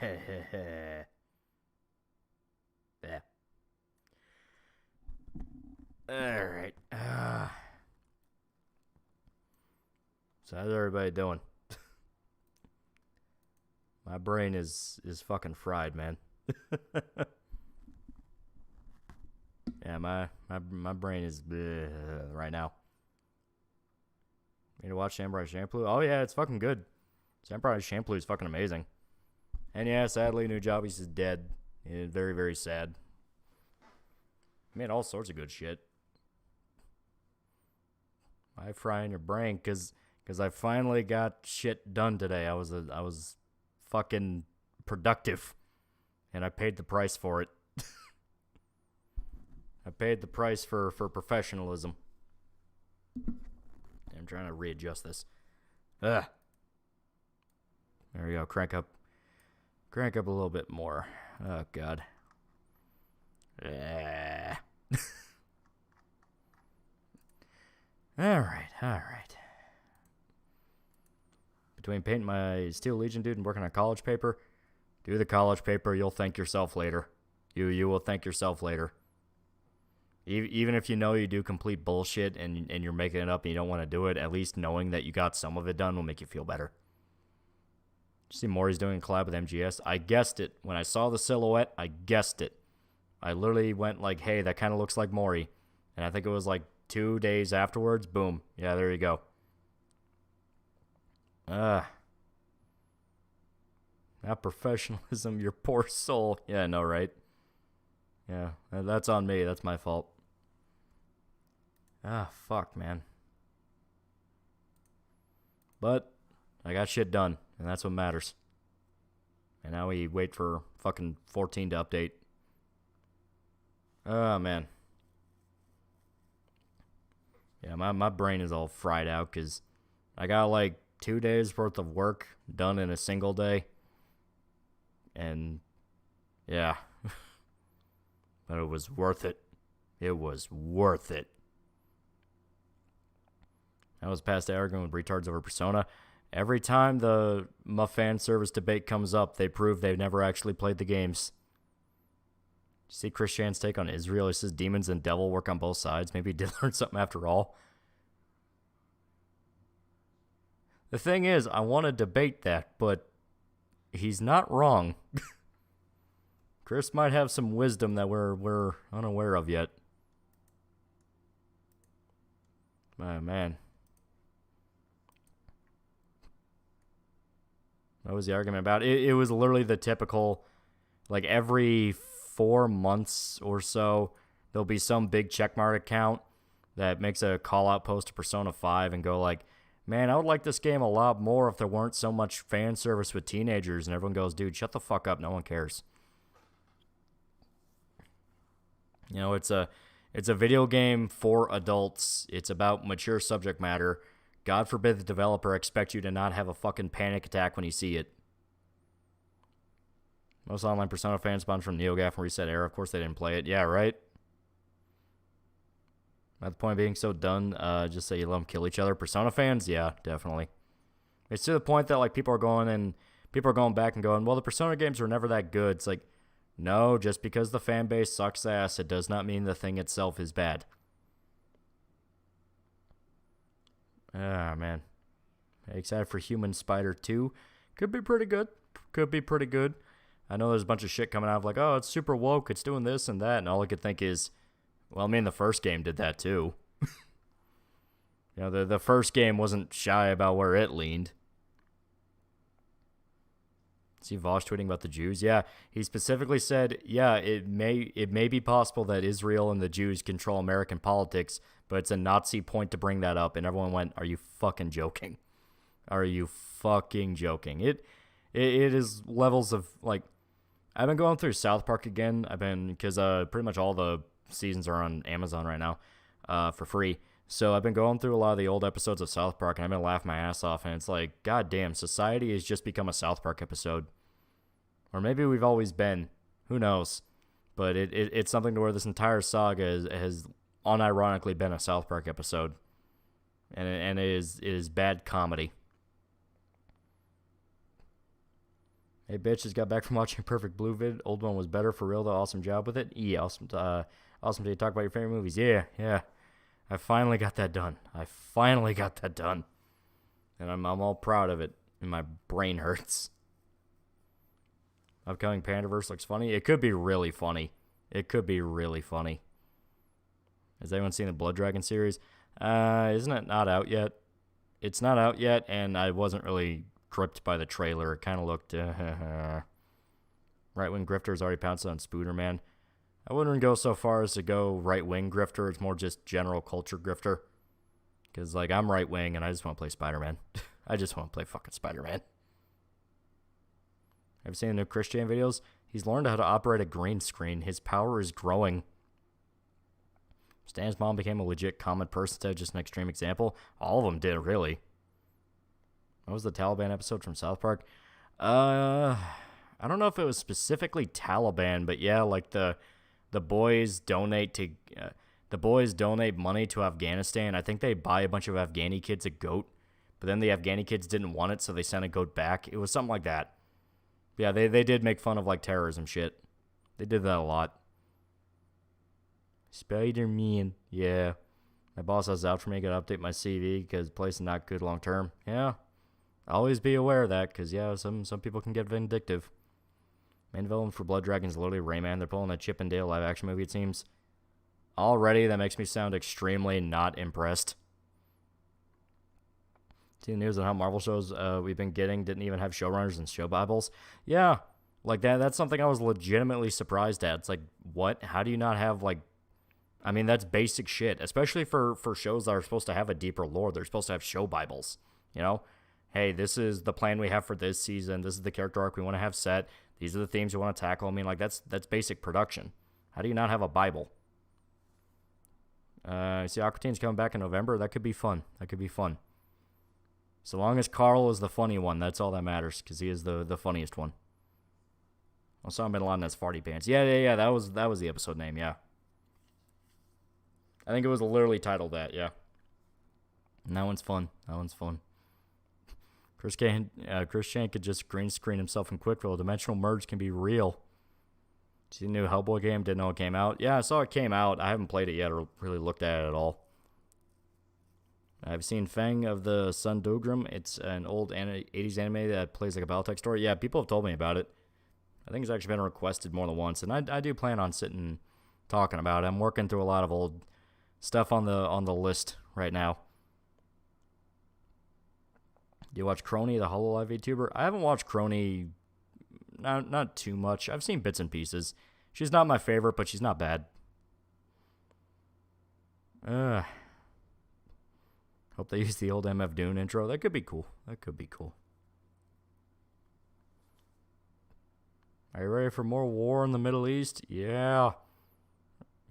Yeah. Alright. So how's everybody doing? My brain is fucking fried, man. Yeah, my brain is right now. You need to watch Samurai Champloo? Oh yeah, it's fucking good. Samurai Champloo is fucking amazing. And yeah, sadly, Nujabes is dead. Yeah, very, very sad. He made all sorts of good shit. I frying your brain because I finally got shit done today. I was fucking productive, and I paid the price for it. I paid the price for professionalism. I'm trying to readjust this. Ugh. There we go. Crank up a little bit more. Oh god. Yeah. All right. Between painting my Steel Legion dude and working on college paper, do the college paper. You'll thank yourself later. You will thank yourself later. Even if you know you do complete bullshit and you're making it up and you don't want to do it, at least knowing that you got some of it done will make you feel better. Did you see Maury's doing a collab with MGS? I guessed it. When I saw the silhouette, I guessed it. I literally went like, hey, that kind of looks like Maury. And I think it was like 2 days afterwards. Boom. Yeah, there you go. Not professionalism, your poor soul. Yeah, I know, right? Yeah, that's on me. That's my fault. Fuck, man. But I got shit done, and that's what matters. And now we wait for fucking 14 to update. Oh, man. Yeah, my brain is all fried out because I got like 2 days worth of work done in a single day. And yeah. But it was worth it. It was worth it. I was past arguing with retards over Persona. Every time the fan service debate comes up, they prove they've never actually played the games. You see Chris Chan's take on Israel? He says demons and devil work on both sides. Maybe he did learn something after all. The thing is, I want to debate that, but he's not wrong. Chris might have some wisdom that we're unaware of yet. Oh, man. What was the argument about? It was literally the typical, like every 4 months or so, there'll be some big checkmark account that makes a call-out post to Persona 5 and go like, man, I would like this game a lot more if there weren't so much fan service with teenagers. And everyone goes, dude, shut the fuck up. No one cares. You know, it's a video game for adults. It's about mature subject matter. God forbid the developer expect you to not have a fucking panic attack when you see it. Most online Persona fans spawned from NeoGAF and Reset Era. Of course they didn't play it. Yeah, right? At the point of being so done, just say you let them kill each other. Persona fans? Yeah, definitely. It's to the point that like people are going back and going, well, the Persona games were never that good. It's like, no, just because the fan base sucks ass, it does not mean the thing itself is bad. Ah, man. Excited for Human Spider 2. Could be pretty good. I know there's a bunch of shit coming out of like, oh, it's super woke, it's doing this and that, and all I could think is, well, I mean, the first game did that too. You know, the first game wasn't shy about where it leaned. See Vosh tweeting about the Jews? Yeah, he specifically said, yeah, it may be possible that Israel and the Jews control American politics, but it's a Nazi point to bring that up. And everyone went, are you fucking joking? Are you fucking joking? It is levels of, like, I've been going through South Park again. Because pretty much all the seasons are on Amazon right now for free. So I've been going through a lot of the old episodes of South Park, and I've been laughing my ass off. And it's like, goddamn, society has just become a South Park episode. Or maybe we've always been. Who knows? But it's something to where this entire saga has unironically been a South Park episode. And it is bad comedy. Hey, bitch, just got back from watching Perfect Blue vid. Old one was better for real, though. Awesome job with it. Yeah, awesome. Awesome to talk about your favorite movies. Yeah. I finally got that done. And I'm all proud of it. And my brain hurts. Upcoming Pandaverse looks funny. It could be really funny. Has anyone seen the Blood Dragon series? Isn't it not out yet? It's not out yet, and I wasn't really gripped by the trailer. It kind of looked... right-wing grifters already pounced on Spooderman. I wouldn't go so far as to go right-wing grifter. It's more just general culture grifter. Because, like, I'm right-wing, and I just want to play Spider-Man. I just want to play fucking Spider-Man. Have you seen the new Christian videos? He's learned how to operate a green screen. His power is growing. Stan's mom became a legit common person instead of just an extreme example. All of them did, really. What was the Taliban episode from South Park? I don't know if it was specifically Taliban, but yeah, like the boys donate money to Afghanistan. I think they buy a bunch of Afghani kids a goat, but then the Afghani kids didn't want it, so they sent a goat back. It was something like that. Yeah, they did make fun of like terrorism shit. They did that a lot. Spider-Man. Yeah. My boss has out for me. Gotta update my CV because the place is not good long term. Yeah. Always be aware of that because, yeah, some people can get vindictive. Main villain for Blood Dragon is literally Rayman. They're pulling a Chip and Dale live action movie, it seems. Already, that makes me sound extremely not impressed. See the news on how Marvel shows we've been getting didn't even have showrunners and show Bibles? Yeah. Like, that's something I was legitimately surprised at. It's like, what? How do you not have, like... I mean, that's basic shit, especially for shows that are supposed to have a deeper lore. They're supposed to have show Bibles, you know? Hey, this is the plan we have for this season. This is the character arc we want to have set. These are the themes we want to tackle. I mean, like, that's basic production. How do you not have a Bible? See, Aqua Teen's coming back in November. That could be fun. So long as Carl is the funny one, that's all that matters, because he is the funniest one. Osama Bin Laden has farty pants. Yeah, that was the episode name, yeah. I think it was literally titled that, yeah. And that one's fun. Chris Chan could just green screen himself in Quickville. Dimensional merge can be real. See the new Hellboy game? Didn't know it came out. Yeah, I saw it came out. I haven't played it yet or really looked at it at all. I've seen Fang of the Sun Dogram. It's an old 80s anime that plays like a Battletech story. Yeah, people have told me about it. I think it's actually been requested more than once, and I do plan on sitting talking about it. I'm working through a lot of old stuff on the list right now. Do you watch Crony, the HoloLive VTuber? I haven't watched Crony, not too much. I've seen bits and pieces. She's not my favorite, but she's not bad. Hope they use the old MF Doom intro. That could be cool. Are you ready for more war in the Middle East? Yeah.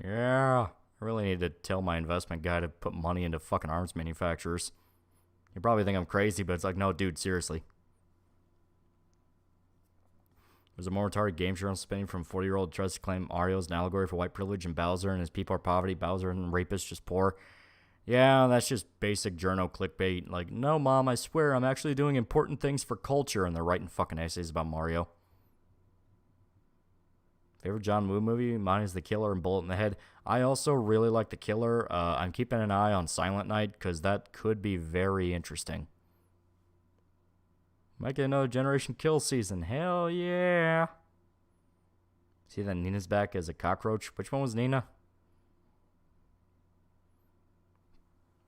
I really need to tell my investment guy to put money into fucking arms manufacturers. You probably think I'm crazy, but it's like, no, dude, seriously. There's a more retarded game show spinning from 40-year-old tries to claim Mario is an allegory for white privilege and Bowser and his people are poverty. Bowser and rapists just poor. Yeah, that's just basic journo clickbait. Like, no, Mom, I swear I'm actually doing important things for culture, and they're writing fucking essays about Mario. Favorite John Woo movie? Mine is The Killer and Bullet in the Head. I also really like The Killer. I'm keeping an eye on Silent Night because that could be very interesting. Might get another Generation Kill season. Hell yeah. See that Nina's back as a cockroach? Which one was Nina?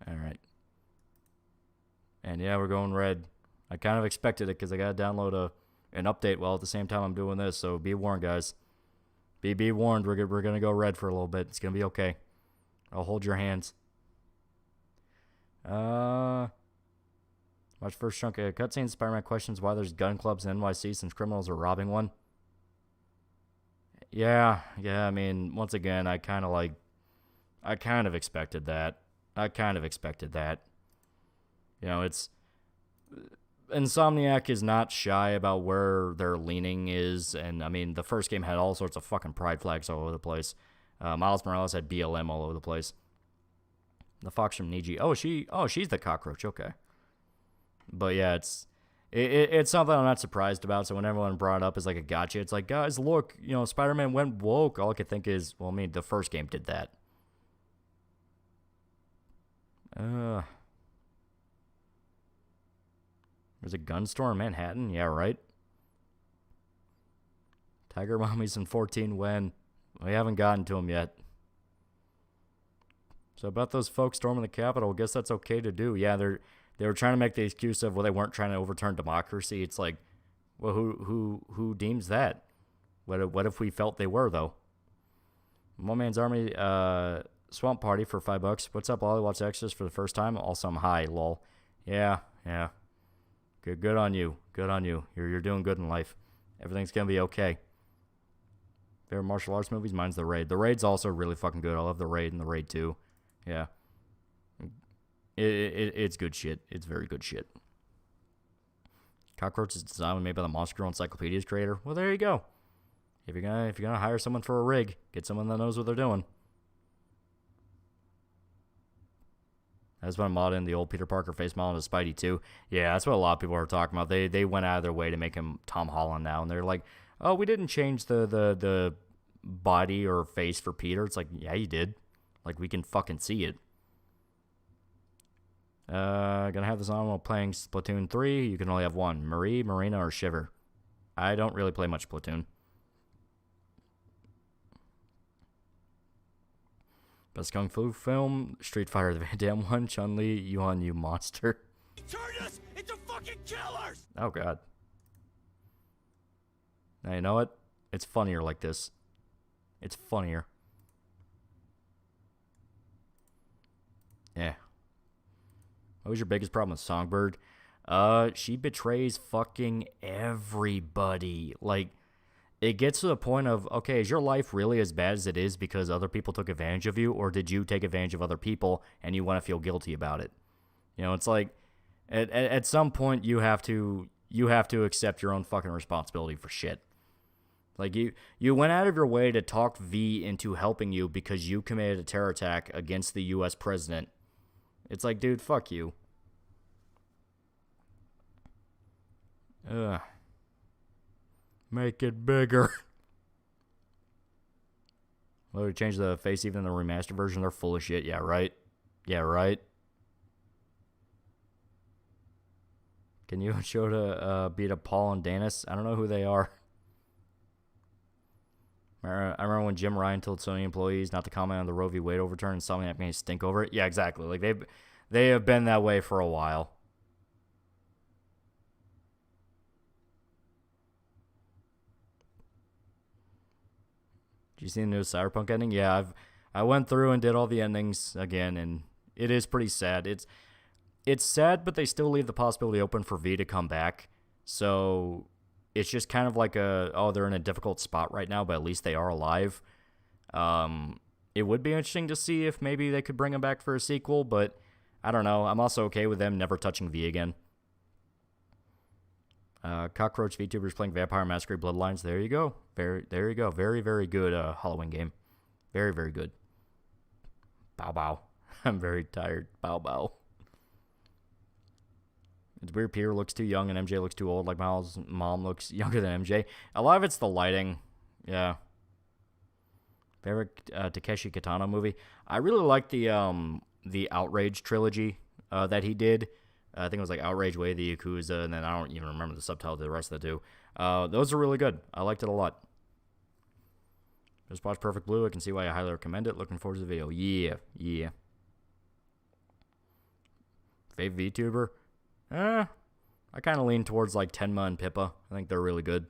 Alright. And yeah, we're going red. I kind of expected it because I got to download an update while at the same time I'm doing this. So be warned, guys. Be warned, we're going to go red for a little bit. It's going to be okay. I'll hold your hands. Watch first chunk of cutscene. Spider-Man questions why there's gun clubs in NYC since criminals are robbing one. Yeah, I mean, once again, I kind of expected that. You know, it's... Insomniac is not shy about where their leaning is, and I mean, the first game had all sorts of fucking pride flags all over the place. Miles Morales had BLM all over the place. The fox from Niji. Oh, she's the cockroach. Okay. But yeah, It's something I'm not surprised about. So when everyone brought it up as like a gotcha, it's like, guys, look, Spider-Man went woke. All I could think is, well, I mean, the first game did that. There's a gun store in Manhattan. Yeah, right. Tiger Mommies in 14 when? We haven't gotten to them yet. So about those folks storming the Capitol, I guess that's okay to do. Yeah, they were trying to make the excuse of, well, they weren't trying to overturn democracy. It's like, well, who deems that? What if we felt they were, though? One Man's Army Swamp Party for $5. What's up, Lolly? Watch Extras for the first time. Also, I'm high, lol. Yeah. Good on you. Good on you. You're doing good in life. Everything's gonna be okay. Favorite martial arts movies? Mine's The Raid. The Raid's also really fucking good. I love The Raid and The Raid 2. Yeah. It's good shit. It's very good shit. Cockroach is designed made by the Monster Girl Encyclopedia's creator. Well, there you go. If you're gonna hire someone for a rig, get someone that knows what they're doing. That's when I modded in the old Peter Parker face model into Spidey too. Yeah, that's what a lot of people are talking about. They went out of their way to make him Tom Holland now, and they're like, oh, we didn't change the body or face for Peter. It's like, yeah, you did. Like, we can fucking see it. Gonna have this on while playing Splatoon 3. You can only have one. Marie, Marina, or Shiver. I don't really play much Splatoon. Best Kung Fu film, Street Fighter, the Van Damme one, Chun-Li, Yuan, you monster. Turn us into fucking killers! Oh, God. Now, you know what? It's funnier like this. It's funnier. Yeah. What was your biggest problem with Songbird? She betrays fucking everybody. Like, it gets to the point of, okay, is your life really as bad as it is because other people took advantage of you, or did you take advantage of other people and you want to feel guilty about it? It's like, at some point you have to accept your own fucking responsibility for shit. Like, you went out of your way to talk V into helping you because you committed a terror attack against the U.S. president. It's like, dude, fuck you. Make it bigger. Well, we changed the face even in the remastered version. They're full of shit. Yeah, right. Yeah, right. Can you show to beat up Paul and Danis? I don't know who they are. I remember when Jim Ryan told Sony employees not to comment on the Roe v. Wade overturn and Insomniac made stink over it. Yeah, exactly. Like, they have been that way for a while. Did you see the new Cyberpunk ending? Yeah, I went through and did all the endings again, and it is pretty sad. It's sad, but they still leave the possibility open for V to come back. So it's just kind of like they're in a difficult spot right now, but at least they are alive. It would be interesting to see if maybe they could bring him back for a sequel, but I don't know. I'm also okay with them never touching V again. Cockroach VTubers playing Vampire Masquerade Bloodlines. There you go. There you go. Very, very good Halloween game. Very, very good. Bow bow. I'm very tired. Bow bow. It's weird Peter looks too young and MJ looks too old. Like Miles' mom looks younger than MJ. A lot of it's the lighting. Yeah. Favorite Takeshi Kitano movie. I really like the Outrage trilogy that he did. I think it was like Outrage, Way of the Yakuza, and then I don't even remember the subtitle to the rest of the two. Those are really good. I liked it a lot. Just watched Perfect Blue. I can see why I highly recommend it. Looking forward to the video. Yeah. Favorite VTuber? I kind of lean towards like Tenma and Pippa. I think they're really good.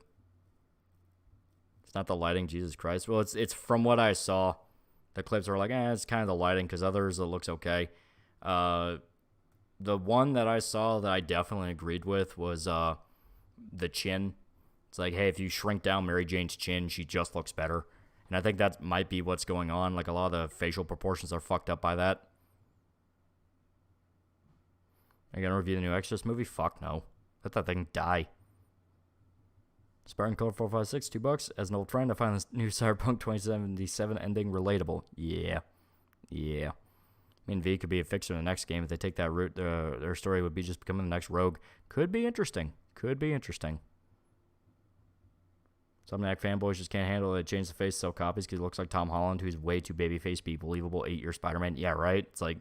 It's not the lighting, Jesus Christ. Well, it's from what I saw. The clips are like, it's kind of the lighting, because others it looks okay. The one that I saw that I definitely agreed with was the chin. It's like, hey, if you shrink down Mary Jane's chin, she just looks better. And I think that might be what's going on. Like, a lot of the facial proportions are fucked up by that. Are you going to review the new Exorcist movie? Fuck no. Let that thing die. Spartan Code 456, $2. As an old friend, I find this new Cyberpunk 2077 ending relatable. Yeah. I mean, V could be a fixer in the next game. If they take that route, their story would be just becoming the next Rogue. Could be interesting. Could be interesting. Some Mac fanboys just can't handle it. Change the face, sell copies because it looks like Tom Holland, who's way too babyface, be believable 8-year Spider-Man. Yeah, right? It's like,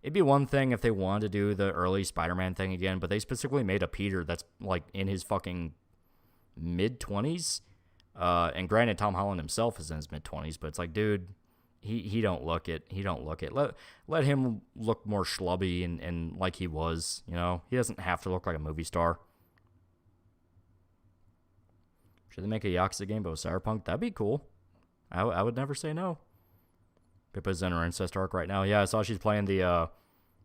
it'd be one thing if they wanted to do the early Spider-Man thing again, but they specifically made a Peter that's like in his fucking mid-20s. And granted, Tom Holland himself is in his mid-20s, but it's like, dude, he don't look it. He don't look it. Let him look more schlubby and like he was, you know? He doesn't have to look like a movie star. Should they make a Yakuza game but with Cyberpunk? That'd be cool. I would never say no. Pippa's in her incest arc right now. Yeah, I saw she's playing the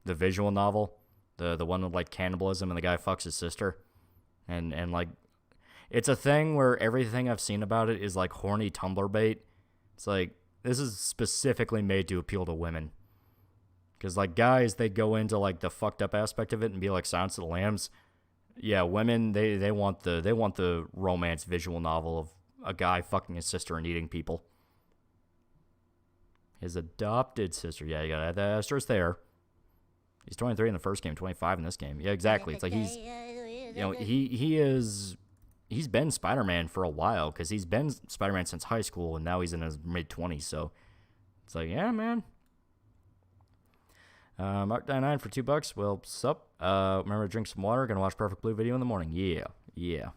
visual novel. The one with like cannibalism and the guy fucks his sister. And like, it's a thing where everything I've seen about it is like horny Tumblr bait. It's like, this is specifically made to appeal to women. Because like guys, they go into like the fucked up aspect of it and be like Silence of the Lambs. Yeah, women, they want the romance visual novel of a guy fucking his sister and eating people. His adopted sister. Yeah, you gotta the asterisk there. He's 23 in the first game, 25 in this game. Yeah, exactly. It's like he's, you know, he's been Spider-Man for a while because he's been Spider-Man since high school and now he's in his mid-20s. So it's like, yeah, man. Mark 99 for $2. Well, sup? Remember to drink some water. Gonna watch Perfect Blue video in the morning. Yeah.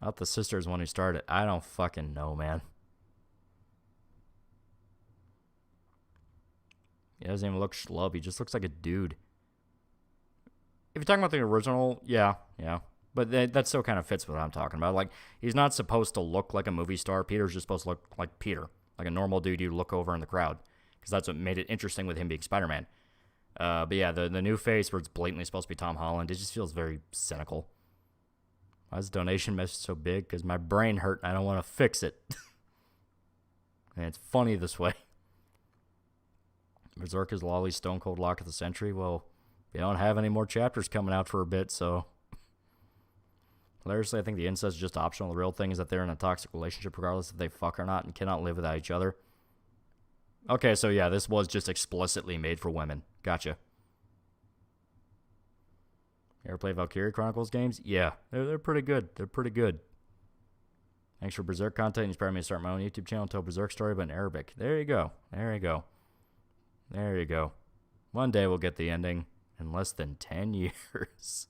I thought the sister is one who started. I don't fucking know, man. He doesn't even look schlub. He just looks like a dude. If you're talking about the original, yeah. But that still kind of fits what I'm talking about. Like, he's not supposed to look like a movie star. Peter's just supposed to look like Peter. Like a normal dude you look over in the crowd. Because that's what made it interesting with him being Spider-Man. But yeah, the new face where it's blatantly supposed to be Tom Holland, it just feels very cynical. Why is the donation message so big? Because my brain hurt and I don't want to fix it. And it's funny this way. Berserk is Loli's Stone Cold Lock of the Century. Well, we don't have any more chapters coming out for a bit, so... Hilariously, I think the incest is just optional. The real thing is that they're in a toxic relationship regardless if they fuck or not and cannot live without each other. Okay, so yeah, this was just explicitly made for women. Gotcha. You ever play Valkyria Chronicles games? Yeah, they're pretty good. They're pretty good. Thanks for Berserk content. You inspired me to start my own YouTube channel and tell Berserk story, but in Arabic. There you go. One day we'll get the ending in less than 10 years.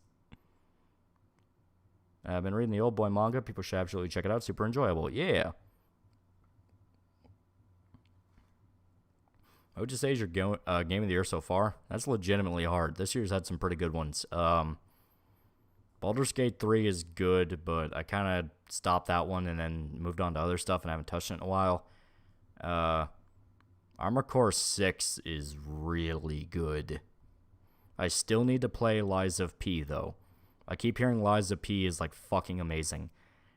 I've been reading the Old Boy manga. People should absolutely check it out. Super enjoyable. Yeah. I would just say is your game of the year so far. That's legitimately hard. This year's had some pretty good ones. Baldur's Gate 3 is good, but I kind of stopped that one and then moved on to other stuff and I haven't touched it in a while. Armored Core 6 is really good. I still need to play Lies of P, though. I keep hearing Lies of P is, like, fucking amazing.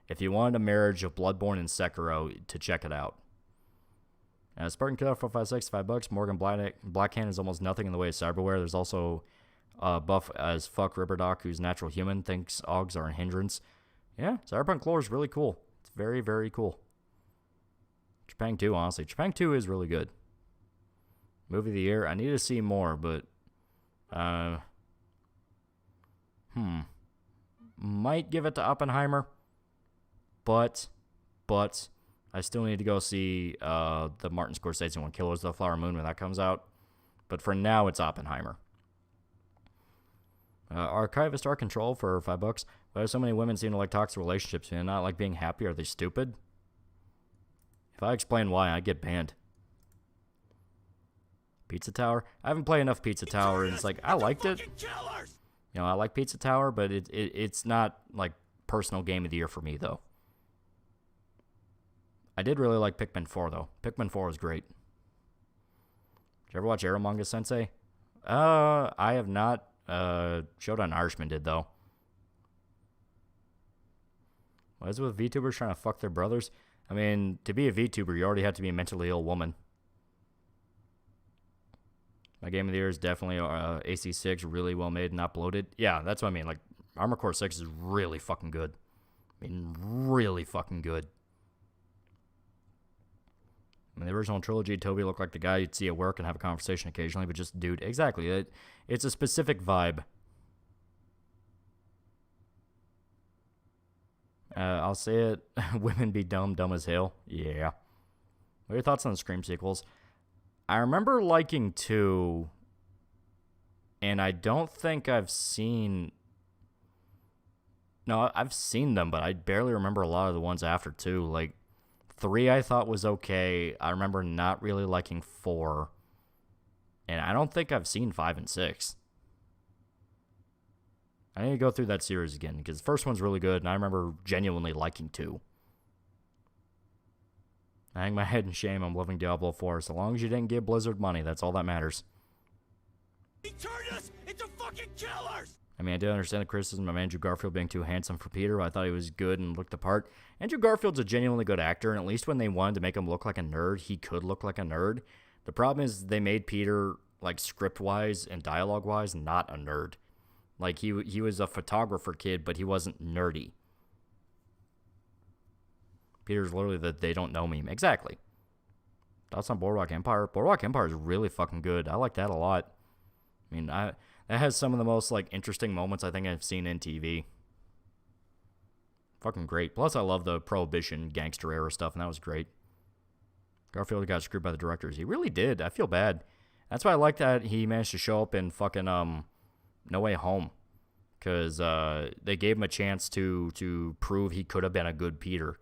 If you wanted a marriage of Bloodborne and Sekiro, to check it out. Spartan Killer 456, $5. Morgan Blackhand is almost nothing in the way of cyberware. There's also buff as fuck Ripperdoc, who's natural human, thinks Augs are a hindrance. Yeah, Cyberpunk lore is really cool. It's very, very cool. Japan 2, honestly. Japan 2 is really good. Movie of the year. I need to see more, but... Might give it to Oppenheimer. But... I still need to go see the Martin Scorsese one, Killers of the Flower Moon, when that comes out. But for now, it's Oppenheimer. Archivist Art Control for $5. Why do so many women seem to like toxic relationships? Do they not like being happy? Are they stupid? If I explain why, I get banned. Pizza Tower. I haven't played enough Pizza Tower, and it's like, I liked it. You know, I like Pizza Tower, but it's not, like, personal game of the year for me, though. I did really like Pikmin 4, though. Pikmin 4 was great. Did you ever watch Eromanga Sensei? I have not. Shodan Irishman did, though. What is it with VTubers trying to fuck their brothers? I mean, to be a VTuber, you already have to be a mentally ill woman. My game of the year is definitely AC6, really well made and uploaded. Yeah, that's what I mean. Like, Armored Core 6 is really fucking good. I mean, really fucking good. In the original trilogy, Toby looked like the guy you'd see at work and have a conversation occasionally, but just dude. Exactly. It's a specific vibe. I'll say it. Women be dumb, dumb as hell. Yeah. What are your thoughts on the Scream sequels? I remember liking 2, and I don't think I've seen... No, I've seen them, but I barely remember a lot of the ones after 2. Like, 3 I thought was okay. I remember not really liking 4. And I don't think I've seen 5 and 6. I need to go through that series again, because the first one's really good, and I remember genuinely liking 2. I hang my head in shame. I'm loving Diablo 4. So long as you didn't give Blizzard money, that's all that matters. He turned us into fucking killers! I mean, I did understand the criticism of Andrew Garfield being too handsome for Peter, but I thought he was good and looked the part. Andrew Garfield's a genuinely good actor, and at least when they wanted to make him look like a nerd, he could look like a nerd. The problem is they made Peter, like, script-wise and dialogue-wise, not a nerd. Like, he was a photographer kid, but he wasn't nerdy. Peter's literally the they don't know meme. Exactly. Thoughts on Boardwalk Empire? Boardwalk Empire is really fucking good. I like that a lot. I mean, that has some of the most, like, interesting moments I think I've seen in TV. Fucking great. Plus, I love the Prohibition gangster era stuff, and that was great. Garfield got screwed by the directors. He really did. I feel bad. That's why I like that he managed to show up in fucking No Way Home. Because they gave him a chance to prove he could have been a good Peter.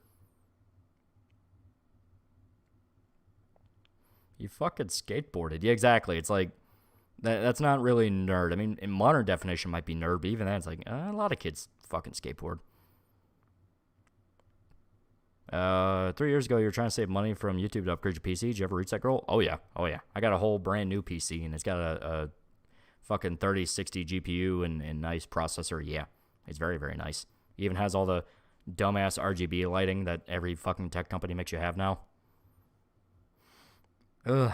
You fucking skateboarded. Yeah, exactly. It's like, that's not really nerd. I mean, in modern definition might be nerd, but even then, it's like, a lot of kids fucking skateboard. 3 years ago, you were trying to save money from YouTube to upgrade your PC. Did you ever reach that goal? Oh, yeah. Oh, yeah. I got a whole brand new PC, and it's got a fucking 3060 GPU and nice processor. Yeah, it's very, very nice. It even has all the dumbass RGB lighting that every fucking tech company makes you have now. Ugh.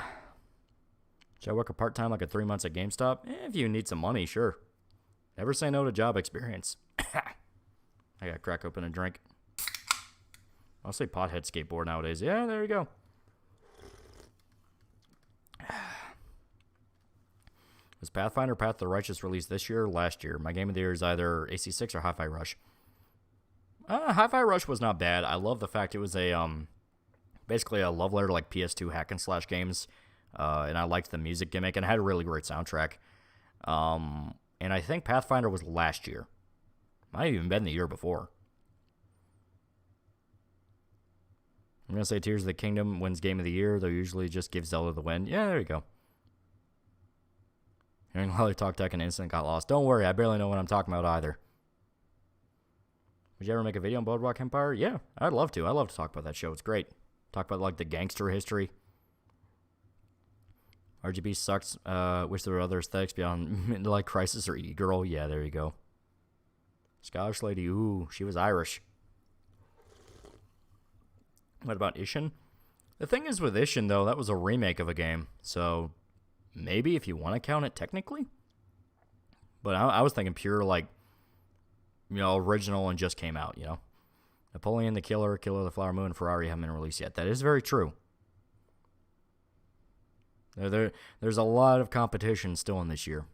Should I work a part-time like a 3 months at GameStop? If you need some money, sure. Never say no to job experience. I got crack open a drink. I'll say pothead skateboard nowadays. Yeah, there you go. Was Pathfinder Path to the Righteous released this year or last year? My game of the year is either AC6 or Hi-Fi Rush. Hi-Fi Rush was not bad. I love the fact it was a basically a love letter to like PS2 hack and slash games. And I liked the music gimmick, and it had a really great soundtrack. And I think Pathfinder was last year. Might have even been the year before. I'm going to say Tears of the Kingdom wins Game of the Year. They'll usually just give Zelda the win. Yeah, there you go. Hearing Lolly talk tech and instant got lost. Don't worry, I barely know what I'm talking about either. Would you ever make a video on Boardwalk Empire? Yeah, I'd love to. I love to talk about that show. It's great. Talk about, like, the gangster history. RGB sucks. Wish there were other aesthetics beyond Midlife Crisis or E-Girl. Yeah, there you go. Scottish lady. Ooh, she was Irish. What about Ishin? The thing is with Ishin, though, that was a remake of a game. So, maybe if you want to count it technically. But I was thinking pure, like, you know, original and just came out, you know. Napoleon the Killer, Killer of the Flower Moon, and Ferrari haven't been released yet. That is very true. There's a lot of competition still in this year.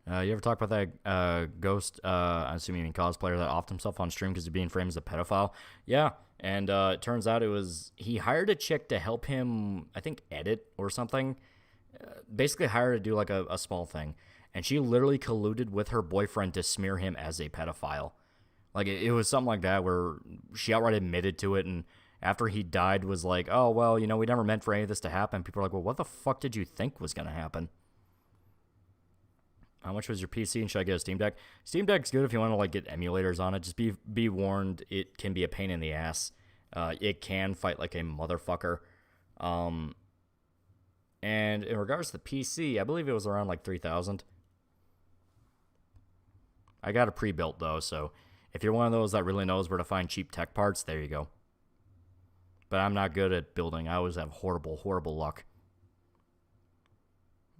You ever talk about that ghost, I'm assuming you mean cosplayer, that offed himself on stream because he's being framed as a pedophile? Yeah, and it turns out he hired a chick to help him, I think, edit or something. Basically hired her to do like a small thing. And she literally colluded with her boyfriend to smear him as a pedophile. Like, it was something like that where she outright admitted to it, and after he died was like, oh, well, you know, we never meant for any of this to happen. People are like, well, what the fuck did you think was going to happen? How much was your PC, and should I get a Steam Deck? Steam Deck's good if you want to, like, get emulators on it. Just be warned, it can be a pain in the ass. It can fight like a motherfucker. And in regards to the PC, I believe it was around, like, $3,000. I got a pre-built, though, so if you're one of those that really knows where to find cheap tech parts, there you go. But I'm not good at building. I always have horrible, horrible luck.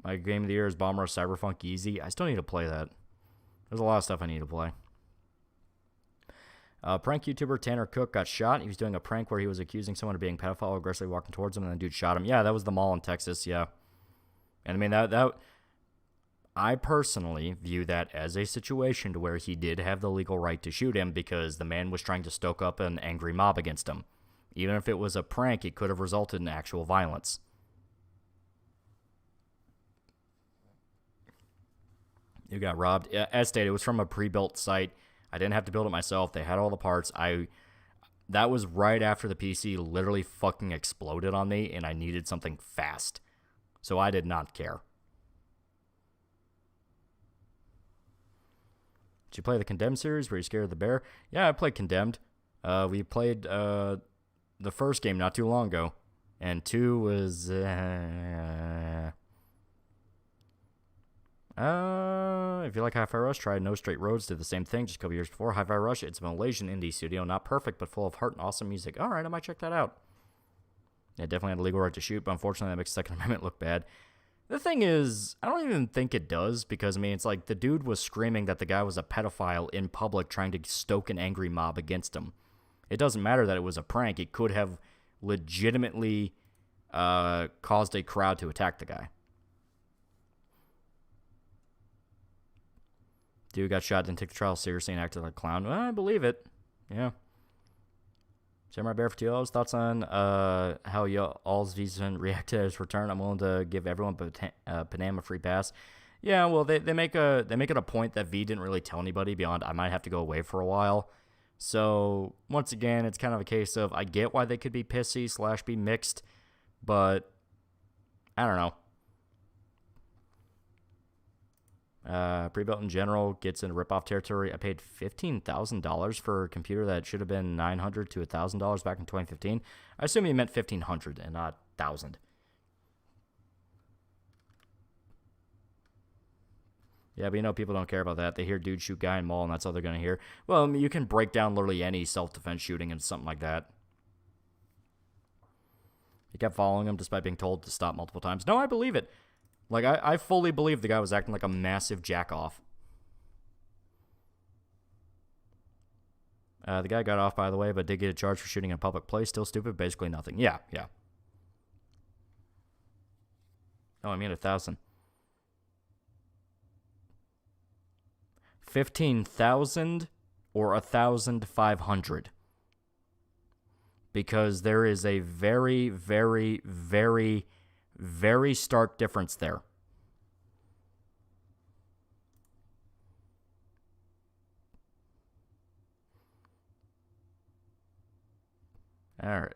My game of the year is Bomber Cyberpunk Easy. I still need to play that. There's a lot of stuff I need to play. Prank YouTuber Tanner Cook got shot. He was doing a prank where he was accusing someone of being pedophile, aggressively walking towards him, and the dude shot him. Yeah, that was the mall in Texas, yeah. And I mean, that I personally view that as a situation to where he did have the legal right to shoot him because the man was trying to stoke up an angry mob against him. Even if it was a prank, it could have resulted in actual violence. You got robbed. As stated, it was from a pre-built site. I didn't have to build it myself. They had all the parts. That was right after the PC literally fucking exploded on me, and I needed something fast. So I did not care. Did you play the Condemned series? Were you scared of the bear? Yeah, I played Condemned. We played the first game not too long ago, and 2 was if you like Hi-Fi Rush, try No Straight Roads. Did the same thing just a couple years before. Hi-Fi Rush, it's a Malaysian indie studio, not perfect but full of heart and awesome music. All right, I might check that out. Yeah, definitely had a legal right to shoot, but unfortunately that makes the Second Amendment look bad. The thing is, I don't even think it does, because, I mean, it's like the dude was screaming that the guy was a pedophile in public trying to stoke an angry mob against him. It doesn't matter that it was a prank. It could have legitimately caused a crowd to attack the guy. Dude got shot, didn't take the trial seriously, and acted like a clown. Well, I believe it. Yeah. Samurai Bear for $2. Thoughts on how y'all's visa reacted at his return? I'm willing to give everyone Panama a free pass. Yeah, well, they make it a point that V didn't really tell anybody beyond I might have to go away for a while. So once again, it's kind of a case of I get why they could be pissy / be mixed, but I don't know. Pre-built in general gets into rip-off territory. I paid $15,000 for a computer that should have been $900 to $1,000 back in 2015. I assume he meant $1,500 and not $1,000. Yeah, but you know, people don't care about that. They hear dude shoot guy in mall, and that's all they're going to hear. Well, I mean, you can break down literally any self-defense shooting into something like that. He kept following him despite being told to stop multiple times. No, I believe it. Like, I fully believe the guy was acting like a massive jack-off. The guy got off, by the way, but did get a charge for shooting in a public place. Still stupid, basically nothing. Yeah. Oh, I mean 1,000. 15,000 or 1,500. Because there is a very, very, very, very stark difference there. All right.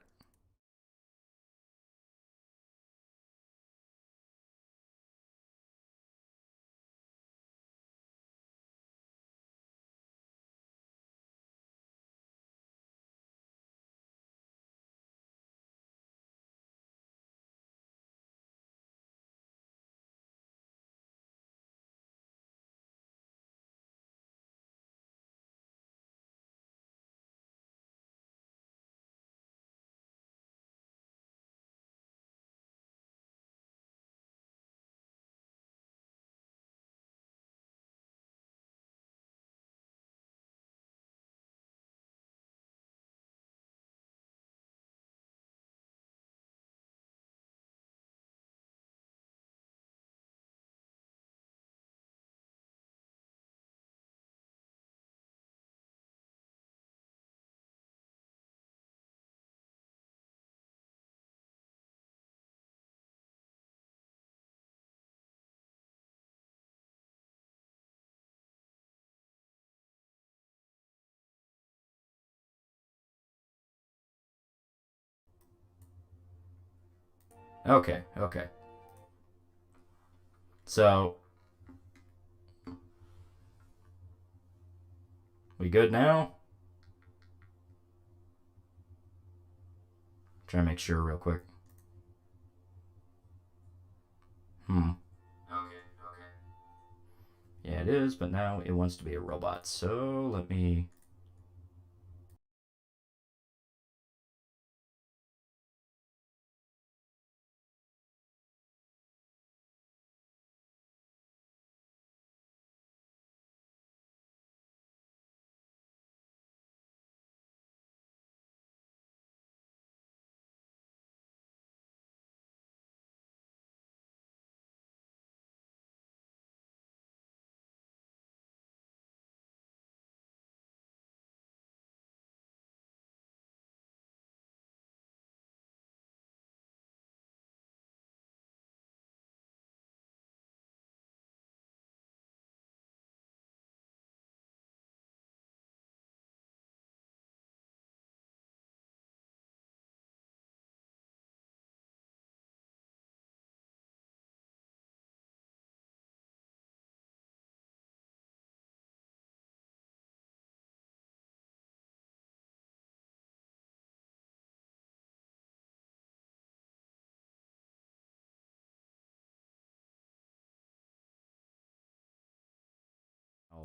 Okay. So, we good now? Trying to make sure real quick. Okay. Yeah, it is, but now it wants to be a robot. So, let me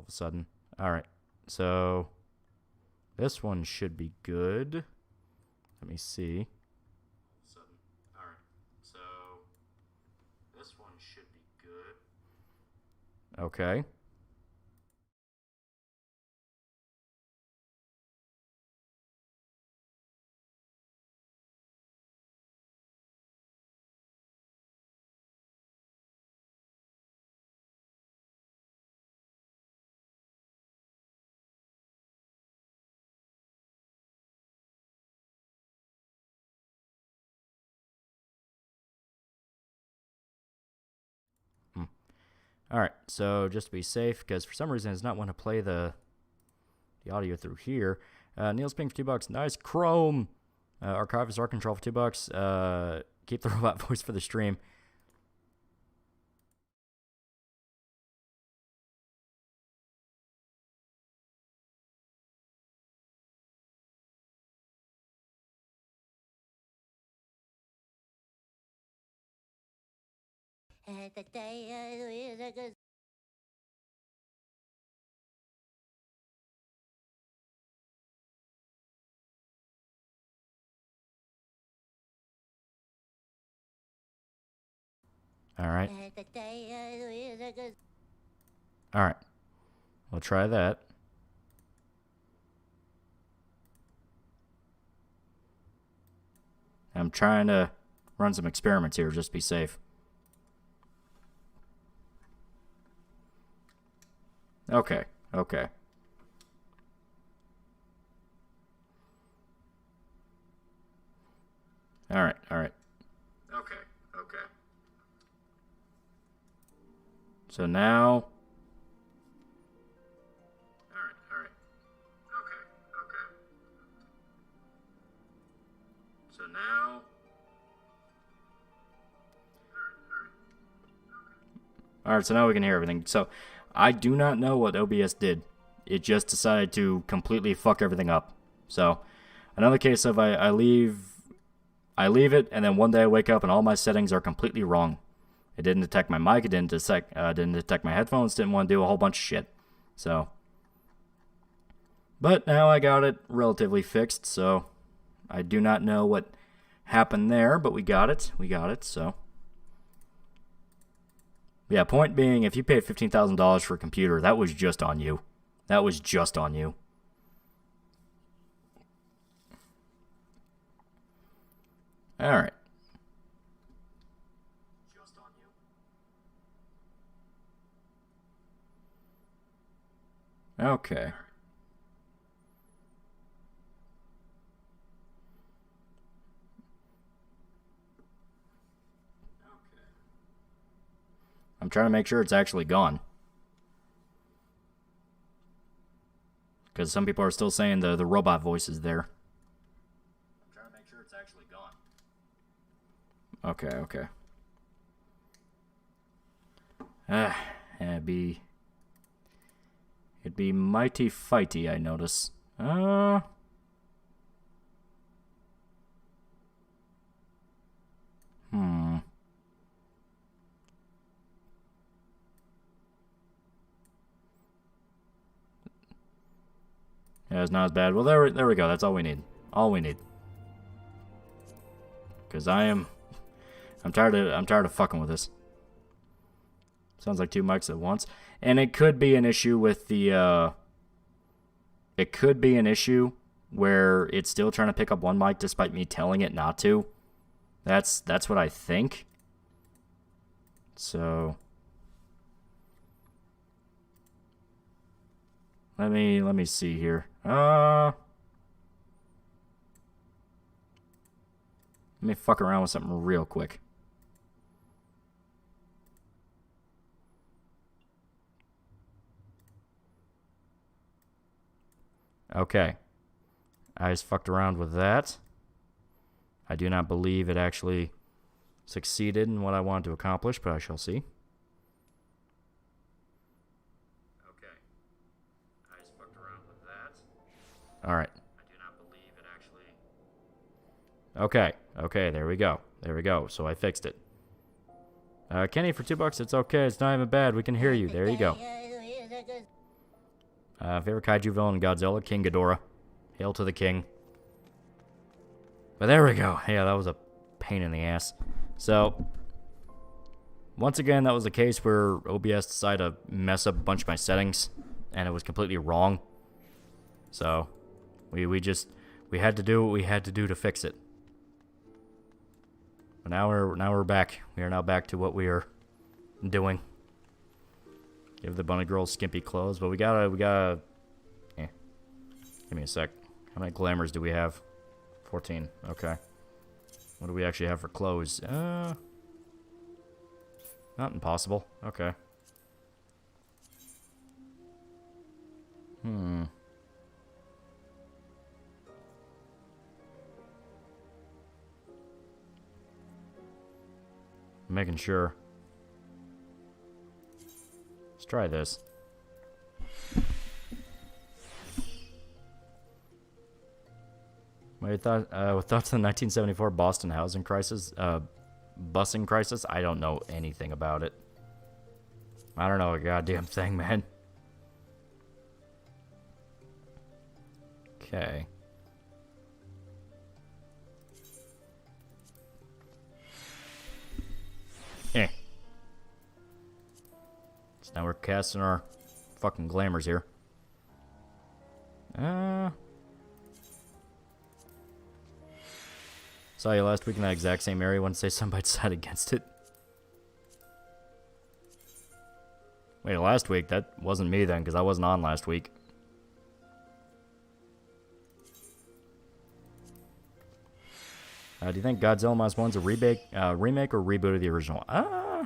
of a sudden. Alright, so this one should be good. Let me see. Alright, so this one should be good. Okay. Alright, so just to be safe, because for some reason it does not want to play the audio through here. Neil's ping for $2. Nice. Chrome. Archivist Art Control for $2. Keep the robot voice for the stream. Alright. Alright. We'll try that. I'm trying to run some experiments here, just to be safe. Okay, okay. Alright, alright. Okay, okay. So now... Alright, alright. Okay, okay. So now... Alright, so now we can hear everything. So, I do not know what OBS did. It just decided to completely fuck everything up. So, another case of I leave it, and then one day I wake up and all my settings are completely wrong. It didn't detect my mic, it didn't detect my headphones, didn't want to do a whole bunch of shit. So, but now I got it relatively fixed, so I do not know what happened there, but we got it, so. Yeah, point being, if you paid $15,000 for a computer, that was just on you. That was just on you. Alright. Just on you. Okay. I'm trying to make sure it's actually gone. Because some people are still saying the robot voice is there. I'm trying to make sure it's actually gone. Okay, okay. It'd be mighty fighty, I notice. Yeah, it's not as bad. Well, there we go. That's all we need. All we need. Because I'm tired of fucking with this. Sounds like two mics at once. And it could be an issue with the, it could be an issue where it's still trying to pick up one mic despite me telling it not to. That's what I think. So let me see here. Let me fuck around with something real quick. Okay. I just fucked around with that. I do not believe it actually succeeded in what I wanted to accomplish, but I shall see. Okay. I just fucked around with that. Alright. I do not believe it actually... Okay. Okay, there we go. There we go. So I fixed it. Kenny, for $2, it's okay. It's not even bad. We can hear you. There you go. Favorite kaiju villain, Godzilla, King Ghidorah. Hail to the king. But there we go. Yeah, that was a pain in the ass. So, once again, that was the case where OBS decided to mess up a bunch of my settings, and it was completely wrong. So, we had to do what we had to do to fix it. But now we're back. We are now back to what we are doing. Give the bunny girl skimpy clothes, but we gotta. Eh. Give me a sec. How many glamours do we have? 14. Okay. What do we actually have for clothes? Not impossible. Okay. Making sure. Let's try this. With thoughts on the 1974 Boston housing crisis, busing crisis? I don't know anything about it. I don't know a goddamn thing, man. Okay. Eh. So now we're casting our fucking glamours here. Saw you last week in that exact same area. Want to say somebody decided against it? Wait, last week? That wasn't me then, because I wasn't on last week. Do you think Godzilla Minus One's a remake or reboot of the original? I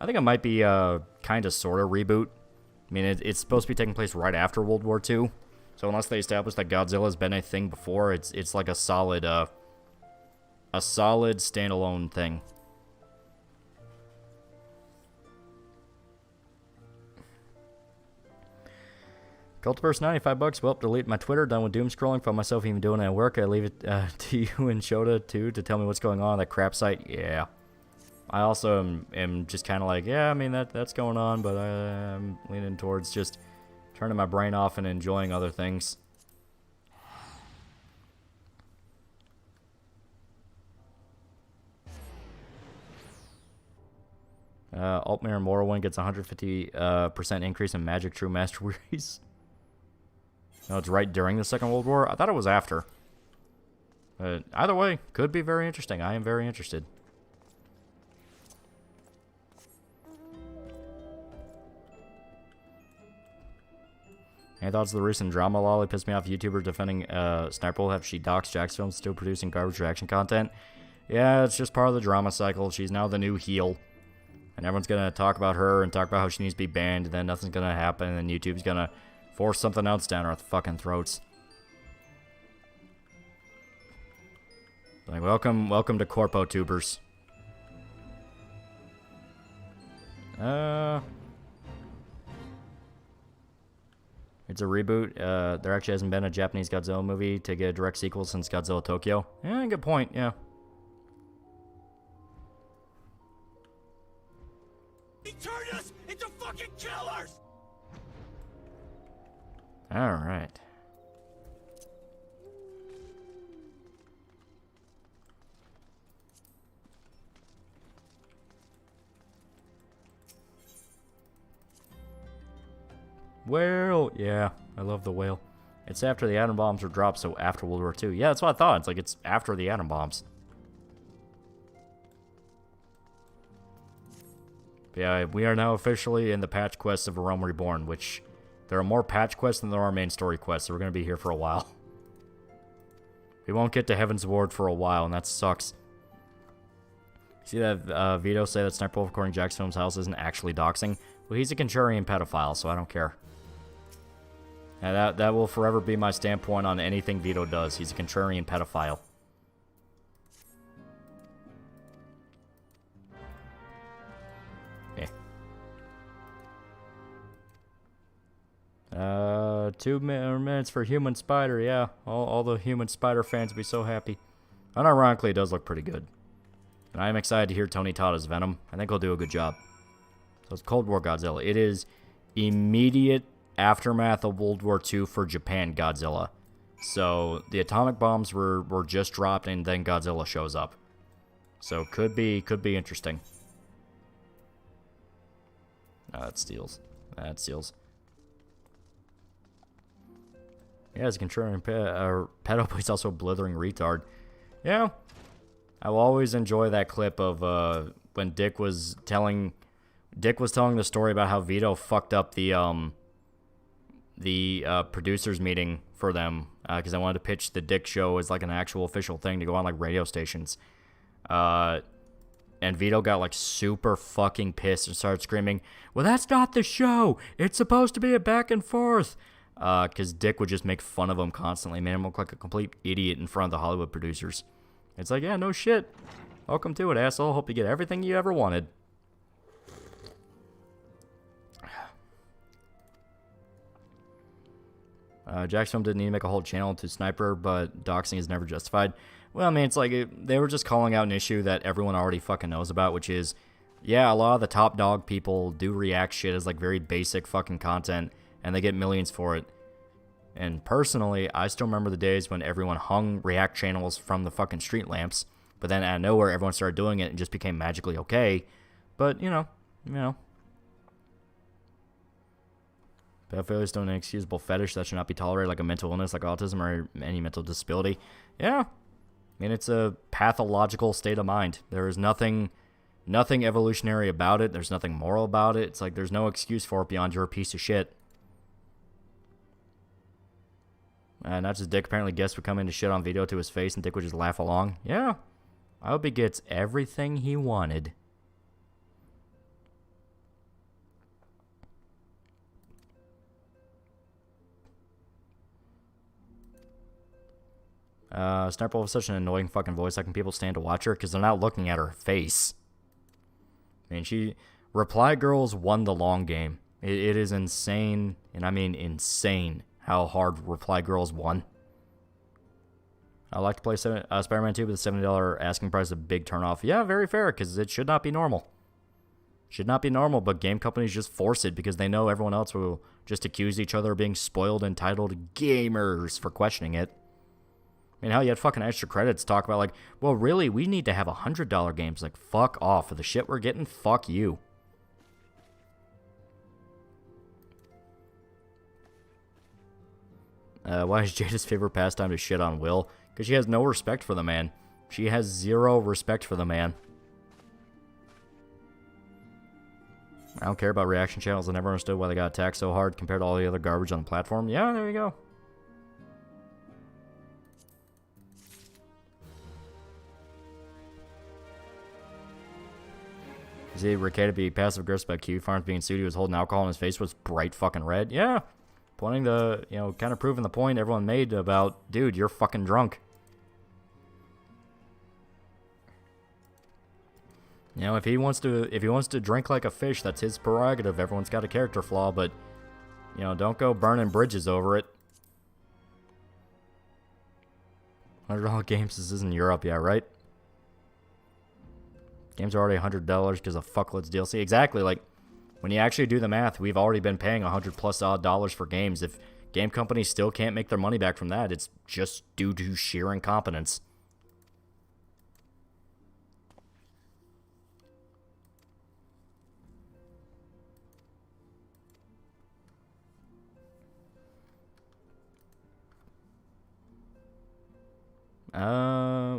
think it might be a kind of sort of reboot. I mean, it's supposed to be taking place right after World War II. So unless they establish that Godzilla's been a thing before, it's like a solid standalone thing. Cultiverse, 95 bucks. Well, delete my Twitter. Done with doom scrolling. Found myself even doing it at work. I leave it to you and Shota too to tell me what's going on that crap site. Yeah. I also am just kind of like, yeah, I mean that's going on, but I'm leaning towards just turning my brain off and enjoying other things. Altmare and Morrowind gets 150% increase in Magic True Master Wearies. No, it's right during the Second World War. I thought it was after. But either way, could be very interesting. I am very interested. Any thoughts of the recent drama, Lolly? Pissed me off. YouTuber defending Sniper Wolf after she docks Jack's Films still producing garbage reaction content. Yeah, it's just part of the drama cycle. She's now the new heel. And everyone's going to talk about her and talk about how she needs to be banned. And then nothing's going to happen. And then YouTube's going to force something else down our fucking throats. Like, welcome to Corpo Tubers. It's a reboot. There actually hasn't been a Japanese Godzilla movie to get a direct sequel since Godzilla Tokyo. Yeah, good point, yeah. He turned us into fucking killers! Alright. Whale! Yeah, I love the whale. It's after the atom bombs were dropped, so after World War II. Yeah, that's what I thought. It's like it's after the atom bombs. But yeah, we are now officially in the patch quests of A Realm Reborn, which there are more patch quests than there are main story quests, so we're going to be here for a while. We won't get to Heaven's Ward for a while, and that sucks. See that Vito say that Sniper Wolf recording Jack's Films house isn't actually doxing? Well, he's a contrarian pedophile, so I don't care. And that will forever be my standpoint on anything Vito does. He's a contrarian pedophile. Yeah. 2 minutes for Human Spider, yeah. All the Human Spider fans will be so happy. Unironically, it does look pretty good. And I am excited to hear Tony Todd as Venom. I think he'll do a good job. So it's Cold War Godzilla. It is immediate aftermath of World War II for Japan Godzilla. So the atomic bombs were just dropped, and then Godzilla shows up. So could be interesting. That steals. That steals. Yeah, he's a contrarian pedo, but he's also a blithering retard. Yeah. I will always enjoy that clip of when Dick was telling the story about how Vito fucked up the producers meeting for them because I wanted to pitch the Dick show as like an actual official thing to go on like radio stations. And Vito got like super fucking pissed and started screaming, "Well, that's not the show. It's supposed to be a back and forth." Because Dick would just make fun of him constantly, made him look like a complete idiot in front of the Hollywood producers. It's like, yeah, no shit. Welcome to it, asshole. Hope you get everything you ever wanted. Jacksfilm didn't need to make a whole channel to Sniper, but doxing is never justified. Well, I mean, it's like they were just calling out an issue that everyone already fucking knows about, which is, yeah, a lot of the top dog people do react shit as like very basic fucking content, and they get millions for it. And personally, I still remember the days when everyone hung react channels from the fucking street lamps, but then out of nowhere, everyone started doing it and just became magically okay. But, you know. Pedophilia is still an inexcusable fetish that should not be tolerated, like a mental illness like autism or any mental disability. Yeah. I mean, it's a pathological state of mind. There is nothing evolutionary about it. There's nothing moral about it. It's like there's no excuse for it beyond you're a piece of shit. Not just Dick. Apparently guests would come in to shit on Vito to his face and Dick would just laugh along. Yeah. I hope he gets everything he wanted. Sniper has such an annoying fucking voice. How can people stand to watch her? Because they're not looking at her face. I mean, Reply Girls won the long game. It is insane, and I mean insane, how hard Reply Girls won. I like to play Spider-Man 2 with a $70 asking price, a big turnoff. Yeah, very fair, because it should not be normal. Should not be normal, but game companies just force it because they know everyone else will just accuse each other of being spoiled, entitled gamers for questioning it. I mean, hell, you had fucking extra credits talk about like, well, really, we need to have $100 games. Like, fuck off. For the shit we're getting, fuck you. Why is Jada's favorite pastime to shit on Will? Because she has no respect for the man. She has zero respect for the man. I don't care about reaction channels. I never understood why they got attacked so hard compared to all the other garbage on the platform. Yeah, there you go. You see Ricketta be passive-aggressive about Q Farms being sued. He was holding alcohol in his face was bright fucking red. Yeah. Pointing the, kind of proving the point everyone made about, dude, you're fucking drunk. If he wants to drink like a fish, that's his prerogative. Everyone's got a character flaw, but, don't go burning bridges over it. $100 games, this isn't Europe, yeah, right? Games are already $100 because of fuckloads DLC. Exactly, like, when you actually do the math, we've already been paying $100+ odd dollars for games. If game companies still can't make their money back from that, it's just due to sheer incompetence.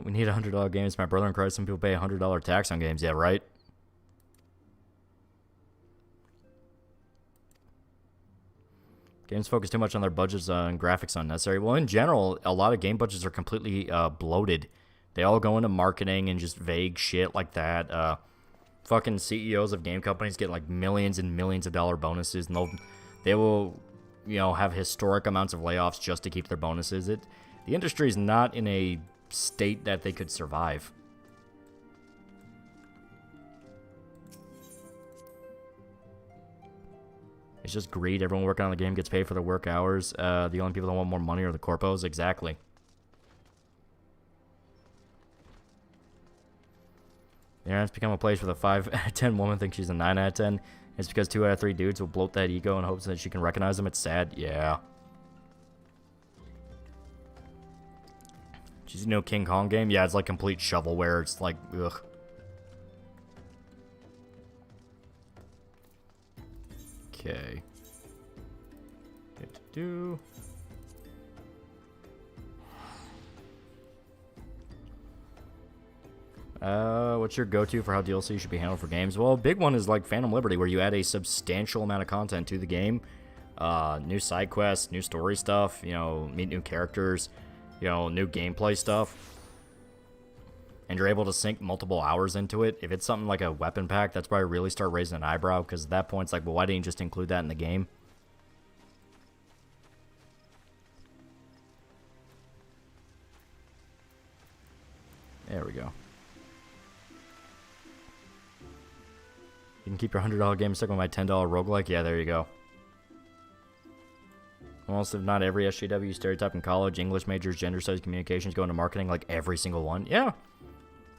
We need $100 games. My brother in Christ, some people pay $100 tax on games. Yeah, right? Games focus too much on their budgets and graphics unnecessary. Well, in general, a lot of game budgets are completely bloated. They all go into marketing and just vague shit like that. Fucking CEOs of game companies get like millions and millions of dollar bonuses, and they will, have historic amounts of layoffs just to keep their bonuses. The industry is not in a state that they could survive. It's just greed. Everyone working on the game gets paid for their work hours. The only people that want more money are the corpos. Exactly. Yeah, it's become a place where the 5 out of 10 woman thinks she's a 9 out of 10. It's because 2 out of 3 dudes will bloat that ego in hopes that she can recognize them. It's sad. Yeah. Did you know King Kong game? Yeah, it's like complete shovelware. It's like, ugh. Okay. Do. What's your go-to for how DLC should be handled for games? Well, a big one is like Phantom Liberty, where you add a substantial amount of content to the game. New side quests, new story stuff, you know, meet new characters, you know, new gameplay stuff. And you're able to sink multiple hours into it. If it's something like a weapon pack, that's where I really start raising an eyebrow, because at that point, it's like, well, why didn't you just include that in the game? There we go. You can keep your $100 game stuck with my $10 roguelike. Yeah, there you go. Almost if not every SJW stereotype in college, English majors, gender studies, communications go into marketing, like every single one. Yeah.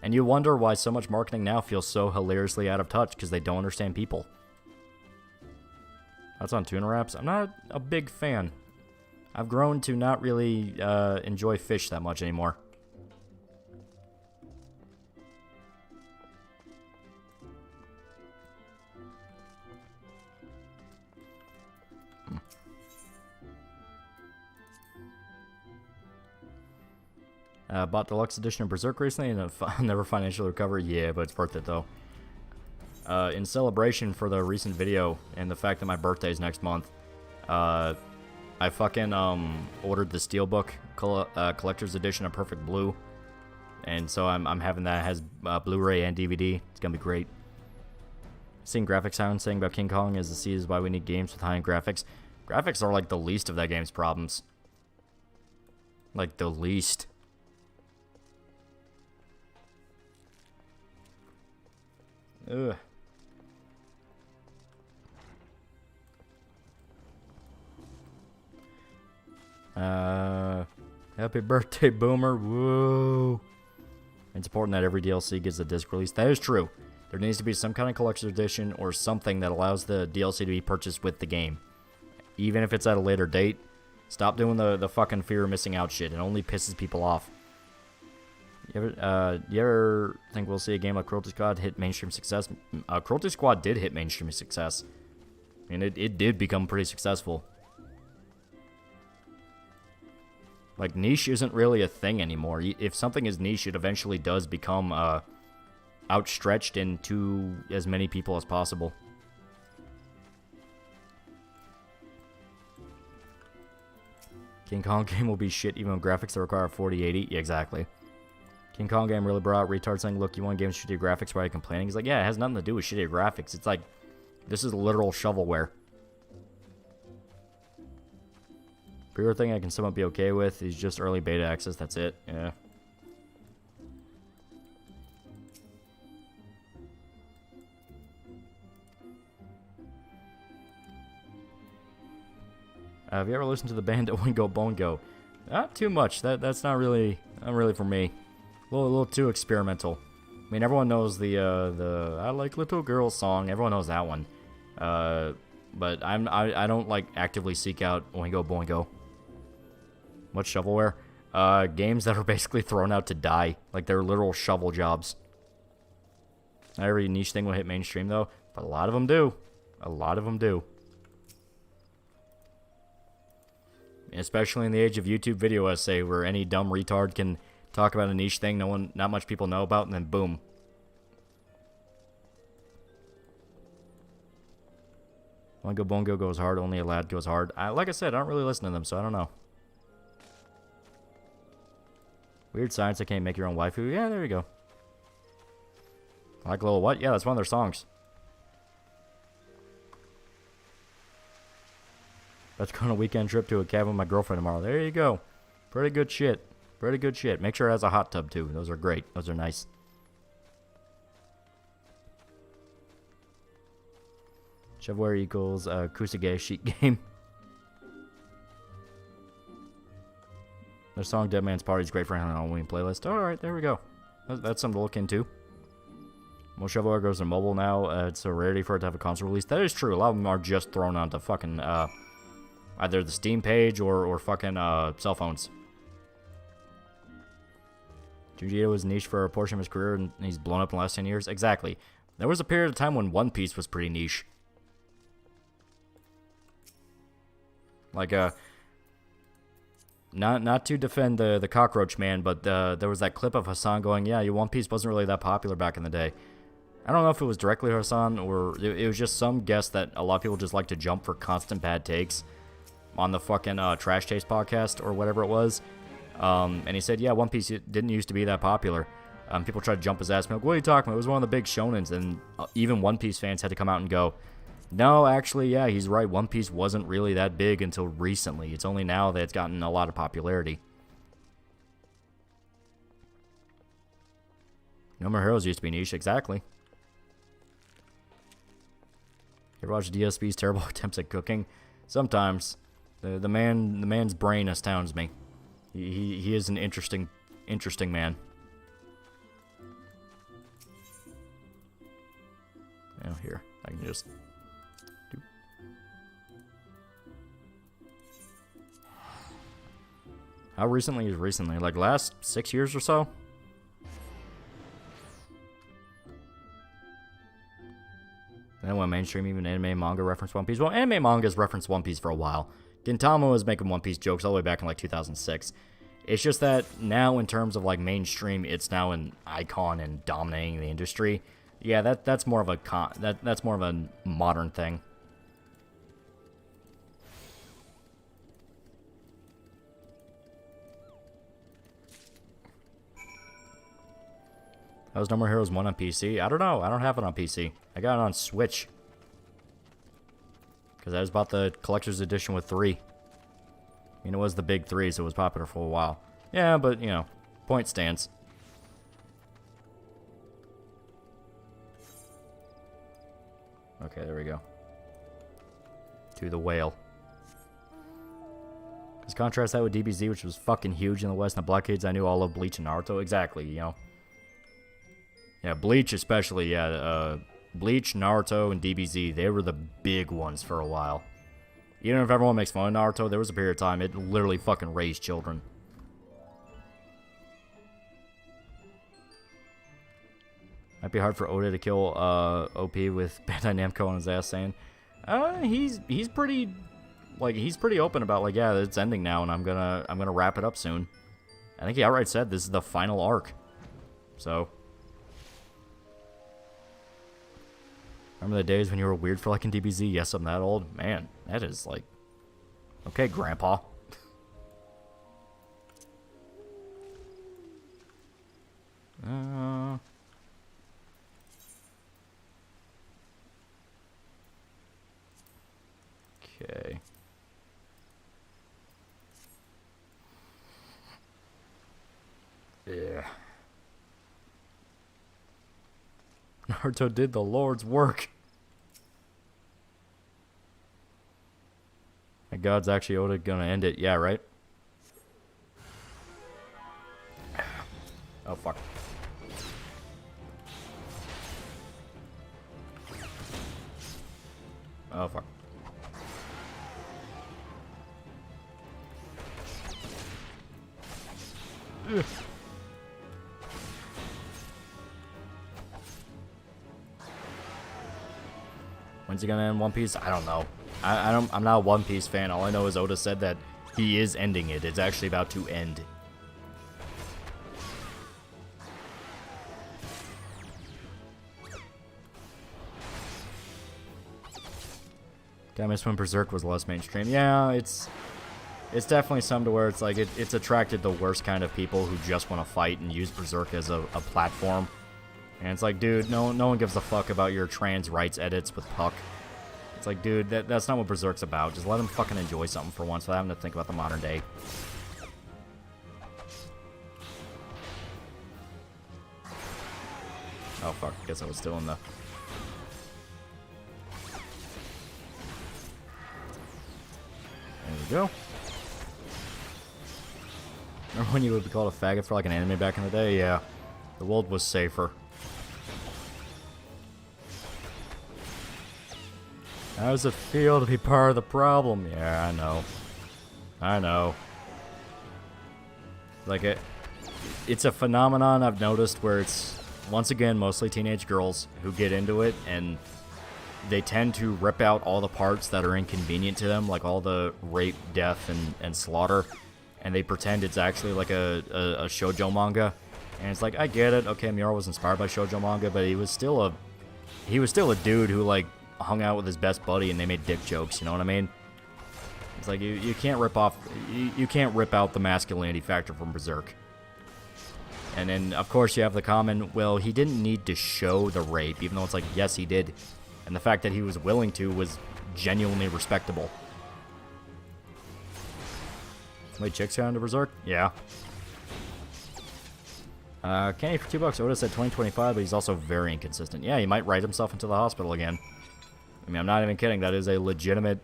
And you wonder why so much marketing now feels so hilariously out of touch, because they don't understand people. That's on tuna wraps. I'm not a big fan. I've grown to not really enjoy fish that much anymore. Bought deluxe edition of Berserk recently and never financially recover. Yeah, but it's worth it though. In celebration for the recent video and the fact that my birthday is next month, I fucking ordered the Steelbook collector's edition of Perfect Blue, and so I'm having that. It has Blu-ray and DVD. It's gonna be great. Seeing graphics sound saying about King Kong is the C is why we need games with high-end graphics. Graphics are like the least of that game's problems. Like the least. Ugh. Happy birthday, Boomer. Woo. It's important that every DLC gets a disc release. That is true. There needs to be some kind of collector's edition or something that allows the DLC to be purchased with the game. Even if it's at a later date. Stop doing the fucking fear of missing out shit. It only pisses people off. You ever think we'll see a game like Cruelty Squad hit mainstream success? Cruelty Squad did hit mainstream success. I mean, it did become pretty successful. Like, niche isn't really a thing anymore. If something is niche, it eventually does become outstretched into as many people as possible. King Kong game will be shit even with graphics that require 4080. Yeah, exactly. King Kong game really brought out retards saying, look, you want games with shitty graphics, why are you complaining? He's like, yeah, it has nothing to do with shitty graphics. It's like, this is literal shovelware. Pure thing I can somewhat be okay with is just early beta access, that's it. Yeah. Have you ever listened to the band Oingo Bongo? Not too much. That's not really for me. A little too experimental. I mean, everyone knows the I Like Little Girls song. Everyone knows that one. But I don't like actively seek out Oingo Boingo. What's shovelware? Games that are basically thrown out to die. Like they're literal shovel jobs. Not every niche thing will hit mainstream though, but a lot of them do. A lot of them do. Especially in the age of YouTube video essay, where any dumb retard can talk about a niche thing not much people know about, and then boom. Oingo Bongo goes hard, only a lad goes hard. Like I said, I don't really listen to them, so I don't know. Weird Science, I can't make your own waifu. Yeah, there you go. Like a little what? Yeah, that's one of their songs. Let's go on a weekend trip to a cabin with my girlfriend tomorrow. There you go. Pretty good shit. Pretty good shit. Make sure it has a hot tub, too. Those are great. Those are nice. Shovelware equals Kusage sheet game. Their song Dead Man's Party is great for a Halloween playlist. Alright, there we go. That's something to look into. Most shovel egos are mobile now. It's a rarity for it to have a console release. That is true. A lot of them are just thrown onto fucking either the Steam page or fucking cell phones. Junji was niche for a portion of his career, and he's blown up in the last 10 years. Exactly. There was a period of time when One Piece was pretty niche. Like, not to defend the Cockroach Man, but there was that clip of Hassan going, yeah, One Piece wasn't really that popular back in the day. I don't know if it was directly Hassan, or it was just some guess that a lot of people just like to jump for constant bad takes on the fucking Trash Taste podcast, or whatever it was. And he said, yeah, One Piece didn't used to be that popular. People tried to jump his ass, like, what are you talking about? It was one of the big shonens, and even One Piece fans had to come out and go, no, actually, yeah, he's right. One Piece wasn't really that big until recently. It's only now that it's gotten a lot of popularity. No More Heroes used to be niche, exactly. You ever watch DSP's terrible attempts at cooking? Sometimes. The man's brain astounds me. He is an interesting man. Now here, I can just do. How recently is recently? Like last 6 years or so? Then when mainstream even anime manga reference One Piece. Well, anime manga's referenced One Piece for a while. Gintama was making One Piece jokes all the way back in like 2006. It's just that now in terms of like mainstream, it's now an icon and dominating the industry. Yeah, that's more of a that's more of a modern thing. How's No More Heroes 1 on PC? I don't know. I don't have it on PC. I got it on Switch. Because I just bought the collector's edition with 3. I mean, it was the big 3, so it was popular for a while. Yeah, but, you know, point stands. Okay, there we go. To the whale. Because contrast that with DBZ, which was fucking huge in the West, and the Blockades, I knew all of Bleach and Naruto. Exactly, you know. Yeah, Bleach especially, yeah. Bleach, Naruto, and DBZ, they were the big ones for a while. Even if everyone makes fun of Naruto, there was a period of time it literally fucking raised children. Might be hard for Oda to kill OP with Bandai Namco on his ass saying, he's pretty open about like, yeah, it's ending now and I'm gonna wrap it up soon. I think he outright said this is the final arc. So remember the days when you were weird for liking DBZ? Yes, I'm that old. Man, that is like... Okay, Grandpa. Okay. Yeah. Naruto did the Lord's work. My God's actually Oda gonna end it. Yeah, right? Oh, fuck. Oh, fuck. Ugh. When's he gonna end One Piece? I don't know. I'm not a One Piece fan. All I know is Oda said that he is ending it. It's actually about to end. I miss when Berserk was less mainstream. Yeah, it's definitely some to where it's like it's attracted the worst kind of people who just want to fight and use Berserk as a platform. And it's like, dude, no one gives a fuck about your trans rights edits with Puck. It's like, dude, that's not what Berserk's about. Just let him fucking enjoy something for once without having to think about the modern day. Oh, fuck. Guess I was still in the... There we go. Remember when you would be called a faggot for like an anime back in the day? Yeah. The world was safer. How does it feel to be part of the problem? Yeah, I know. I know. Like, it's a phenomenon I've noticed where it's, once again, mostly teenage girls who get into it, and they tend to rip out all the parts that are inconvenient to them, like all the rape, death, and slaughter, and they pretend it's actually like a shoujo manga. And it's like, I get it, okay, Miura was inspired by shoujo manga, but he was still a dude who, like, hung out with his best buddy and they made dick jokes, you know what I mean? It's like, you can't rip off, you can't rip out the masculinity factor from Berserk. And then, of course, you have the common, well, he didn't need to show the rape, even though it's like, yes, he did. And the fact that he was willing to was genuinely respectable. Wait, chicks got into Berserk? Yeah. Kenny for $2. Oda said 2025, but he's also very inconsistent. Yeah, he might write himself into the hospital again. I mean, I'm not even kidding. That is a legitimate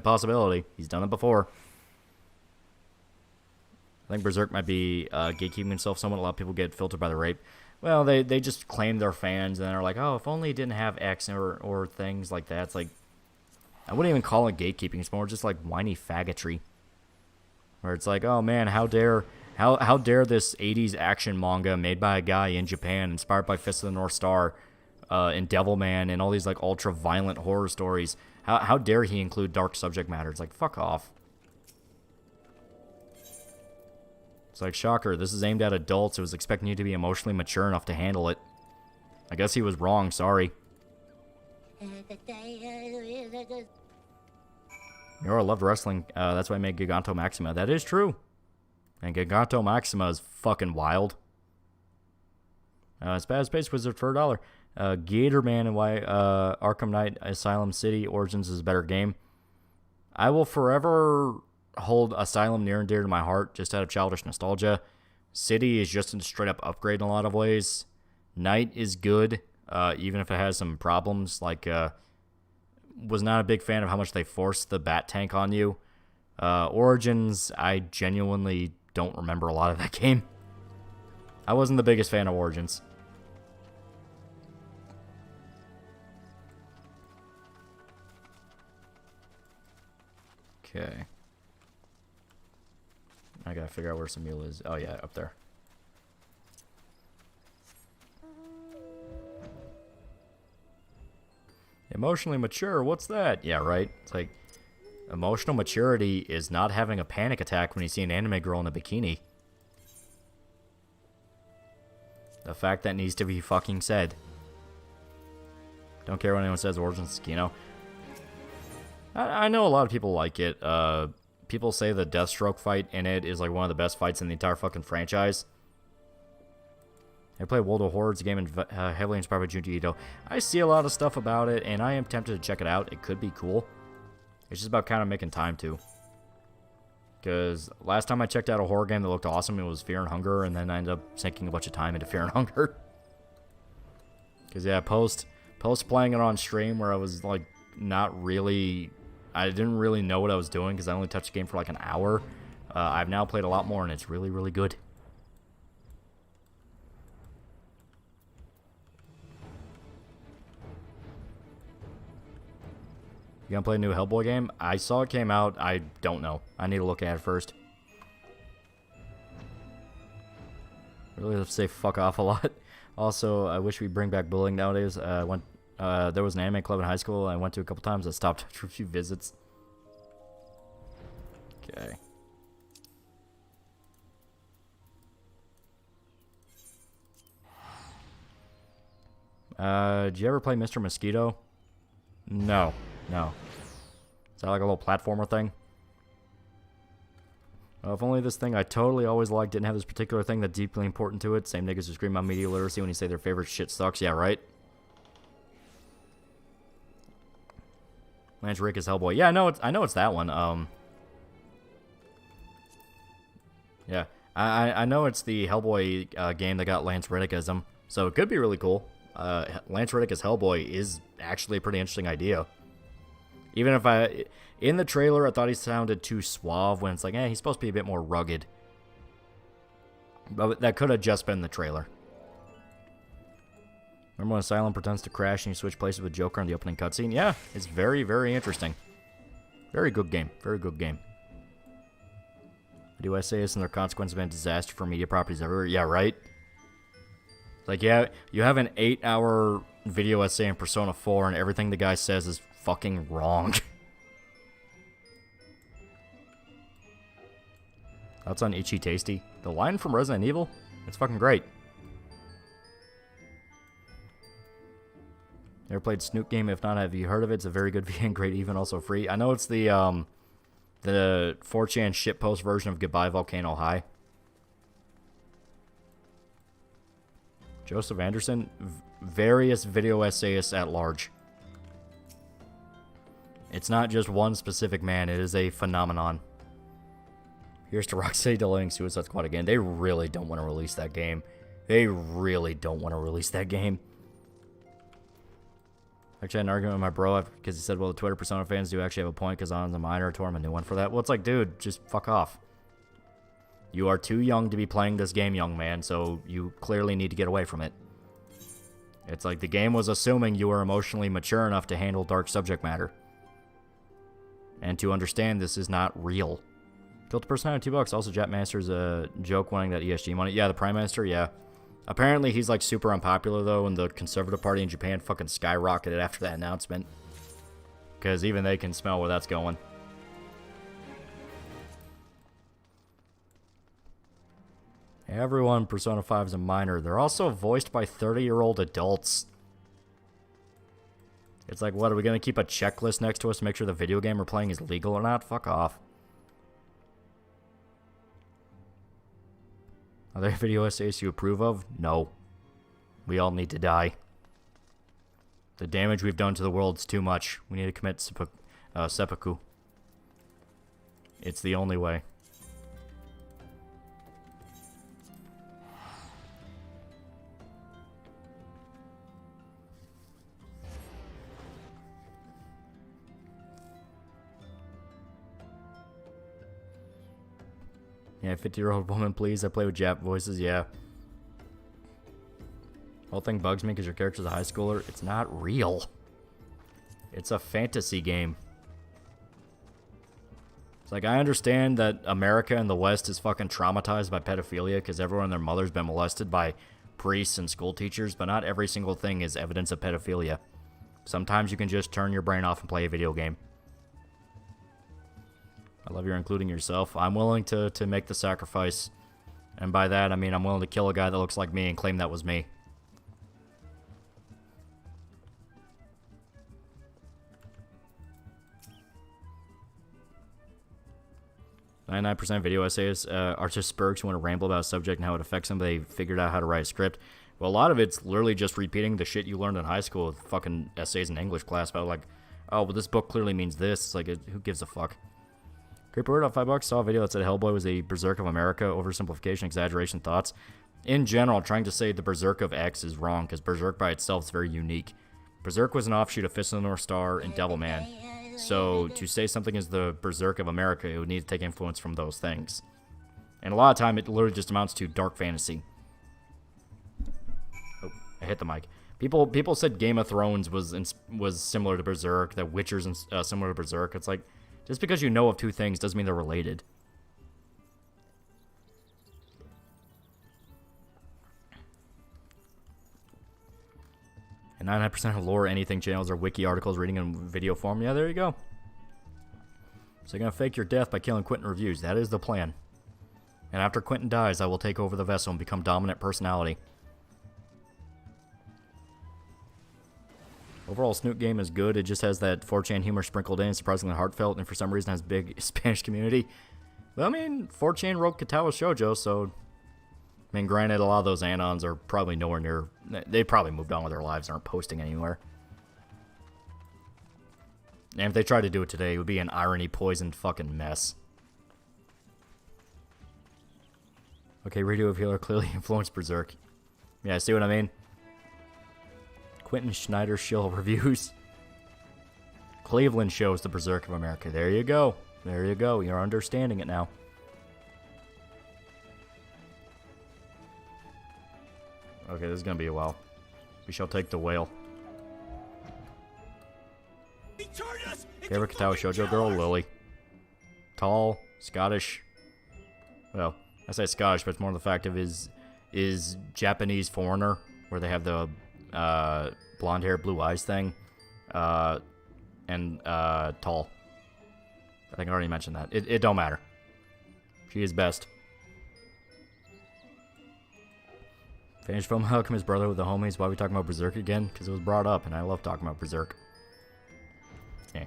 possibility. He's done it before. I think Berserk might be gatekeeping himself somewhat. A lot of people get filtered by the rape. Well, they just claim they're fans and then are like, oh, if only it didn't have X or things like that. It's like, I wouldn't even call it gatekeeping. It's more just like whiny faggotry. Where it's like, oh man, how dare this 80s action manga made by a guy in Japan, inspired by Fist of the North Star, and Devilman, and all these like ultra violent horror stories. How dare he include dark subject matter? It's like, fuck off. It's like, shocker, this is aimed at adults. It was expecting you to be emotionally mature enough to handle it. I guess he was wrong, sorry. Miura loved wrestling, that's why I made Giganto Maxima. That is true. And Giganto Maxima is fucking wild. Space Wizard for $1. Gatorman and why Arkham Knight Asylum City Origins is a better game. I will forever hold Asylum near and dear to my heart, just out of childish nostalgia. City is just a straight up upgrade in a lot of ways. Knight is good, even if it has some problems. Like, was not a big fan of how much they forced the bat tank on you. Origins, I genuinely don't remember a lot of that game. I wasn't the biggest fan of Origins. Okay. I gotta figure out where Samuel is. Oh yeah, up there. Emotionally mature, what's that? Yeah, right? It's like, emotional maturity is not having a panic attack when you see an anime girl in a bikini. The fact that needs to be fucking said. Don't care what anyone says, Origins Tsukino. I know a lot of people like it. People say the Deathstroke fight in it is like one of the best fights in the entire fucking franchise. I play World of Horrors, a game heavily inspired by Junji Ito. I see a lot of stuff about it, and I am tempted to check it out. It could be cool. It's just about kind of making time to. Because last time I checked out a horror game that looked awesome, it was Fear and Hunger, and then I ended up sinking a bunch of time into Fear and Hunger. Because, yeah, post playing it on stream where I was, like, not really... I didn't really know what I was doing because I only touched the game for, like, an hour. I've now played a lot more, and it's really, really good. You gonna play a new Hellboy game? I saw it came out. I don't know. I need to look at it first. Really have to say fuck off a lot. Also, I wish we'd bring back bullying nowadays. There was an anime club in high school I went to a couple times. I stopped after a few visits. Okay. Did you ever play Mr. Mosquito? No. No. Is that like a little platformer thing? If only this thing I totally always liked didn't have this particular thing that's deeply important to it. Same niggas who scream about media literacy when you say their favorite shit sucks. Yeah, right? Lance Rick is Hellboy. Yeah, I know it's that one. Yeah. I know it's the Hellboy game that got Lance Reddick as him. So it could be really cool. Lance Reddick as Hellboy is actually a pretty interesting idea. Even if in the trailer, I thought he sounded too suave when it's like, he's supposed to be a bit more rugged. But that could have just been the trailer. Remember when Asylum pretends to crash and you switch places with Joker in the opening cutscene? Yeah, it's very, very interesting. Very good game. Very good game. Video essayists and their consequences have been a disaster for media properties everywhere. Yeah, right? Like, yeah, you have an 8-hour video essay in Persona 4 and everything the guy says is fucking wrong. That's on Itchy Tasty. The line from Resident Evil? It's fucking great. Never played Snoop Game? If not, have you heard of it? It's a very good VN, great, even also free. I know it's the 4chan shitpost version of Goodbye Volcano High. Joseph Anderson, various video essayists at large. It's not just one specific man, it is a phenomenon. Here's to Rocksteady delaying Suicide Squad again. They really don't want to release that game. They really don't want to release that game. Actually, I had an argument with my bro because he said, well, the Twitter Persona fans do actually have a point because On's a minor. I tore him a new one for that. Well, it's like, dude, just fuck off. You are too young to be playing this game, young man, so you clearly need to get away from it. It's like the game was assuming you were emotionally mature enough to handle dark subject matter. And to understand this is not real. Built the personality $2. Also, Jet Master's a joke wanting that ESG money. Yeah, the Prime Minister, yeah. Apparently, he's like super unpopular though, and the Conservative Party in Japan fucking skyrocketed after that announcement. Because even they can smell where that's going. Everyone in Persona 5 is a minor. They're also voiced by 30-year-old adults. It's like, what, are we going to keep a checklist next to us to make sure the video game we're playing is legal or not? Fuck off. Are there video essays you approve of? No. We all need to die. The damage we've done to the world is too much. We need to commit seppuku. It's the only way. Yeah, 50-year-old woman, please. I play with Jap voices, yeah. Whole thing bugs me because your character's a high schooler. It's not real. It's a fantasy game. It's like, I understand that America and the West is fucking traumatized by pedophilia because everyone and their mother's been molested by priests and school teachers, but not every single thing is evidence of pedophilia. Sometimes you can just turn your brain off and play a video game. I love you're including yourself. I'm willing to make the sacrifice. And by that, I mean I'm willing to kill a guy that looks like me and claim that was me. .99% video essays are just spurgs who want to ramble about a subject and how it affects them. They figured out how to write a script. Well, a lot of it's literally just repeating the shit you learned in high school with fucking essays in English class about like, oh, well, this book clearly means this. It's like, who gives a fuck? Creeper Word off $5. Saw a video that said Hellboy was a Berserk of America. Oversimplification, exaggeration, thoughts. In general, trying to say the Berserk of X is wrong because Berserk by itself is very unique. Berserk was an offshoot of Fist of the North Star and Devilman. So to say something is the Berserk of America, it would need to take influence from those things. And a lot of time, it literally just amounts to dark fantasy. Oh, I hit the mic. People said Game of Thrones was similar to Berserk, that Witcher's similar to Berserk. It's like, just because you know of two things doesn't mean they're related. And 99% of lore anything channels are wiki articles reading in video form. Yeah, there you go. So you're going to fake your death by killing Quentin Reviews. That is the plan. And after Quentin dies, I will take over the vessel and become dominant personality. Overall, Snoop Game is good. It just has that 4chan humor sprinkled in, surprisingly heartfelt, and for some reason has a big Spanish community. But I mean, 4chan wrote Katawa Shoujo, so... I mean, granted, a lot of those Anons are probably nowhere near... They probably moved on with their lives and aren't posting anywhere. And if they tried to do it today, it would be an irony-poisoned fucking mess. Okay, Radio of Healer clearly influenced Berserk. Yeah, see what I mean? Quentin Schneider shill reviews. Cleveland shows the Berserk of America. There you go. There you go. You're understanding it now. Okay, this is going to be a while. We shall take the whale. He turned us into Favorite Katawa fucking shoujo girl, killers. Lily. Tall, Scottish. Well, I say Scottish, but it's more the fact of is Japanese foreigner, where they have the blonde hair, blue eyes thing, and tall. I think I already mentioned that. It don't matter. She is best. Finished film Alchemist brother with the homies. Why are we talking about Berserk again? Because it was brought up, and I love talking about Berserk. Yeah.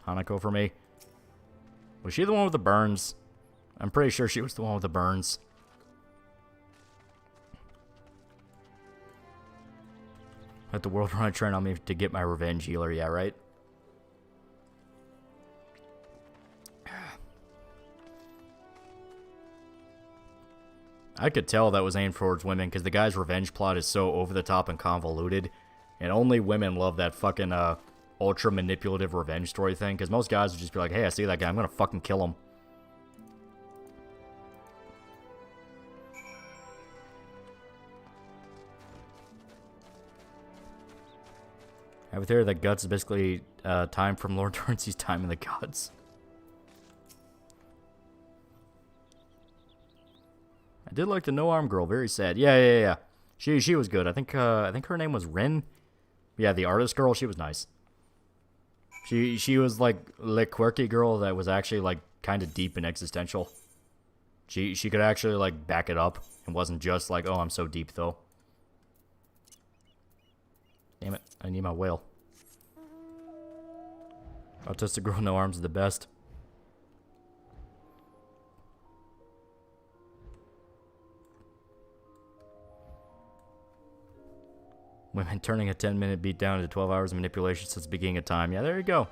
Hanako for me. Was she the one with the burns? I'm pretty sure she was the one with the burns. Let the world run a train on me to get my revenge, healer. Yeah, right? I could tell that was aimed towards women because the guy's revenge plot is so over the top and convoluted. And only women love that fucking ultra manipulative revenge story thing. Because most guys would just be like, hey, I see that guy. I'm going to fucking kill him. I have a theory that Guts is basically time from Lord Torrency's time in the Gods. I did like the No Arm Girl. Very sad. Yeah. She was good. I think her name was Rin. Yeah, the artist girl. She was nice. She was like the quirky girl that was actually like kind of deep and existential. She could actually like back it up and wasn't just like, oh, I'm so deep though. Damn it, I need my whale. Autistic girl, no arms is the best. Women turning a 10-minute beatdown into 12 hours of manipulation since the beginning of time. Yeah, there you go.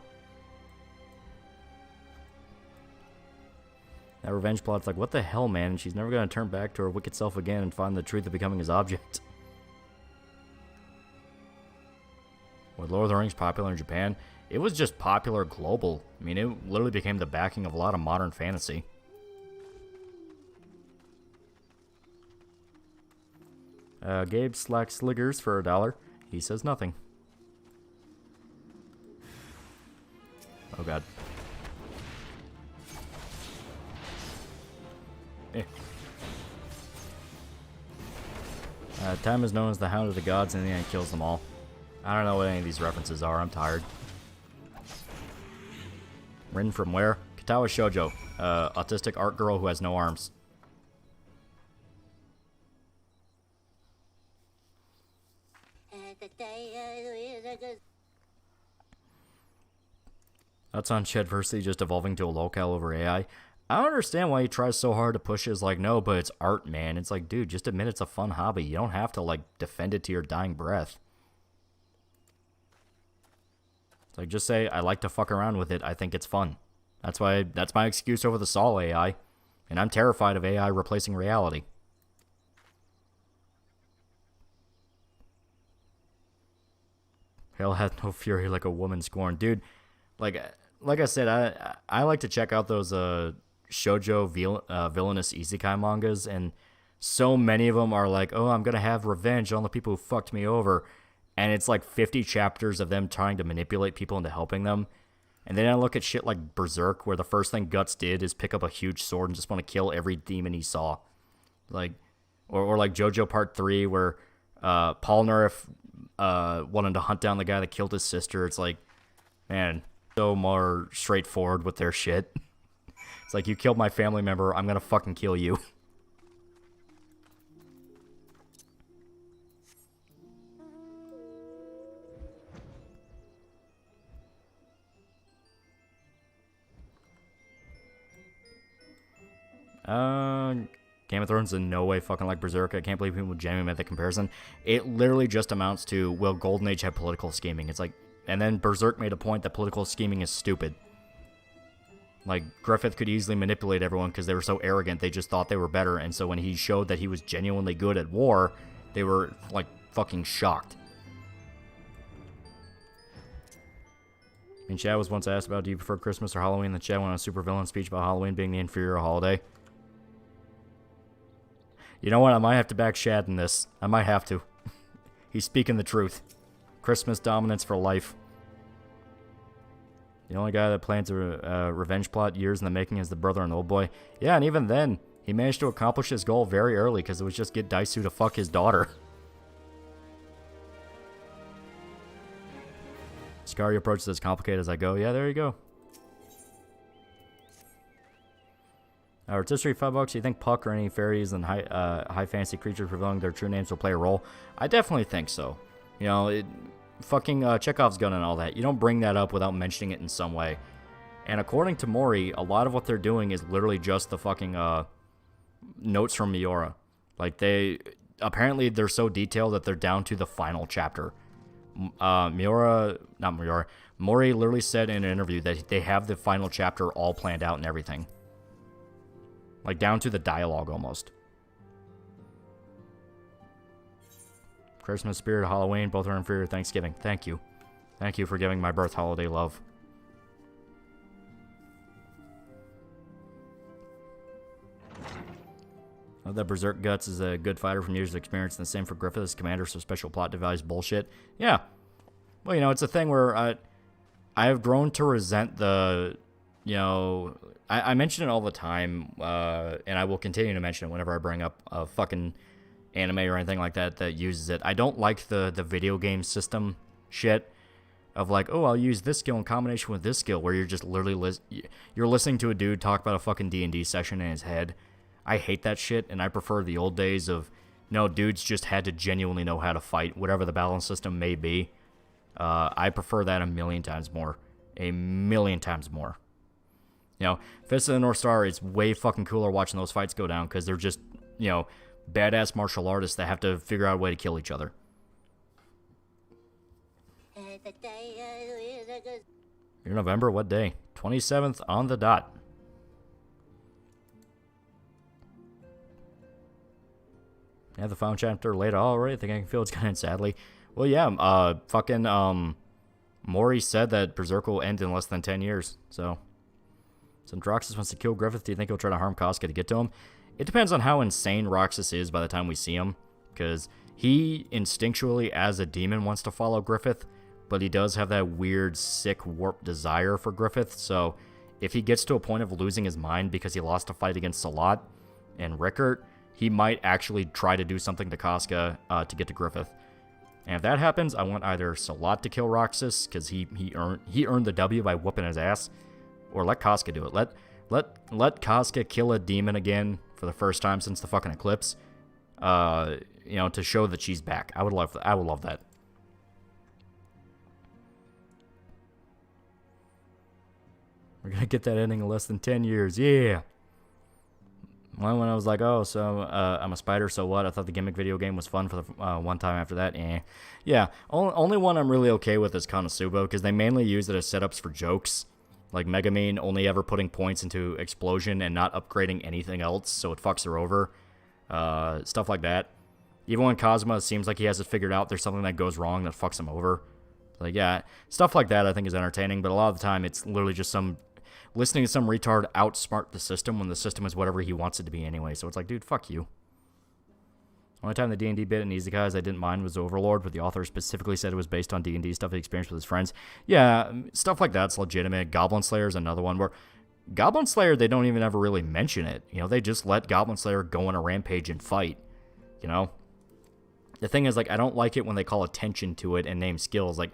That revenge plot's like, what the hell, man? She's never going to turn back to her wicked self again and find the truth of becoming his object. Was Lord of the Rings popular in Japan? It was just popular global. I mean, it literally became the backing of a lot of modern fantasy. Gabe slacks sliggers for $1. He says nothing. Oh god. Time is known as the Hound of the Gods, and in the end kills them all. I don't know what any of these references are. I'm tired. Rin from where? Katawa Shoujo. Autistic art girl who has no arms. That's on Chadversity just evolving to a lolcow over AI. I don't understand why he tries so hard to push his like, no, but it's art, man. It's like, dude, just admit it's a fun hobby. You don't have to like defend it to your dying breath. It's like, just say, I like to fuck around with it. I think it's fun. That's my excuse over the Saul AI. And I'm terrified of AI replacing reality. Hell hath no fury like a woman scorned. Dude, like I said, I like to check out those shoujo villainous isekai mangas, and so many of them are like, oh, I'm going to have revenge on the people who fucked me over. And it's like 50 chapters of them trying to manipulate people into helping them. And then I look at shit like Berserk, where the first thing Guts did is pick up a huge sword and just want to kill every demon he saw. Like, or like JoJo Part 3, where Polnareff wanted to hunt down the guy that killed his sister. It's like, man, so more straightforward with their shit. It's like, you killed my family member, I'm gonna fucking kill you. Game of Thrones in no way fucking like Berserk. I can't believe people genuinely made the comparison. It literally just amounts to, will Golden Age have political scheming? It's like, and then Berserk made a point that political scheming is stupid. Like, Griffith could easily manipulate everyone because they were so arrogant, they just thought they were better, and so when he showed that he was genuinely good at war, they were, like, fucking shocked. And Chad was once asked about, do you prefer Christmas or Halloween? The Chad went on a supervillain speech about Halloween being the inferior holiday. You know what? I might have to back Shad in this. I might have to. He's speaking the truth. Christmas dominance for life. The only guy that plans a revenge plot years in the making is the brother and old boy. Yeah, and even then, he managed to accomplish his goal very early because it was just get Daisu to fuck his daughter. Scary approaches as complicated as I go. Yeah, there you go. Rotisserie $5. You think Puck or any fairies and high fantasy creatures revealing their true names will play a role? I definitely think so. You know, fucking Chekhov's gun and all that. You don't bring that up without mentioning it in some way. And according to Mori, a lot of what they're doing is literally just the fucking notes from Miura. Like apparently they're so detailed that they're down to the final chapter. Mori literally said in an interview that they have the final chapter all planned out and everything. Like down to the dialogue almost. Christmas spirit, Halloween, both are inferior to Thanksgiving. Thank you. Thank you for giving my birth holiday love. That Berserk Guts is a good fighter from years of experience, and the same for Griffith as commander, so special plot device bullshit. Yeah. Well, you know, it's a thing where I have grown to resent the, you know, I mention it all the time, and I will continue to mention it whenever I bring up a fucking anime or anything like that that uses it. I don't like the video game system shit of like, oh, I'll use this skill in combination with this skill, where you're just literally you're listening to a dude talk about a fucking D&D session in his head. I hate that shit, and I prefer the old days of, no, dudes just had to genuinely know how to fight, whatever the balance system may be. I prefer that a million times more. A million times more. You know, Fist of the North Star is way fucking cooler watching those fights go down, because they're just, you know, badass martial artists that have to figure out a way to kill each other. You're November, what day? 27th on the dot. Yeah, the final chapter later already. I think I can feel it's gonna end sadly. Well, yeah, Mori said that Berserk will end in less than 10 years, so... Since Roxas wants to kill Griffith, do you think he'll try to harm Casca to get to him? It depends on how insane Roxas is by the time we see him, because he instinctually, as a demon, wants to follow Griffith, but he does have that weird, sick, warped desire for Griffith, so if he gets to a point of losing his mind because he lost a fight against Salat and Rickert, he might actually try to do something to Casca to get to Griffith. And if that happens, I want either Salat to kill Roxas, because he earned the W by whooping his ass, or let Casca do it. Let Casca kill a demon again for the first time since the fucking eclipse. You know, to show that she's back. I would love that. We're gonna get that ending in less than 10 years. Yeah. Well, when I was like, oh, so I'm a spider, so what? I thought the gimmick video game was fun for the one time after that. Yeah. Only one I'm really okay with is Konosuba, because they mainly use it as setups for jokes. Like Megumin only ever putting points into Explosion and not upgrading anything else, so it fucks her over. Stuff like that. Even when Kazuma seems like he has it figured out, there's something that goes wrong that fucks him over. Like, yeah, stuff like that I think is entertaining, but a lot of the time it's literally just listening to some retard outsmart the system when the system is whatever he wants it to be anyway. So it's like, dude, fuck you. Only time the D&D bit in Isekais I didn't mind was Overlord, but the author specifically said it was based on D&D stuff he experienced with his friends. Yeah, stuff like that's legitimate. Goblin Slayer is another one where Goblin Slayer, they don't even ever really mention it. You know, they just let Goblin Slayer go on a rampage and fight. You know? The thing is, like, I don't like it when they call attention to it and name skills. Like,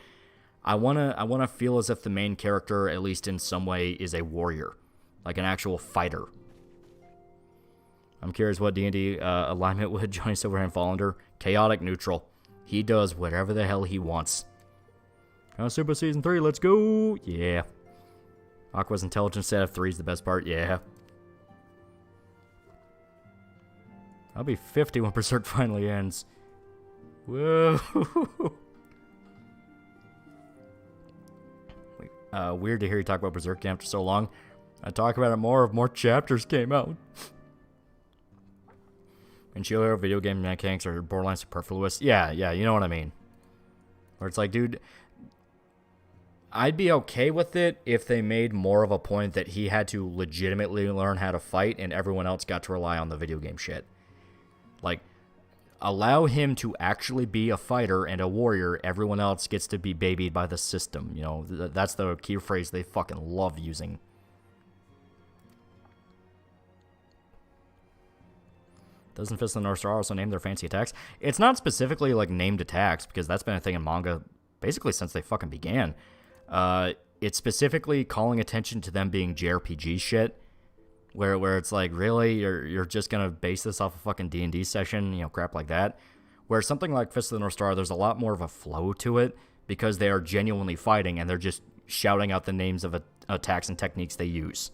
I wanna feel as if the main character, at least in some way, is a warrior. Like an actual fighter. I'm curious what D&D alignment would Johnny Silverhand fall under. Chaotic neutral. He does whatever the hell he wants. Super Season 3, let's go! Yeah. Aqua's intelligence set of 3 is the best part, yeah. I'll be 50 when Berserk finally ends. Whoa! Weird to hear you talk about Berserk after so long. I talk about it more if more chapters came out. And Shield video game mechanics are borderline superfluous. Yeah, you know what I mean. Where it's like, dude, I'd be okay with it if they made more of a point that he had to legitimately learn how to fight and everyone else got to rely on the video game shit. Like, allow him to actually be a fighter and a warrior. Everyone else gets to be babied by the system. You know, that's the key phrase they fucking love using. Doesn't Fist of the North Star also name their fancy attacks? It's not specifically, like, named attacks, because that's been a thing in manga basically since they fucking began. It's specifically calling attention to them being JRPG shit, where it's like, really? You're just gonna base this off a fucking D&D session, you know, crap like that? Where something like Fist of the North Star, there's a lot more of a flow to it, because they are genuinely fighting, and they're just shouting out the names of attacks and techniques they use.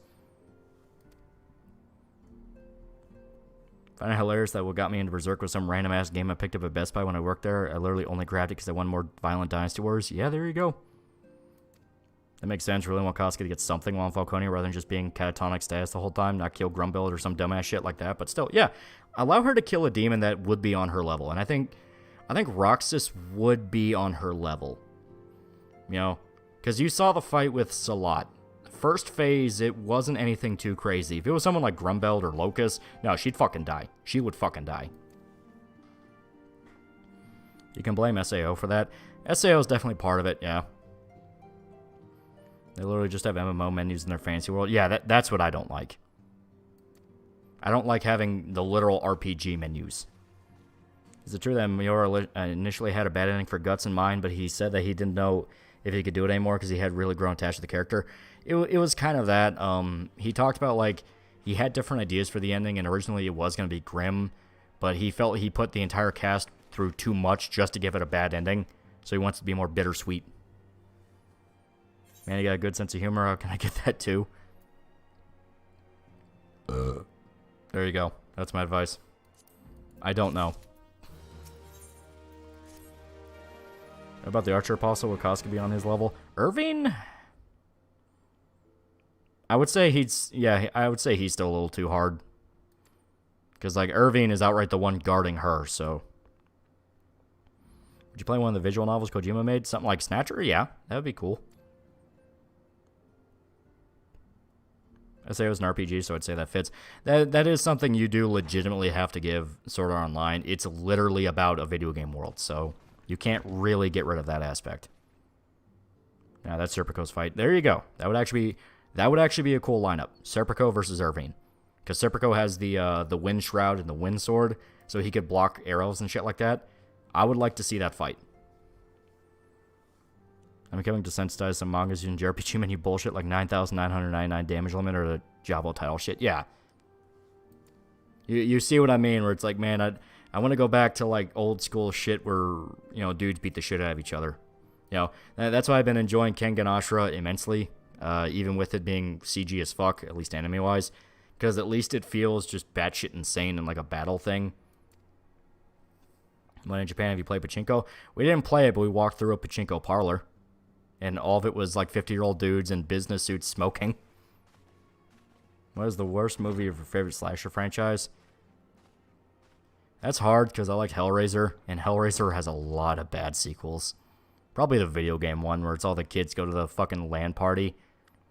I find it hilarious that what got me into Berserk was some random ass game I picked up at Best Buy when I worked there. I literally only grabbed it because I wanted more violent Dynasty Wars. Yeah, there you go. That makes sense. Really want Kosuke to get something while in Falconia rather than just being catatonic status the whole time, not kill Grumbuild or some dumbass shit like that. But still, yeah, allow her to kill a demon that would be on her level. And I think Roxas would be on her level. You know, because you saw the fight with Salat. First phase, it wasn't anything too crazy. If it was someone like Grumbuild or Locust, no, she'd fucking die. She would fucking die. You can blame SAO for that. SAO is definitely part of it, yeah. They literally just have MMO menus in their fantasy world. Yeah, that's what I don't like. I don't like having the literal RPG menus. Is it true that Miura initially had a bad ending for Guts in mind, but he said that he didn't know if he could do it anymore because he had really grown attached to the character? It was kind of that. He talked about, like, he had different ideas for the ending, and originally it was going to be grim, but he felt he put the entire cast through too much just to give it a bad ending, so he wants to be more bittersweet. Man, you got a good sense of humor. How can I get that too? There you go. That's my advice. I don't know. What about the Archer Apostle? Would Kosuke be on his level? Irving? I would say he's still a little too hard. Because, like, Irving is outright the one guarding her, so. Would you play one of the visual novels Kojima made? Something like Snatcher? Yeah, that would be cool. SAO is an RPG, so I'd say that fits. That is something you do legitimately have to give Sword Art Online. It's literally about a video game world, so you can't really get rid of that aspect. Now that's Serpico's fight. There you go. That would actually be a cool lineup. Serpico versus Irving. Because Serpico has the Wind Shroud and the Wind Sword, so he could block arrows and shit like that. I would like to see that fight. I'm becoming desensitized to mangas using JRPG menu bullshit like 9,999 damage limit or the Javo title shit. Yeah. You see what I mean, where it's like, man, I want to go back to, like, old school shit where, you know, dudes beat the shit out of each other. You know, that's why I've been enjoying Kengan Ashura immensely, even with it being CG as fuck, at least anime-wise, because at least it feels just batshit insane and like a battle thing. When in Japan, have you played pachinko? We didn't play it, but we walked through a pachinko parlor. And all of it was like 50-year-old dudes in business suits smoking. What is the worst movie of your favorite slasher franchise? That's hard because I like Hellraiser, and Hellraiser has a lot of bad sequels. Probably the video game one where it's all the kids go to the fucking LAN party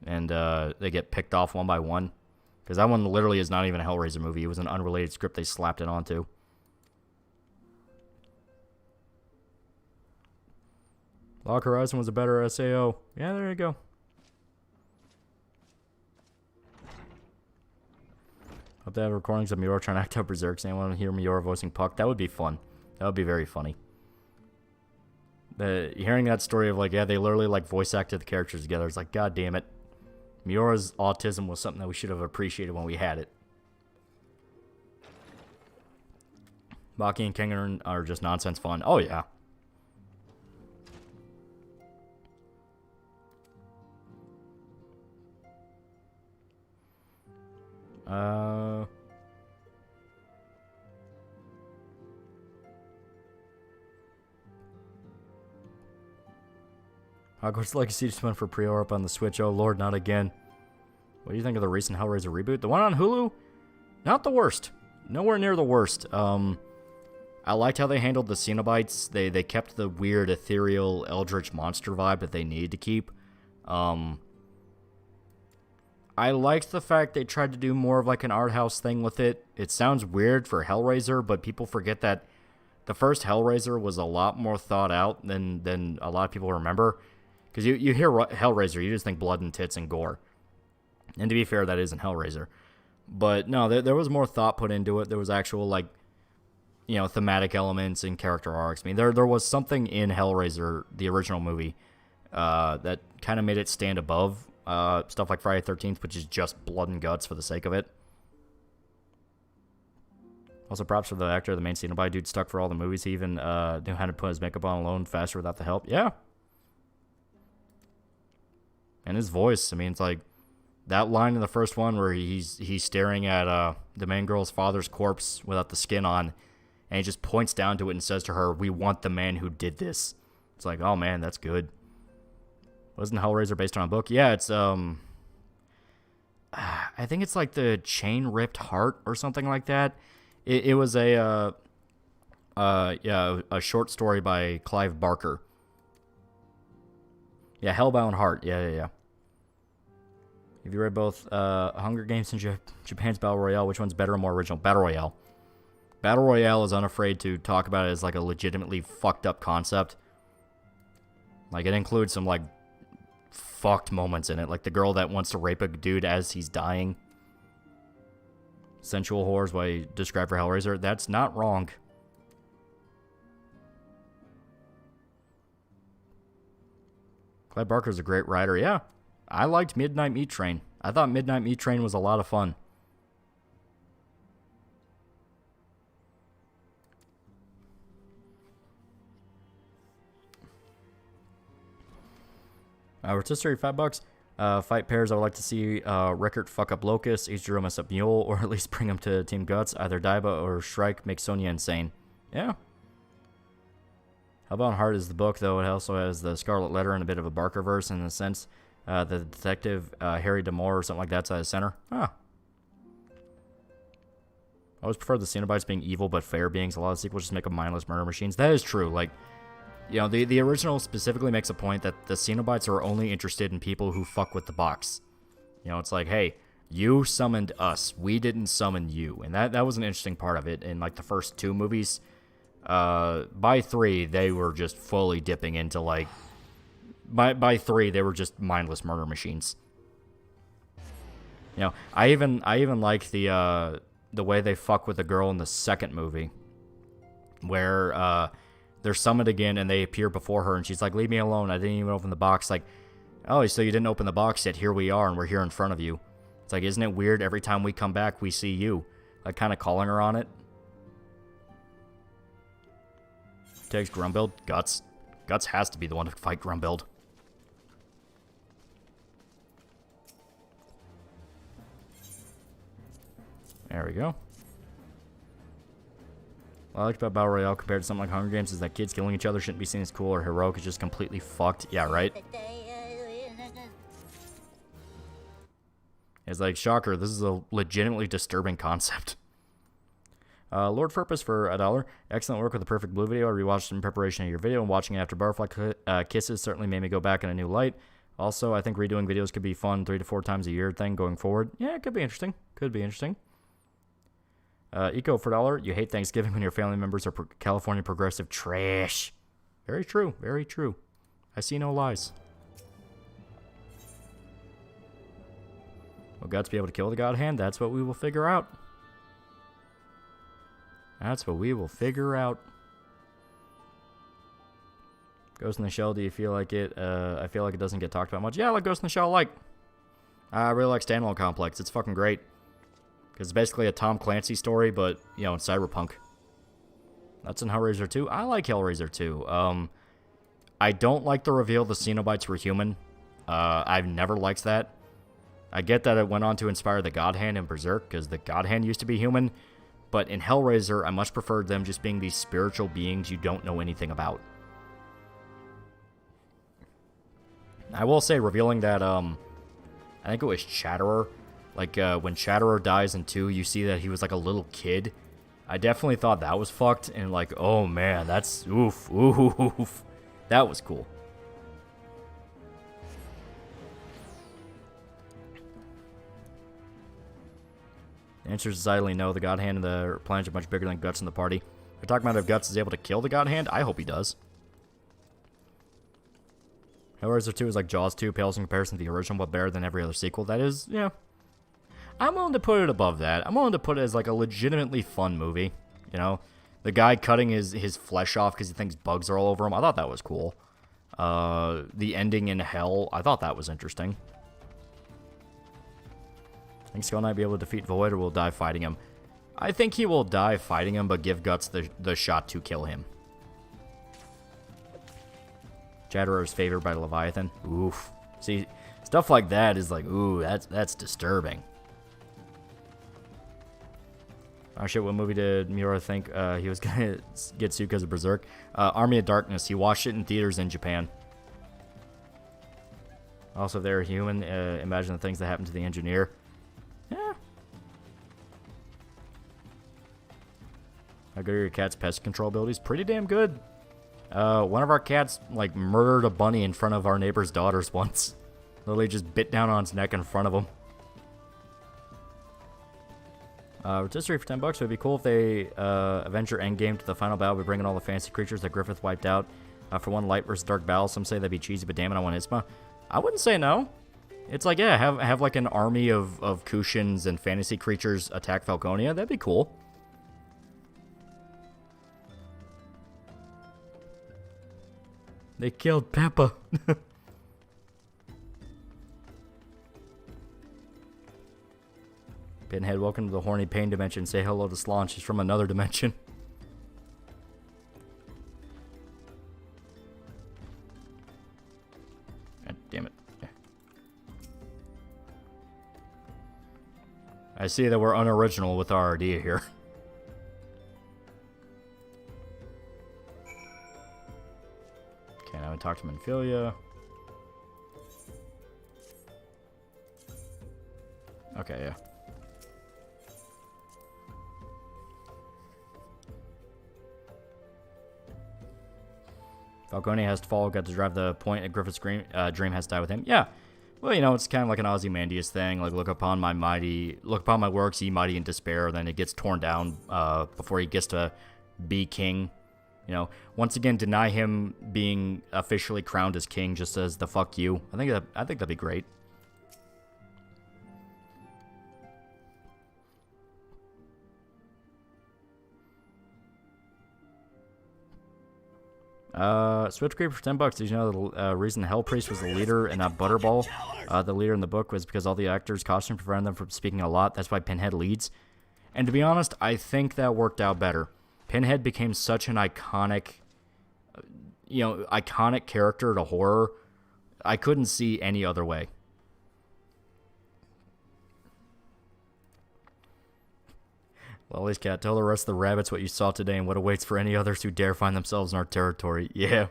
and they get picked off one by one. Because that one literally is not even a Hellraiser movie. It was an unrelated script they slapped it onto. Log Horizon was a better SAO. Yeah, there you go. Hope they have recordings of Miura trying to act out Berserk. Anyone want to hear Miura voicing Puck? That would be fun. That would be very funny. Hearing that story of, like, yeah, they literally, like, voice acted the characters together. It's like, god damn it. Miura's autism was something that we should have appreciated when we had it. Baki and Kengan are just nonsense fun. Oh, yeah. Hogwarts Legacy just went for pre-order up on the Switch. Oh lord, not again. What do you think of the recent Hellraiser reboot? The one on Hulu? Not the worst. Nowhere near the worst. I liked how they handled the Cenobites. They kept the weird, ethereal, eldritch monster vibe that they needed to keep. I I liked the fact they tried to do more of like an art house thing with it. It sounds weird for Hellraiser, but people forget that the first Hellraiser was a lot more thought out than a lot of people remember. Because you hear Hellraiser, you just think blood and tits and gore. And to be fair, that isn't Hellraiser. But no, there was more thought put into it. There was actual, like, you know, thematic elements and character arcs. I mean, there was something in Hellraiser, the original movie, that kind of made it stand above stuff like Friday the 13th, which is just blood and guts for the sake of it. Also, props for the actor, the main Cenobite dude, stuck for all the movies. He even knew how to put his makeup on alone faster without the help. Yeah. And his voice, I mean, it's like that line in the first one where he's staring at the main girl's father's corpse without the skin on, and he just points down to it and says to her, "We want the man who did this." It's like, oh man, that's good. Wasn't Hellraiser based on a book? Yeah, it's I think it's like the Chain Ripped Heart or something like that. It was a short story by Clive Barker. Yeah, Hellbound Heart. Yeah. Have you read both Hunger Games and Japan's Battle Royale? Which one's better and more original? Battle Royale. Battle Royale is unafraid to talk about it as like a legitimately fucked up concept. Like, it includes some like fucked moments in it, like the girl that wants to rape a dude as he's dying. Sensual horror is what I described for Hellraiser. That's not wrong. Clive Barker's a great writer. Yeah, I liked Midnight Meat Train. I thought Midnight Meat Train was a lot of fun. Rotisserie, $5. Fight pairs I would like to see Rickert fuck up Locust, Ichiro mess up Mule, or at least bring him to Team Guts. Either Daiba or Shrike make Sonya insane. Yeah. Hellbound Heart is the book, though. It also has the Scarlet Letter and a bit of a Barker verse in the sense. The detective, Harry Damore or something like that's at the center. Huh. I always prefer the Cenobites being evil but fair beings. A lot of sequels just make them mindless murder machines. That is true. Like, you know, the original specifically makes a point that the Cenobites are only interested in people who fuck with the box. You know, it's like, hey, you summoned us. We didn't summon you. And that was an interesting part of it in, like, the first two movies. By 3, they were just fully dipping into, like... By 3, they were just mindless murder machines. You know, I even like the way they fuck with the girl in the second movie. Where, they're summoned again, and they appear before her, and she's like, leave me alone, I didn't even open the box. Like, oh, so you didn't open the box yet, here we are, and we're here in front of you. It's like, isn't it weird, every time we come back, we see you? Like, kind of calling her on it. Takes Grumbuild. Guts. Guts has to be the one to fight Grumbuild. There we go. What I liked about Battle Royale compared to something like Hunger Games is that kids killing each other shouldn't be seen as cool or heroic. It's just completely fucked. Yeah, right? It's like, shocker, this is a legitimately disturbing concept. Lord Purpose for $1. Excellent work with the Perfect Blue video. I rewatched it in preparation of your video, and watching it after Butterfly Kisses certainly made me go back in a new light. Also, I think redoing videos could be fun 3 to 4 times a year thing going forward. Yeah, it could be interesting. Could be interesting. Eco for $1. You hate Thanksgiving when your family members are California progressive trash. Very true. Very true. I see no lies. Will Guts be able to kill the God Hand? That's what we will figure out. That's what we will figure out. Ghost in the Shell, do you feel like it? I feel like it doesn't get talked about much. Yeah, I like Ghost in the Shell. I really like Standalone Complex. It's fucking great. Because it's basically a Tom Clancy story, but, you know, in cyberpunk. That's in Hellraiser 2. I like Hellraiser 2. I don't like the reveal the Cenobites were human. I've never liked that. I get that it went on to inspire the God Hand in Berserk, because the God Hand used to be human. But in Hellraiser, I much preferred them just being these spiritual beings you don't know anything about. I will say, revealing that, I think it was Chatterer. Like, when Chatterer dies in 2, you see that he was like a little kid. I definitely thought that was fucked, and like, oh man, that's, oof. That was cool. The answer is decidedly no. The God Hand and the plans are much bigger than Guts in the party. We're talking about if Guts is able to kill the God Hand. I hope he does. Hellraiser 2 is like Jaws 2, pales in comparison to the original, but better than every other sequel. That is, yeah. I'm willing to put it above that. I'm willing to put it as like a legitimately fun movie. You know, the guy cutting his flesh off because he thinks bugs are all over him. I thought that was cool. The ending in hell, I thought that was interesting. I think Skull Knight be able to defeat Void or will die fighting him. I think he will die fighting him, but give Guts the shot to kill him. Chatterer is favored by Leviathan. Oof. See, stuff like that is like, ooh, that's disturbing. Oh shit, what movie did Miura think he was gonna get sued because of Berserk? Army of Darkness. He watched it in theaters in Japan. Also, if they're human, imagine the things that happened to the engineer. Yeah. How good are your cat's pest control abilities? Pretty damn good. One of our cats, like, murdered a bunny in front of our neighbor's daughters once. Literally just bit down on its neck in front of him. Rotisserie for $10 would be cool if they Avenger Endgame to the final battle by bringing all the fancy creatures that Griffith wiped out. For one light versus dark battle, some say that'd be cheesy, but damn it, I want Isma. I wouldn't say no. It's like, yeah, have like an army of Kushins and fantasy creatures attack Falconia. That'd be cool. They killed Peppa. Pinhead, welcome to the horny pain dimension. Say hello to Slawn. She's from another dimension. God damn it. I see that we're unoriginal with our idea here. Okay, now we talk to Menphilia. Okay, yeah. Falcone has to follow, got to drive the point, and Griffith's dream has to die with him. Yeah. Well, you know, it's kind of like an Ozymandias thing. Like, look upon my works, ye mighty in despair. Then it gets torn down before he gets to be king. You know, once again, deny him being officially crowned as king just as the fuck you. I think that'd be great. Switch Creeper for $10. Did you know the reason Hell Priest was the leader and not Butterball? The leader in the book was because all the actors' costume prevented them from speaking a lot. That's why Pinhead leads. And to be honest, I think that worked out better. Pinhead became such an iconic, iconic character to horror. I couldn't see any other way. Lolly's cat, tell the rest of the rabbits what you saw today and what awaits for any others who dare find themselves in our territory. Yeah.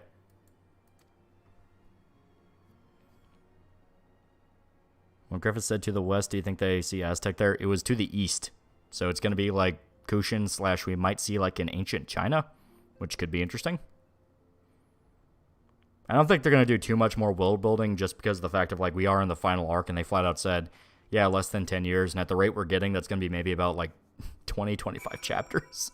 When Griffith said to the west, do you think they see Aztec there? It was to the east. So it's going to be like Kushan / we might see like an ancient China, which could be interesting. I don't think they're going to do too much more world building just because of the fact of like we are in the final arc and they flat out said, yeah, less than 10 years. And at the rate we're getting, that's going to be maybe about like 20, 25 chapters.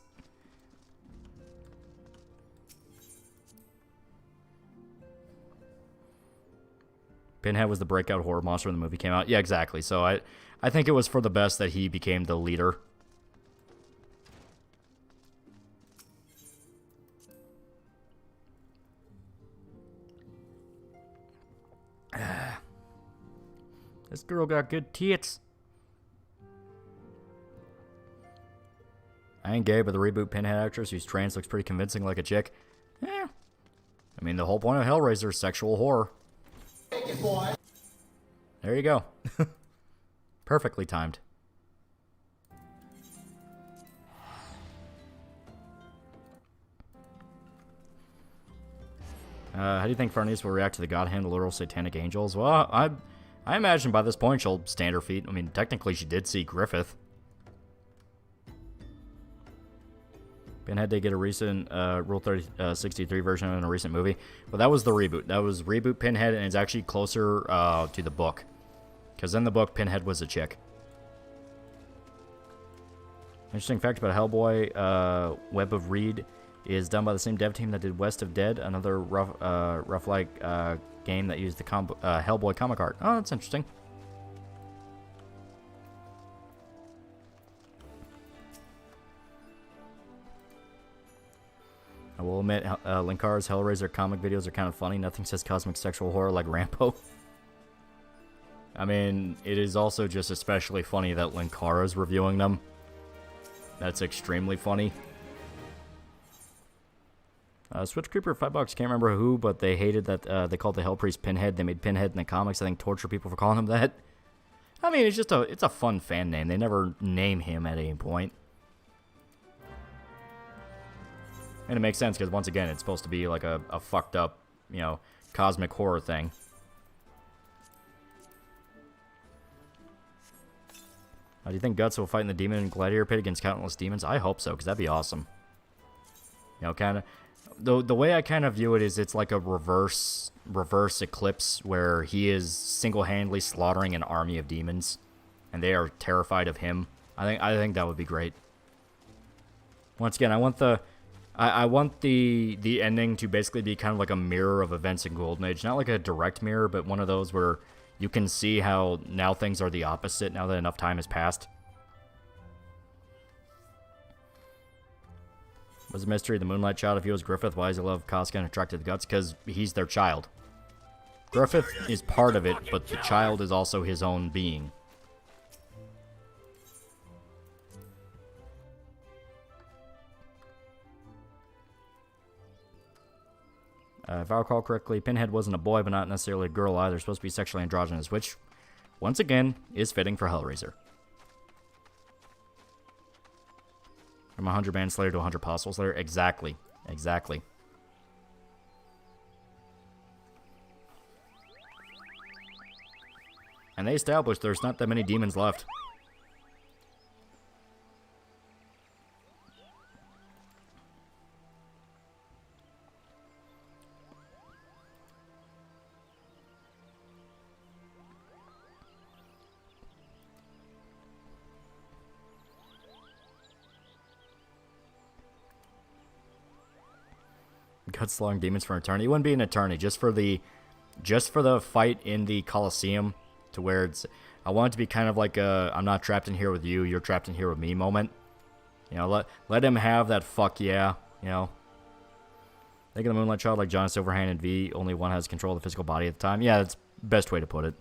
Pinhead was the breakout horror monster when the movie came out. Yeah, exactly. So I think it was for the best that he became the leader. This girl got good tits. I ain't gay, but the reboot Pinhead actress who's trans looks pretty convincing like a chick. Eh. I mean, the whole point of Hellraiser is sexual horror. There you go. Perfectly timed. How do you think Farnese will react to the God Hand, the literal satanic angels? Well, I imagine by this point she'll stand her feet. I mean, technically she did see Griffith. Pinhead did get a recent Rule 63 version in a recent movie. But that was the reboot. That was reboot Pinhead, and it's actually closer to the book. Because in the book, Pinhead was a chick. Interesting fact about Hellboy, Web of Reed is done by the same dev team that did West of Dead, another rough-like game that used the Hellboy comic art. Oh, that's interesting. I will admit, Linkar's Hellraiser comic videos are kind of funny. Nothing says cosmic sexual horror like Rambo. I mean, it is also just especially funny that Linkara's reviewing them. That's extremely funny. Switch Creeper, $5. Can't remember who, but they hated that they called the Hell Priest Pinhead. They made Pinhead in the comics, I think, torture people for calling him that. I mean, it's a fun fan name. They never name him at any point. And it makes sense because, once again, it's supposed to be like a fucked up, you know, cosmic horror thing. Do you think Guts will fight in the Demon and Gladiator Pit against countless demons? I hope so, because that'd be awesome. You know, kind of... The way I kind of view it is it's like a reverse Eclipse where he is single-handedly slaughtering an army of demons, and they are terrified of him. I think that would be great. Once again, I want the ending to basically be kind of like a mirror of events in Golden Age, not like a direct mirror, but one of those where you can see how now things are the opposite now that enough time has passed. Was a mystery the Moonlight Child, if he was Griffith, why does he love Casca and attracted to Guts? Because he's their child. Griffith is part of it, but the child is also his own being. If I recall correctly, Pinhead wasn't a boy, but not necessarily a girl either. Supposed to be sexually androgynous, which, once again, is fitting for Hellraiser. From 100 Manslayer to 100 Possible Slayer? Exactly. Exactly. And they established there's not that many demons left. Guts slawing demons for an eternity. It wouldn't be an eternity, just for the fight in the Colosseum, to where it's, I want it to be kind of like a I'm not trapped in here with you, you're trapped in here with me moment. You know, let him have that fuck yeah, you know. Thinking of the Moonlight Child like John Silverhand and V, only one has control of the physical body at the time. Yeah, that's the best way to put it.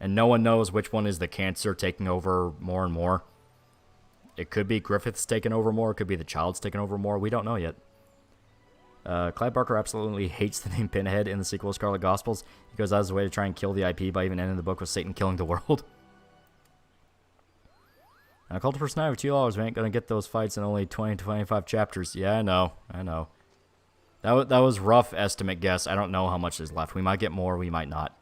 And no one knows which one is the cancer taking over more and more. It could be Griffith's taking over more, it could be the child's taking over more, we don't know yet. Clive Barker absolutely hates the name Pinhead in the sequel Scarlet Gospels. He goes out of his way to try and kill the IP by even ending the book with Satan killing the world. Cult of Personality with $2, we ain't gonna get those fights in only 20 to 25 chapters. Yeah, I know. That was rough estimate guess. I don't know how much is left. We might get more, we might not.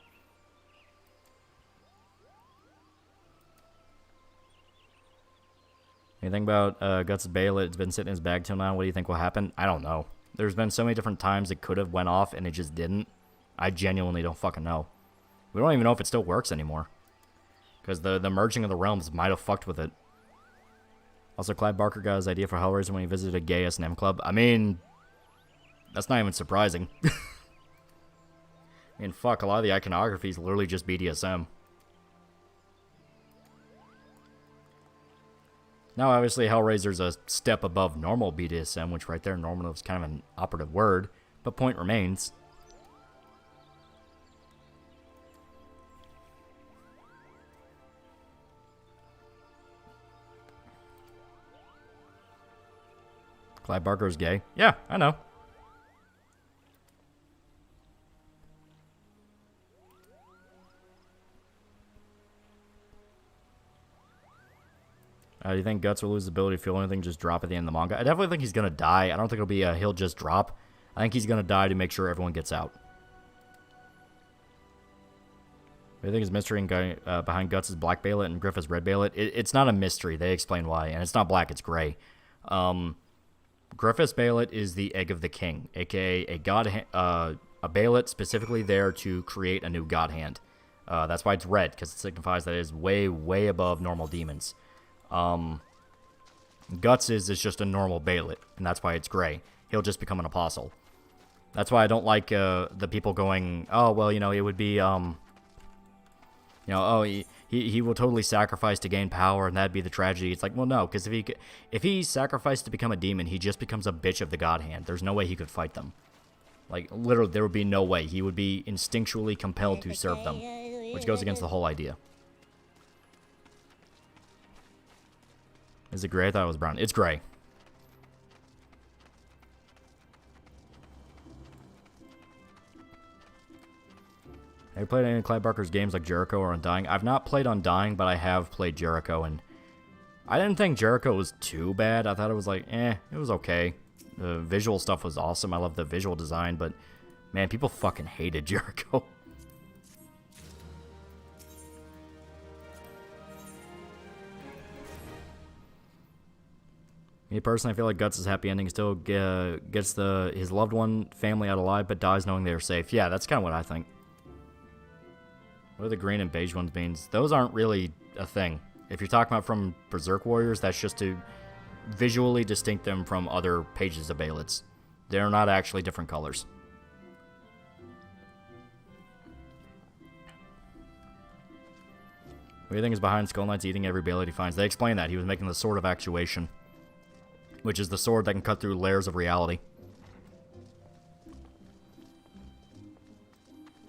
Anything about Guts' Bail? It's been sitting in his bag till now. What do you think will happen? I don't know. There's been so many different times it could have went off and it just didn't. I genuinely don't fucking know. We don't even know if it still works anymore. Because the merging of the realms might have fucked with it. Also, Clive Barker got his idea for Hellraiser when he visited a gay S&M club. I mean, that's not even surprising. I mean, fuck, a lot of the iconography is literally just BDSM. Now, obviously, Hellraiser's a step above normal BDSM, which right there, normal is kind of an operative word, but point remains. Clive Barker's gay. Yeah, I know. Do you think Guts will lose the ability to feel anything, just drop at the end of the manga? I definitely think he's going to die. I don't think it'll be a he'll just drop. I think he's going to die to make sure everyone gets out. I think his mystery behind Guts is black Balet and Griffith's red Balet. It's not a mystery. They explain why. And it's not black, it's gray. Griffith's Balet is the egg of the king, a.k.a. a Balet specifically there to create a new god hand. That's why it's red, because it signifies that it is way, way above normal demons. Guts is just a normal Bailet, and that's why it's gray. He'll just become an apostle. That's why I don't like the people going, oh, well, you know, it would be, you know, oh, he will totally sacrifice to gain power, and that'd be the tragedy. It's like, well, no, because if he sacrificed to become a demon, he just becomes a bitch of the God Hand. There's no way he could fight them. Like, literally, there would be no way. He would be instinctually compelled to serve them, which goes against the whole idea. Is it gray? I thought it was brown. It's gray. Have you played any of Clive Barker's games like Jericho or Undying? I've not played Undying, but I have played Jericho, and I didn't think Jericho was too bad. I thought it was like, it was okay. The visual stuff was awesome. I love the visual design, but man, people fucking hated Jericho. Me personally, I feel like Guts' happy ending still gets his loved one family out alive, but dies knowing they are safe. Yeah, that's kind of what I think. What are the green and beige ones means? Those aren't really a thing. If you're talking about from Berserk Warriors, that's just to visually distinct them from other pages of Baelits. They're not actually different colors. What do you think is behind Skull Knight's eating every Baelit he finds? They explain that. He was making the Sword of Actuation, which is the sword that can cut through layers of reality.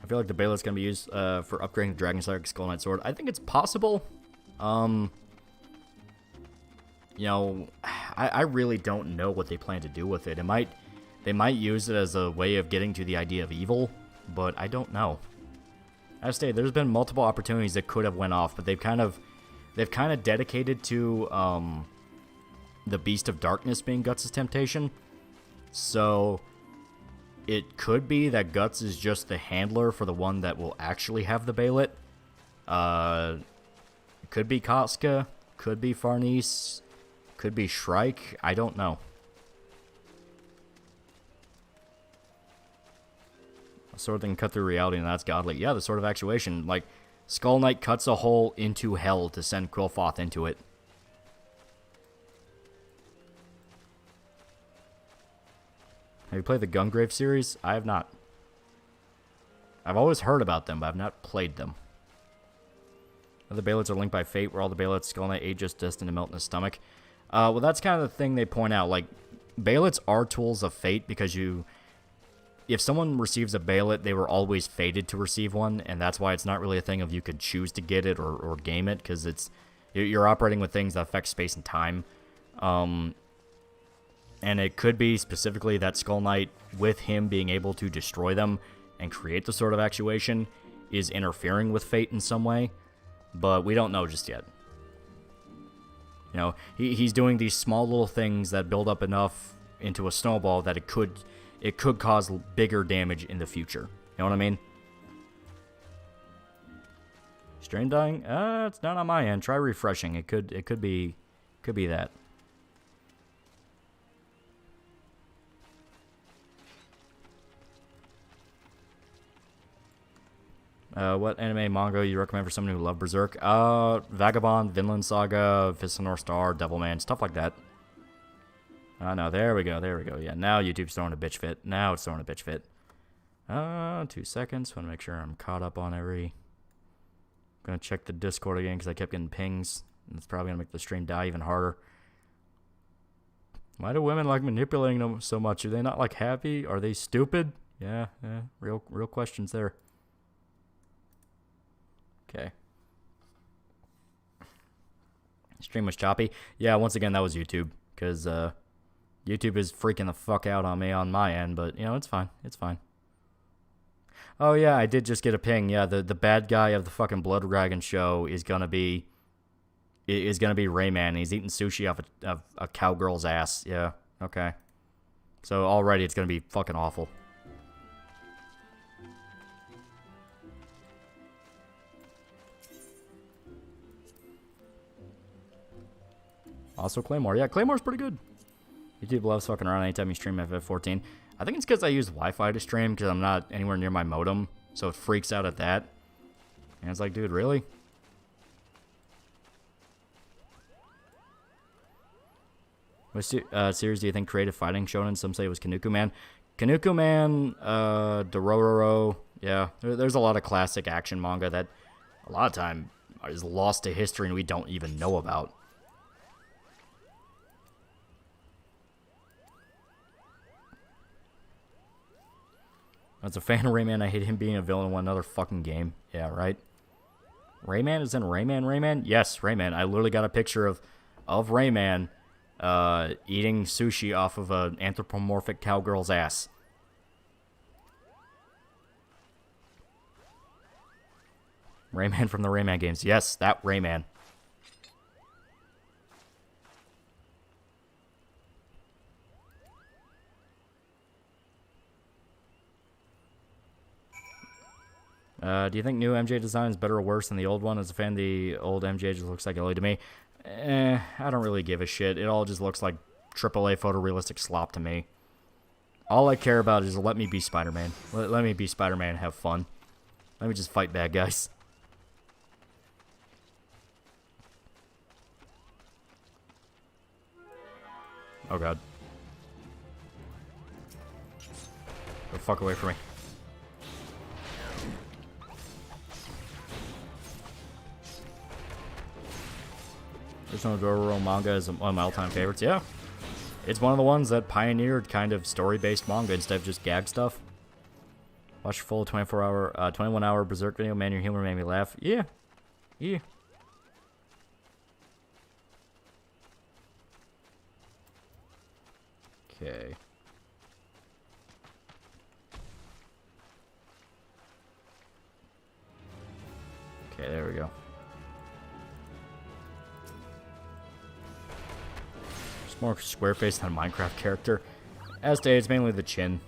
I feel like the Baelit's going to be used for upgrading the Dragon Slayer Skull Knight sword. I think it's possible. You know, I really don't know what they plan to do with it. They might use it as a way of getting to the idea of evil, but I don't know. I say there's been multiple opportunities that could have went off, but they've kind of dedicated to the Beast of Darkness being Guts' temptation. So it could be that Guts is just the handler for the one that will actually have the Baelit. Could be Koska, could be Farnese, could be Shrike. I don't know. A sword that can cut through reality, and that's godly. Yeah, the Sword of Actuation. Like, Skull Knight cuts a hole into hell to send Quillfoth into it. Have you played the Gungrave series? I have not. I've always heard about them, but I've not played them. The Baelits are linked by fate, where all the Baelits Skull Knight ate just destined to melt in his stomach. Well, that's kind of the thing they point out. Like, Baelits are tools of fate because if someone receives a Baelit, they were always fated to receive one, and that's why it's not really a thing of you could choose to get it or game it, because you're operating with things that affect space and time. And it could be specifically that Skull Knight, with him being able to destroy them and create the Sword of Actuation, is interfering with fate in some way. But we don't know just yet. You know, he's doing these small little things that build up enough into a snowball that it could cause bigger damage in the future. You know what I mean? Stream dying? It's not on my end. Try refreshing. It could be that. What anime manga you recommend for someone who loves Berserk? Vagabond, Vinland Saga, Fist of North Star, Devilman, stuff like that. No, there we go. Yeah, now YouTube's throwing a bitch fit. 2 seconds. Want to make sure I'm caught up on every... Gonna check the Discord again because I kept getting pings. It's probably gonna make the stream die even harder. Why do women like manipulating them so much? Are they not like happy? Are they stupid? Yeah, real questions there. Okay. Stream was choppy. Yeah, once again, that was YouTube. Because YouTube is freaking the fuck out on me on my end. But, you know, it's fine. Oh, yeah, I did just get a ping. Yeah, the bad guy of the fucking Blood Dragon show is going to be Rayman. He's eating sushi off a cowgirl's ass. Yeah, okay. So already it's going to be fucking awful. Also Claymore. Yeah, Claymore's pretty good. YouTube loves fucking around anytime you stream FF14. I think it's because I use Wi-Fi to stream because I'm not anywhere near my modem. So it freaks out at that. And it's like, dude, really? What series do you think creative fighting shonen? Some say it was Kanuku Man. Kanuku Man, Dororo. Yeah, there's a lot of classic action manga that a lot of time is lost to history and we don't even know about. As a fan of Rayman, I hate him being a villain in one other fucking game. Yeah, right? Rayman is in Rayman? Yes, Rayman. I literally got a picture of Rayman eating sushi off of an anthropomorphic cowgirl's ass. Rayman from the Rayman games. Yes, that Rayman. Do you think new MJ design is better or worse than the old one? As a fan, the old MJ just looks like Ellie to me. I don't really give a shit. It all just looks like AAA photorealistic slop to me. All I care about is let me be Spider-Man. Let me be Spider-Man and have fun. Let me just fight bad guys. Oh god. Go fuck away from me. Original Dororo manga is one of my all-time favorites. Yeah. It's one of the ones that pioneered kind of story-based manga instead of just gag stuff. Watch full 21-hour Berserk video. Man, your humor made me laugh. Yeah. Yeah. Okay. Okay, there we go. Just more square-faced than a Minecraft character. As stated, it's mainly the chin.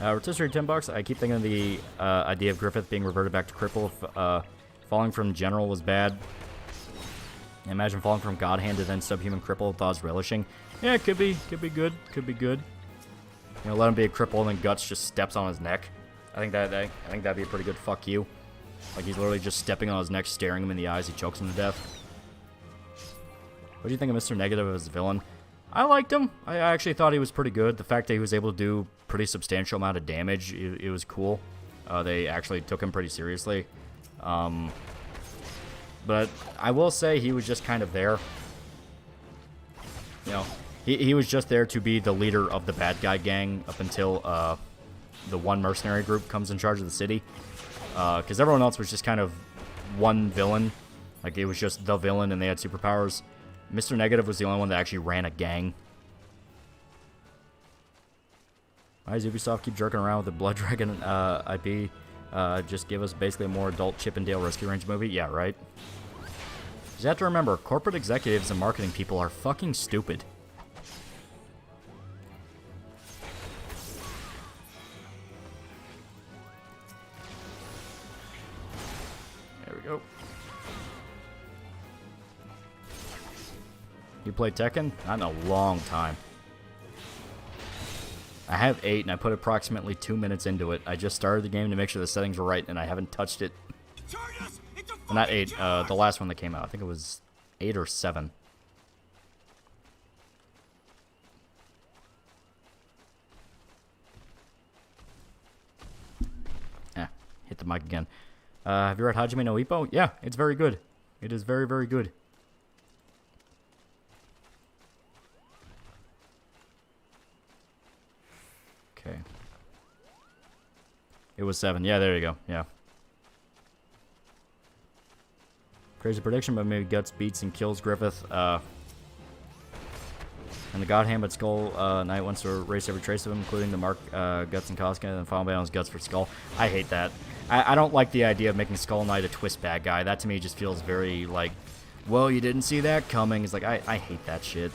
Rotisserie $10. I keep thinking of the idea of Griffith being reverted back to cripple if falling from General was bad. I imagine falling from God Hand to then subhuman cripple thought was relishing. Yeah, it could be good. Could be good. You know, let him be a cripple and then Guts just steps on his neck. I think that'd be a pretty good fuck you. Like he's literally just stepping on his neck, staring him in the eyes. He chokes him to death. What do you think of Mr. Negative as a villain? I liked him. I actually thought he was pretty good. The fact that he was able to do pretty substantial amount of damage, it was cool. They actually took him pretty seriously. But I will say he was just kind of there. You know, he was just there to be the leader of the bad guy gang up until the one mercenary group comes in charge of the city. Because everyone else was just kind of one villain. Like, it was just the villain and they had superpowers. Mr. Negative was the only one that actually ran a gang. Why does Ubisoft keep jerking around with the Blood Dragon IP? Just give us basically a more adult Chip and Dale Rescue Rangers movie? Yeah, right? You have to remember, corporate executives and marketing people are fucking stupid. There we go. You play Tekken? Not in a long time. I have 8, and I put approximately 2 minutes into it. I just started the game to make sure the settings were right, and I haven't touched it. Well, not 8, the last one that came out. I think it was 8 or 7. Hit the mic again. Have you read Hajime no Ippo? Yeah, it's very good. It is very, very good. Okay. It was 7. Yeah, there you go. Yeah. Crazy prediction, but maybe Guts beats and kills Griffith. And the God Hand, but Skull Knight wants to erase every trace of him, including the mark Guts and Koska, and then final battle is Guts for Skull. I hate that. I don't like the idea of making Skull Knight a twist bad guy. That to me just feels very like, well, you didn't see that coming. It's like, I hate that shit.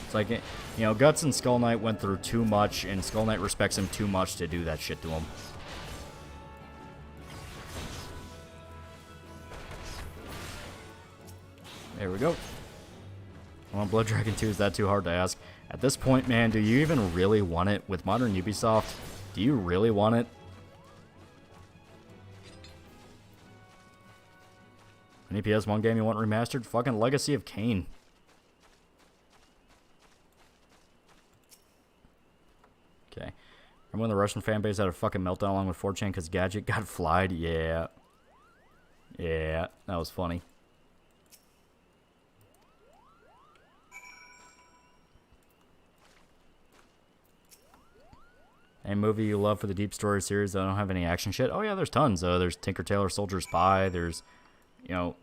It's like, you know, Guts and Skull Knight went through too much, and Skull Knight respects him too much to do that shit to him. There we go. I want Blood Dragon 2. Is that too hard to ask? At this point, man, do you even really want it? With modern Ubisoft, do you really want it? Any PS1 game you want remastered? Fucking Legacy of Kain. Okay. Remember when the Russian fanbase had a fucking meltdown along with 4chan because Gadget got flied? Yeah. Yeah, that was funny. Any movie you love for the deep story series that don't have any action shit? Oh yeah, there's tons. There's Tinker Tailor Soldier Spy. There's, you know,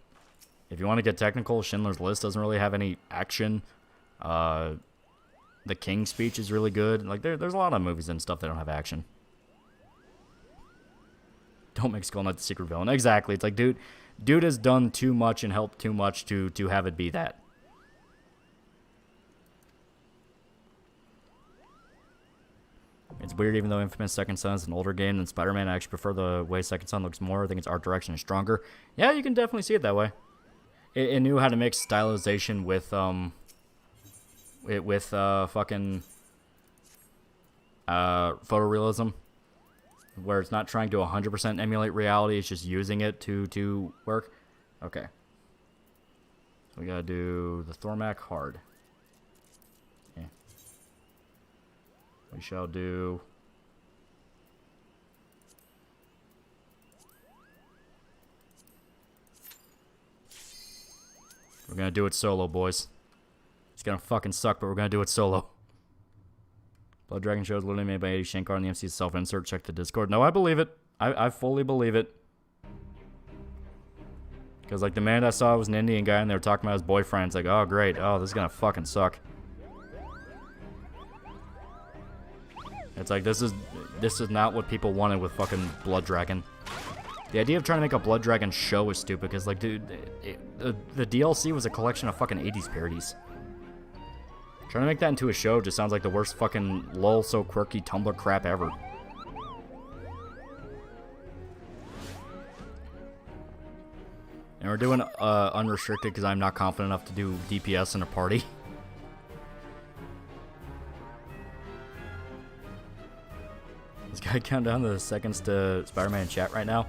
if you want to get technical, Schindler's List doesn't really have any action. The King's Speech is really good. Like there's a lot of movies and stuff that don't have action. Don't make Skull Knight the secret villain. Exactly. It's like, dude has done too much and helped too much to have it be that. It's weird, even though Infamous Second Son is an older game than Spider-Man, I actually prefer the way Second Son looks more. I think its art direction is stronger. Yeah, you can definitely see it that way. It knew how to mix stylization with fucking photorealism, where it's not trying to 100% emulate reality, it's just using it to work. Okay. So we gotta do the Thormac hard. Okay. We shall do... We're gonna do it solo, boys. It's gonna fucking suck, but we're gonna do it solo. Blood Dragon show is literally made by Eddie Shankar on the MC's self-insert. Check the Discord. No, I believe it. I fully believe it. Because, like, the man I saw was an Indian guy, and they were talking about his boyfriend. It's like, oh, great. Oh, this is gonna fucking suck. It's like, this is not what people wanted with fucking Blood Dragon. The idea of trying to make a Blood Dragon show is stupid, because, like, dude, the DLC was a collection of fucking 80s parodies. Trying to make that into a show just sounds like the worst fucking lol so quirky Tumblr crap ever. And we're doing unrestricted because I'm not confident enough to do DPS in a party. This guy count down the seconds to Spider-Man chat right now.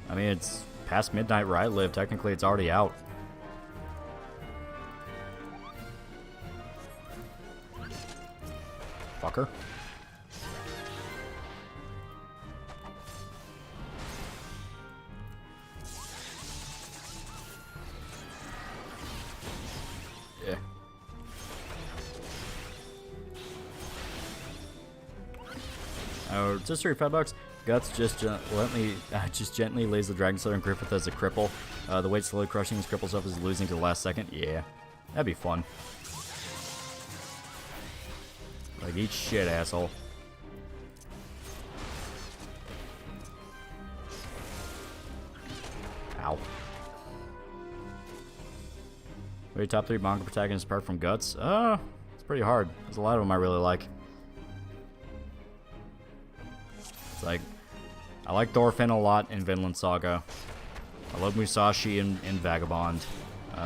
I mean, it's past midnight where I live. Technically, it's already out. Fucker. Yeah. Just $35. Guts just gently lays the Dragon Slayer and Griffith as a cripple. The weight slowly crushing his cripple stuff is losing to the last second. Yeah, that'd be fun. Like, eat shit, asshole. Ow. What are your top 3 manga protagonists apart from Guts? It's pretty hard. There's a lot of them I really like. It's like, I like Thorfinn a lot in Vinland Saga. I love Musashi in Vagabond. You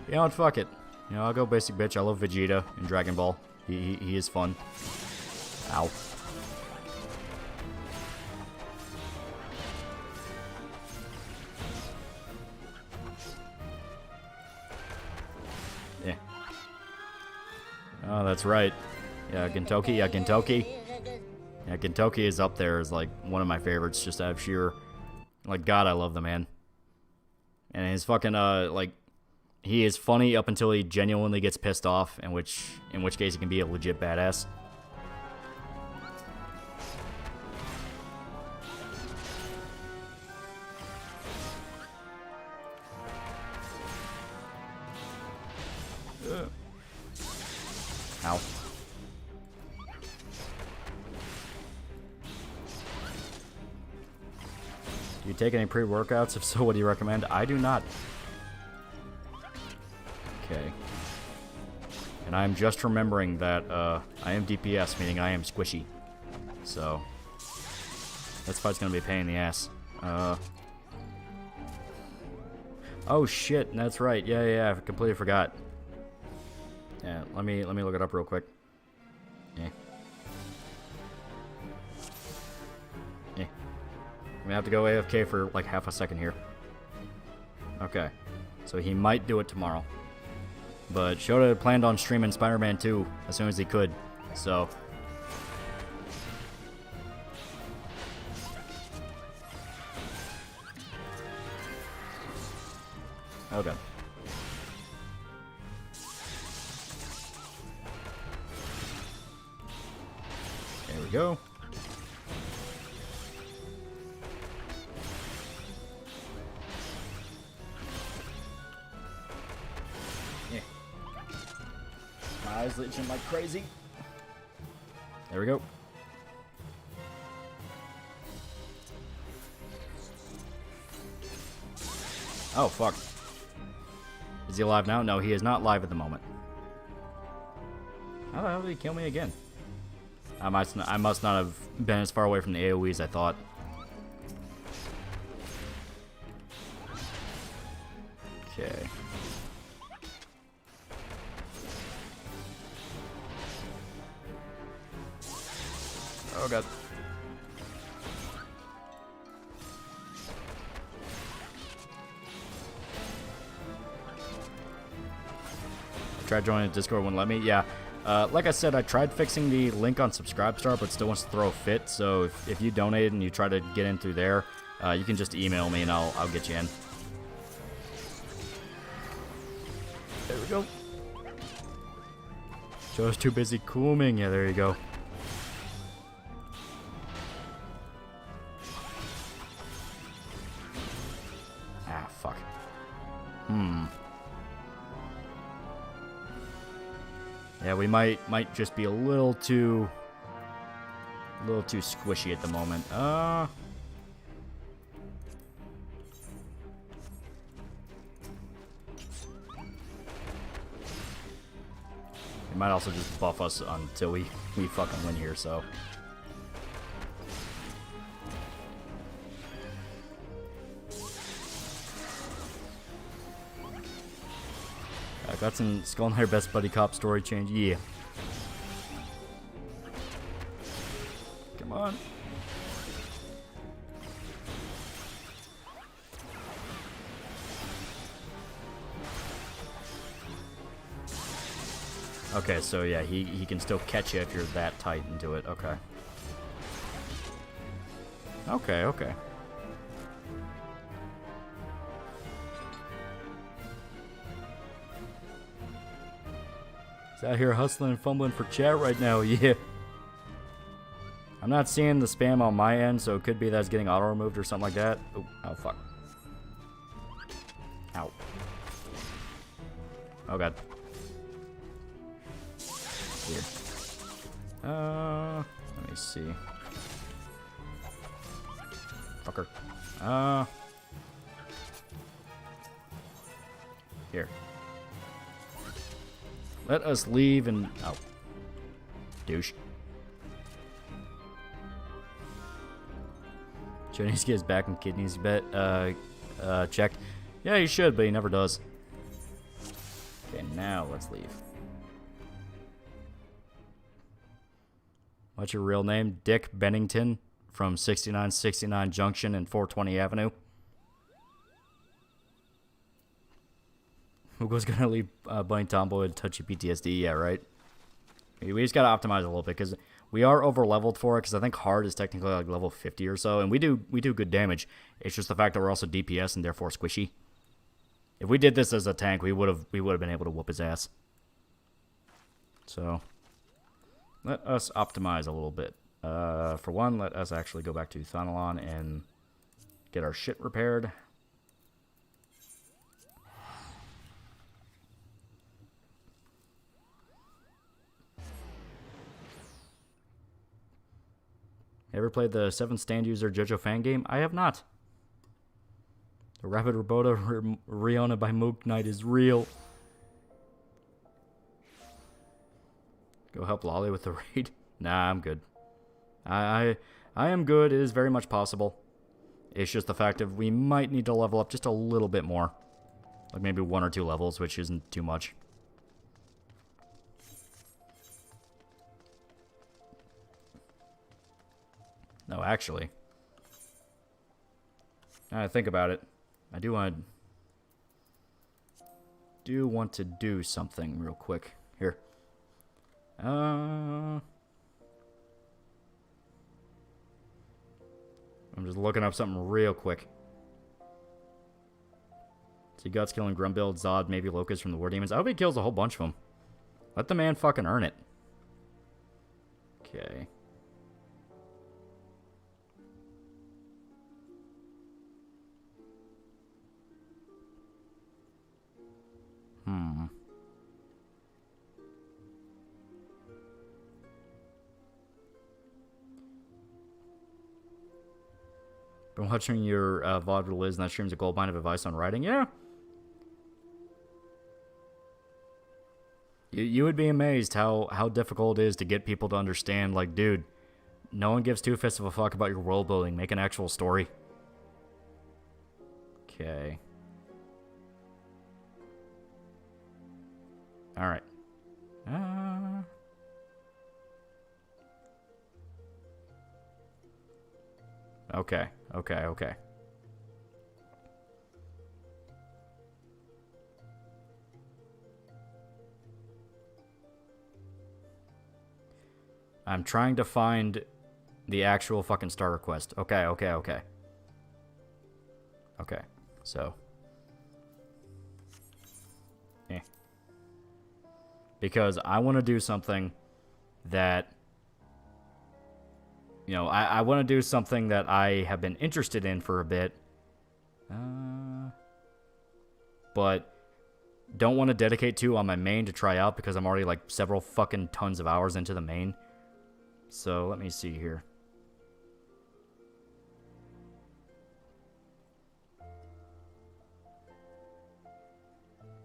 know what, fuck it. You know, I'll go basic bitch. I love Vegeta in Dragon Ball. He is fun. Ow. Yeah. Oh, that's right. Yeah, Gintoki. Yeah, Gintoki. Yeah, Gintoki is up there as, like, one of my favorites, just out of sheer... Like, God, I love the man. And his fucking, like... He is funny up until he genuinely gets pissed off, in which case he can be a legit badass. Ow. Do you take any pre-workouts? If so, what do you recommend? I do not. Okay. And I'm just remembering that I am DPS, meaning I am squishy. So, this fight's gonna be a pain in the ass. Oh shit, that's right. Yeah, I completely forgot. Yeah, let me look it up real quick. Yeah. gonna have to go AFK for like half a second here. Okay. So he might do it tomorrow. But Shota had planned on streaming Spider-Man 2 as soon as he could. So... Okay. There we go. Yeah. My eyes itching like crazy. There we go. Oh, fuck. Is he alive now? No, he is not live at the moment. How the hell did he kill me again? I must not have been as far away from the AoE as I thought. Okay. Oh god. Tried joining Discord, wouldn't let me. Yeah, like I said, I tried fixing the link on Subscribestar, but still wants to throw a fit. So if you donated and you try to get in through there, you can just email me and I'll get you in. There we go. Joe's too busy cooming. Yeah, there you go. Ah, fuck. Yeah, we might just be a little too squishy at the moment. It might also just buff us until we fucking win here, so. I got some Skull Knight Best Buddy Cop story change. Yeah. Come on. Okay, so yeah, he can still catch you if you're that tight into it. Okay. Okay, okay. He's out here hustling and fumbling for chat right now, yeah. I'm not seeing the spam on my end, so it could be that it's getting auto-removed or something like that. Ooh, oh, fuck. Ow. Oh, God. Weird. Let me see. Fucker. Here. Let us leave and... Oh. Douche. Should he get his back and kidneys checked? Yeah, he should, but he never does. Okay, now let's leave. What's your real name? Dick Bennington from 6969 Junction and 420 Avenue. Who's gonna leave Bunny Tomboy and touchy PTSD? Yeah, right. We just gotta optimize a little bit because we are over leveled for it. Because I think hard is technically like level 50 or so, and we do good damage. It's just the fact that we're also DPS and therefore squishy. If we did this as a tank, we would have been able to whoop his ass. So let us optimize a little bit. For one, let us actually go back to Thanalan and get our shit repaired. Ever played the 7 stand user JoJo fan game? I have not. The Rapid Roboto Riona by Mook Knight is real. Go help Lolly with the raid? Nah, I'm good. I am good. It is very much possible. It's just the fact of we might need to level up just a little bit more. Like maybe 1 or 2 levels, which isn't too much. No, actually. Think about it. I do want to do something real quick. Here. I'm just looking up something real quick. See, Guts killing Grumbuild, Zod, maybe Locust from the War Demons. I hope he kills a whole bunch of them. Let the man fucking earn it. Okay. Been watching your VOD with Liz, and that streams a gold mine of advice on writing. Yeah. You would be amazed how difficult it is to get people to understand, like, dude, no one gives two fifths of a fuck about your world building. Make an actual story. Okay. Alright. Okay. I'm trying to find the actual fucking starter quest. Okay. Okay, so. Because I want to do something that, you know, I want to do something that I have been interested in for a bit. But don't want to dedicate to on my main to try out because I'm already like several fucking tons of hours into the main. So let me see here.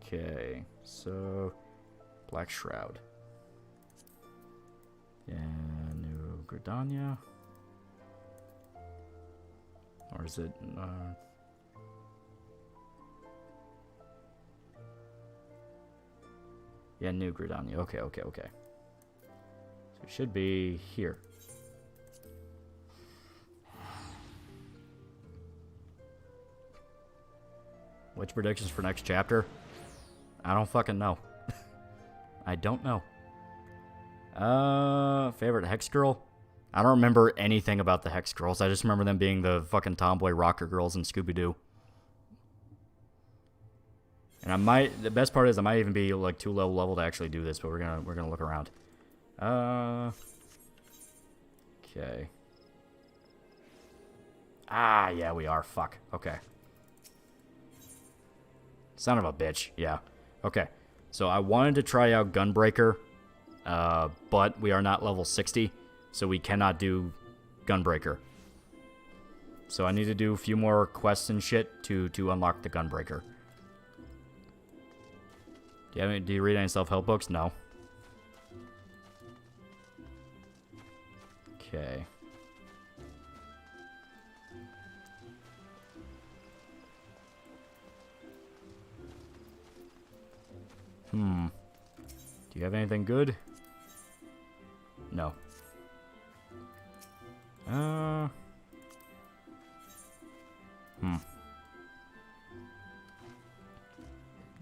Okay, so Black Shroud. Yeah, New Gridania. Or is it yeah, New Gridania. Okay. So it should be here. Which predictions for next chapter? I don't fucking know. I don't know. Favorite Hex Girl? I don't remember anything about the Hex Girls. I just remember them being the fucking tomboy rocker girls in Scooby-Doo. And the best part is I might even be like too low level to actually do this, but we're gonna look around. Okay. Ah, yeah, we are. Fuck. Okay. Son of a bitch. Yeah. Okay. So I wanted to try out Gunbreaker, but we are not level 60, so we cannot do Gunbreaker. So I need to do a few more quests and shit to unlock the Gunbreaker. Do you read any self-help books? No. Okay. Do you have anything good? No.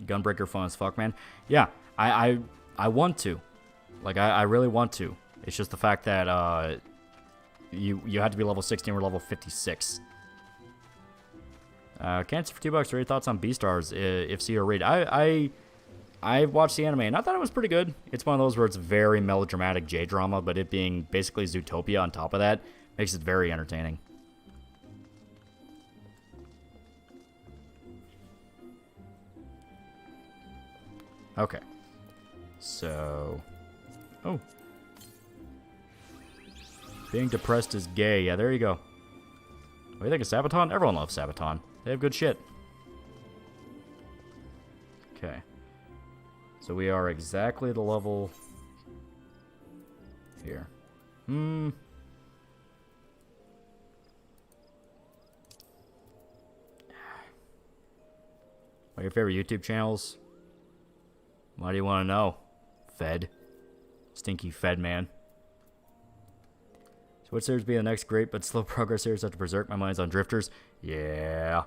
Gunbreaker fun as fuck, man. Yeah, I want to. Like, I really want to. It's just the fact that, you have to be level 60 and we're level 56. Cancer for $2. What are your thoughts on Beastars, if see or read? I watched the anime, and I thought it was pretty good. It's one of those where it's very melodramatic J-drama, but it being basically Zootopia on top of that makes it very entertaining. Okay. So... Oh. Being depressed is gay. Yeah, there you go. What do you think of Sabaton? Everyone loves Sabaton. They have good shit. Okay. So we are exactly the level here. What are your favorite YouTube channels? Why do you want to know? Fed. Stinky Fed man. So what series would be the next great but slow progress series after Berserk? My mind's on Drifters. Yeah.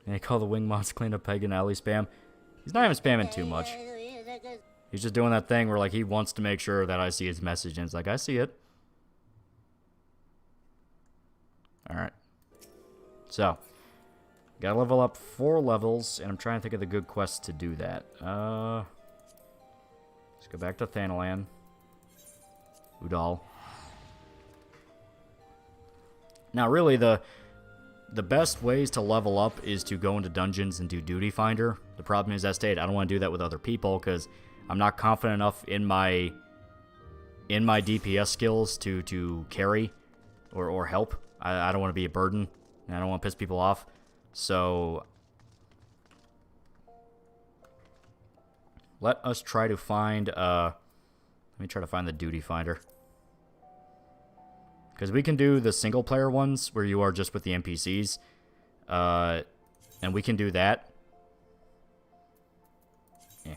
And they call the wing mods clean up Pagan Alley spam. He's not even spamming too much. He's just doing that thing where like he wants to make sure that I see his message, and it's like, I see it. Alright. So, gotta level up 4 levels, and I'm trying to think of the good quests to do that. Let's go back to Thanalan. Udal. Now, really, the best ways to level up is to go into dungeons and do Duty Finder. The problem is, as stated, I don't want to do that with other people, because I'm not confident enough in my DPS skills to carry or help. I don't want to be a burden, and I don't want to piss people off. So, let us try to find, let me try to find the Duty Finder. Because we can do the single-player ones, where you are just with the NPCs, and we can do that. Yeah.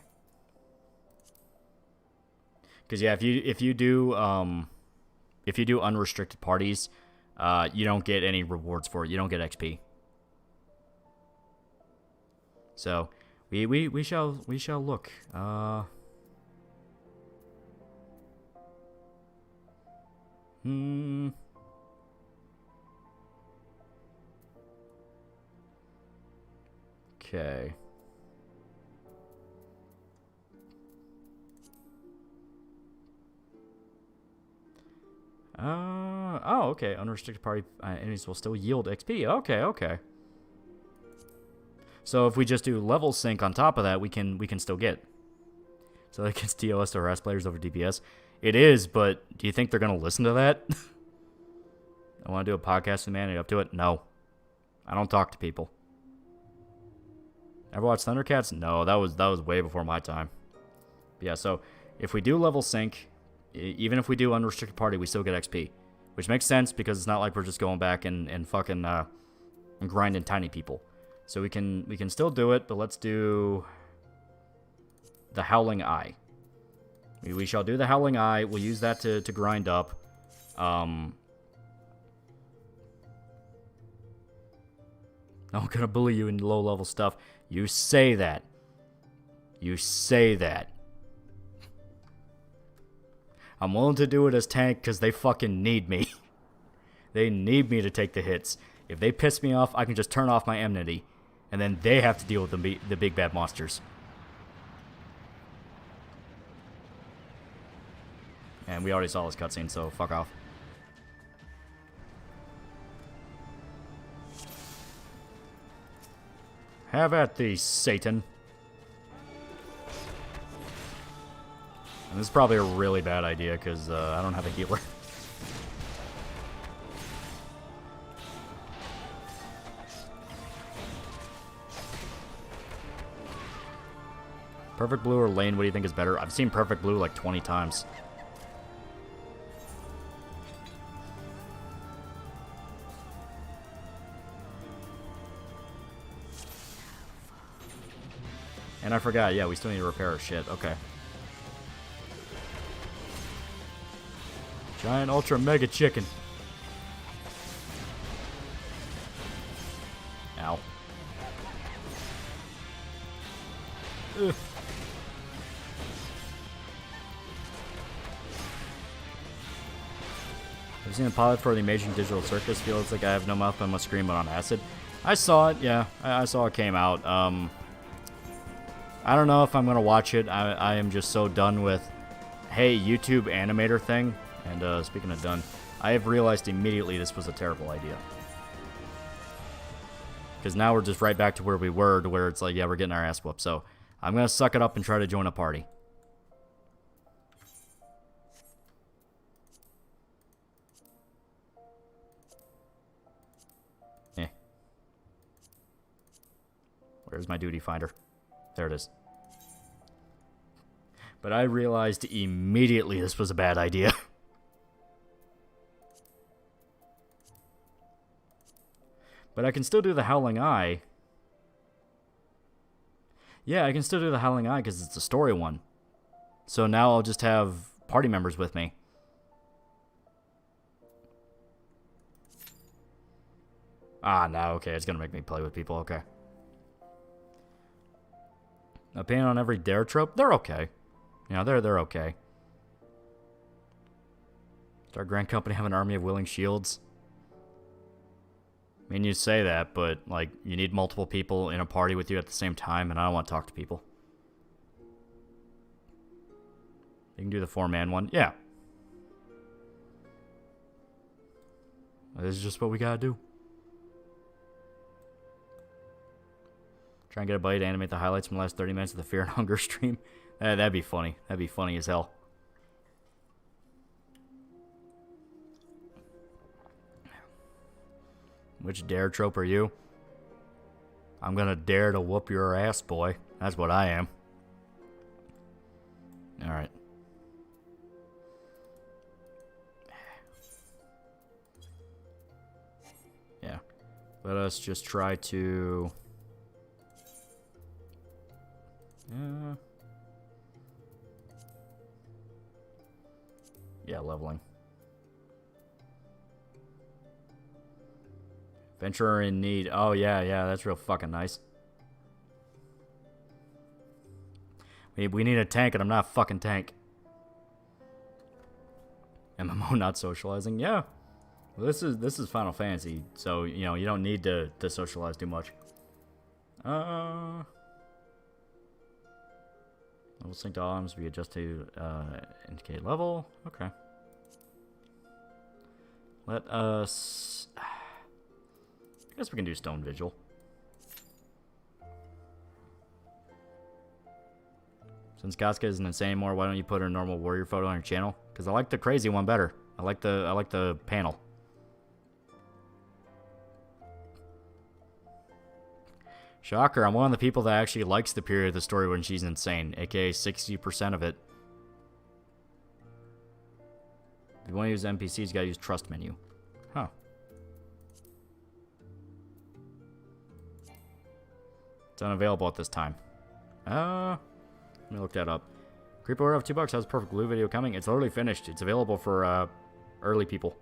Because, yeah, if you do unrestricted parties, you don't get any rewards for it. You don't get XP. So, we shall look. Okay. Oh, okay. Unrestricted party enemies will still yield XP. Okay. So if we just do level sync on top of that, we can still get. So that gets TOS to harass players over DPS. It is, but do you think they're gonna listen to that? I want to do a podcast with man. Are you up to it? No. I don't talk to people. Ever watch Thundercats? No, that was way before my time. But yeah, so if we do level sync, even if we do unrestricted party, we still get XP. Which makes sense because it's not like we're just going back and fucking and grinding tiny people. So we can still do it, but let's do the Howling Eye. We shall do the Howling Eye. We'll use that to grind up. I'm gonna bully you in low-level stuff. You say that. You say that. I'm willing to do it as tank because they fucking need me. They need me to take the hits. If they piss me off, I can just turn off my enmity. And then they have to deal with the big bad monsters. And we already saw this cutscene, so fuck off. Have at thee, Satan. And this is probably a really bad idea, because I don't have a healer. Perfect Blue or Lane, what do you think is better? I've seen Perfect Blue like 20 times. And I forgot, yeah, we still need to repair our shit. Okay. Giant Ultra Mega Chicken. Ow. Ugh. I've seen a pilot for the Amazing Digital Circus. Feels like I have no mouth but I must scream on acid. I saw it, yeah. I saw it came out. I don't know if I'm going to watch it. I am just so done with, hey, YouTube animator thing. And speaking of done, I have realized immediately this was a terrible idea. Because now we're just right back to where we were, to where it's like, yeah, we're getting our ass whooped. So I'm going to suck it up and try to join a party. Where's my duty finder? There it is. But I realized immediately this was a bad idea. But I can still do the Howling Eye. Yeah, I can still do the Howling Eye because it's a story one. So now I'll just have party members with me. Ah, no, okay, it's gonna make me play with people, okay. Opinion on every dare trope? They're okay. You know, they're okay. Does our grand company have an army of willing shields? I mean, you say that, but, like, you need multiple people in a party with you at the same time, and I don't want to talk to people. You can do the 4-man one. Yeah. This is just what we gotta do. Try and get a buddy to animate the highlights from the last 30 minutes of the Fear and Hunger stream. That'd be funny. That'd be funny as hell. Which dare trope are you? I'm gonna dare to whoop your ass, boy. That's what I am. Alright. Yeah. Let us just try to... yeah, leveling. Venturer in need. Oh, yeah, that's real fucking nice. We need a tank, and I'm not a fucking tank. MMO not socializing? Yeah. Well, this is Final Fantasy, so, you know, you don't need to socialize too much. Level sync to items we adjust to indicate level. Okay. Let us... I guess we can do Stone Vigil. Since Casca isn't insane anymore, why don't you put a normal warrior photo on your channel? Because I like the crazy one better. I like the panel. Shocker, I'm one of the people that actually likes the period of the story when she's insane, aka 60% of it. If you want to use NPCs, you gotta use trust menu. Huh. It's unavailable at this time. Let me look that up. Creeper order of $2. How's Perfect Blue video coming? It's literally finished. It's available for early people.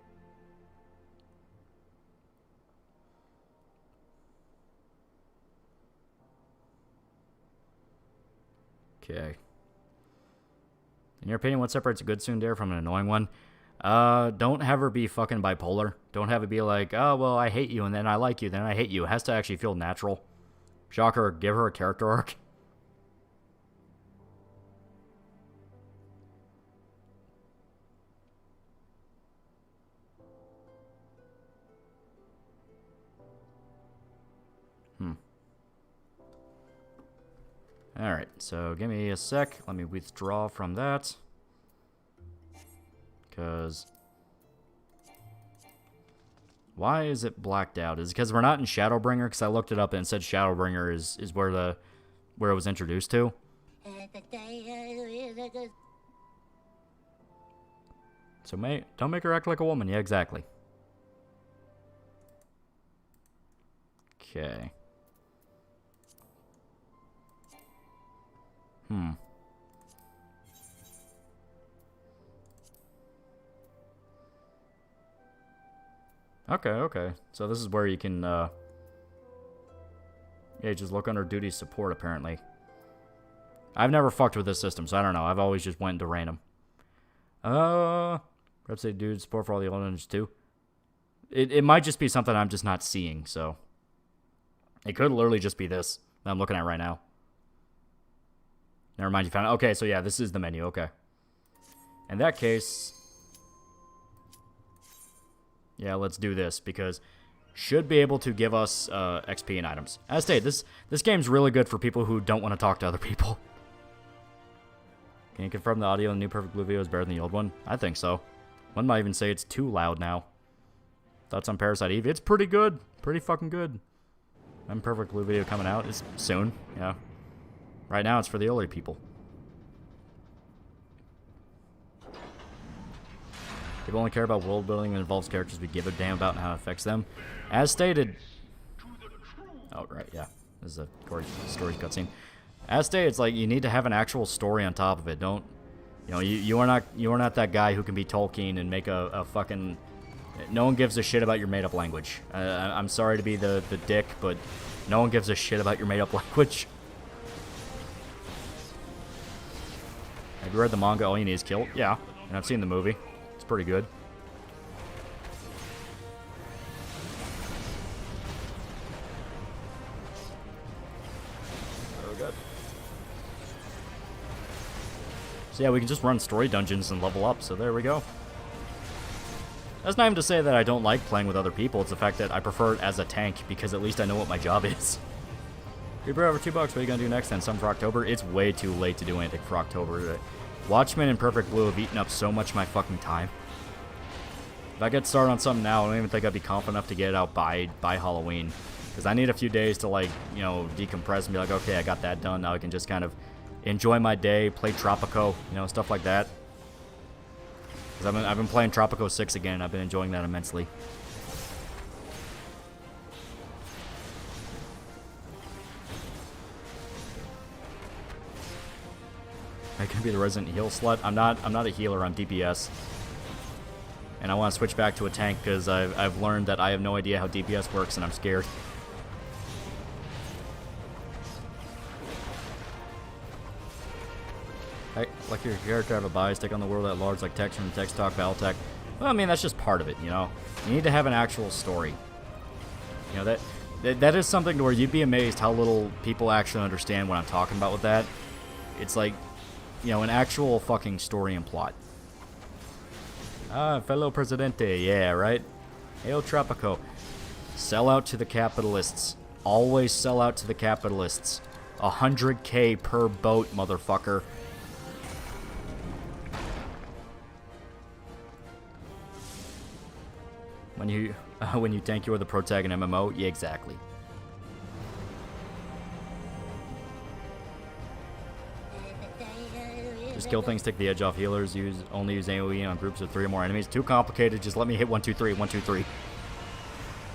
Okay. In your opinion, what separates a good tsundere from an annoying one? Don't have her be fucking bipolar. Don't have it be like, oh, well, I hate you, and then I like you, then I hate you. It has to actually feel natural. Shocker, give her a character arc. Alright, so give me a sec. Let me withdraw from that. Because... why is it blacked out? Is it because we're not in Shadowbringer? Because I looked it up and it said Shadowbringer is where it was introduced to. So don't make her act like a woman. Yeah, exactly. Okay. Okay. So this is where you can, yeah, just look under duty support, apparently. I've never fucked with this system, so I don't know. I've always just went into random. Perhaps they do support for all the old engines too. It might just be something I'm just not seeing, so. It could literally just be this that I'm looking at right now. Never mind, you found it. Okay, so yeah, this is the menu, okay. In that case... yeah, let's do this, because should be able to give us XP and items. As stated, this game's really good for people who don't want to talk to other people. Can you confirm the audio in the new Perfect Blue video is better than the old one? I think so. One might even say it's too loud now. Thoughts on Parasite Eve? It's pretty good. Pretty fucking good. When Perfect Blue video coming out? It's soon, yeah. Right now, it's for the older people. People only care about world building that involves characters we give a damn about and how it affects them. As stated... oh, right, yeah. This is a story cutscene. As stated, it's like you need to have an actual story on top of it. Don't You know, you are not that guy who can be Tolkien and make a fucking... No one gives a shit about your made-up language. I'm sorry to be the dick, but no one gives a shit about your made-up language. Have you read the manga? All you need is kill? Yeah, and I've seen the movie. It's pretty good. Oh god. So yeah, we can just run story dungeons and level up, so there we go. That's not even to say that I don't like playing with other people, it's the fact that I prefer it as a tank, because at least I know what my job is. Reaper over $2, what are you gonna do next then? Something for October? It's way too late to do anything for October. Watchmen and Perfect Blue have eaten up so much of my fucking time. If I get started on something now, I don't even think I'd be confident enough to get it out by Halloween. Because I need a few days to, like, you know, decompress and be like, okay, I got that done. Now I can just kind of enjoy my day, play Tropico, you know, stuff like that. Because I've been playing Tropico 6 again. I've been enjoying that immensely. I can be the resident heal slut. I'm not a healer. I'm DPS. And I want to switch back to a tank because I've learned that I have no idea how DPS works and I'm scared. I like your character have a bias, take on the world at large, like text from text talk, Battletech. Well, I mean, that's just part of it, you know? You need to have an actual story. You know, that is something where you'd be amazed how little people actually understand what I'm talking about with that. It's like, you know, an actual fucking story and plot. Ah, fellow Presidente, yeah, right? Hail Tropico. Sell out to the capitalists. Always sell out to the capitalists. 100K per boat, motherfucker. When you tank, you are the protagonist MMO. Yeah, exactly. Just kill things, take the edge off healers. Only use AoE on groups of 3 or more enemies. Too complicated. Just let me hit 1, 2, 3, 1, 2, 3.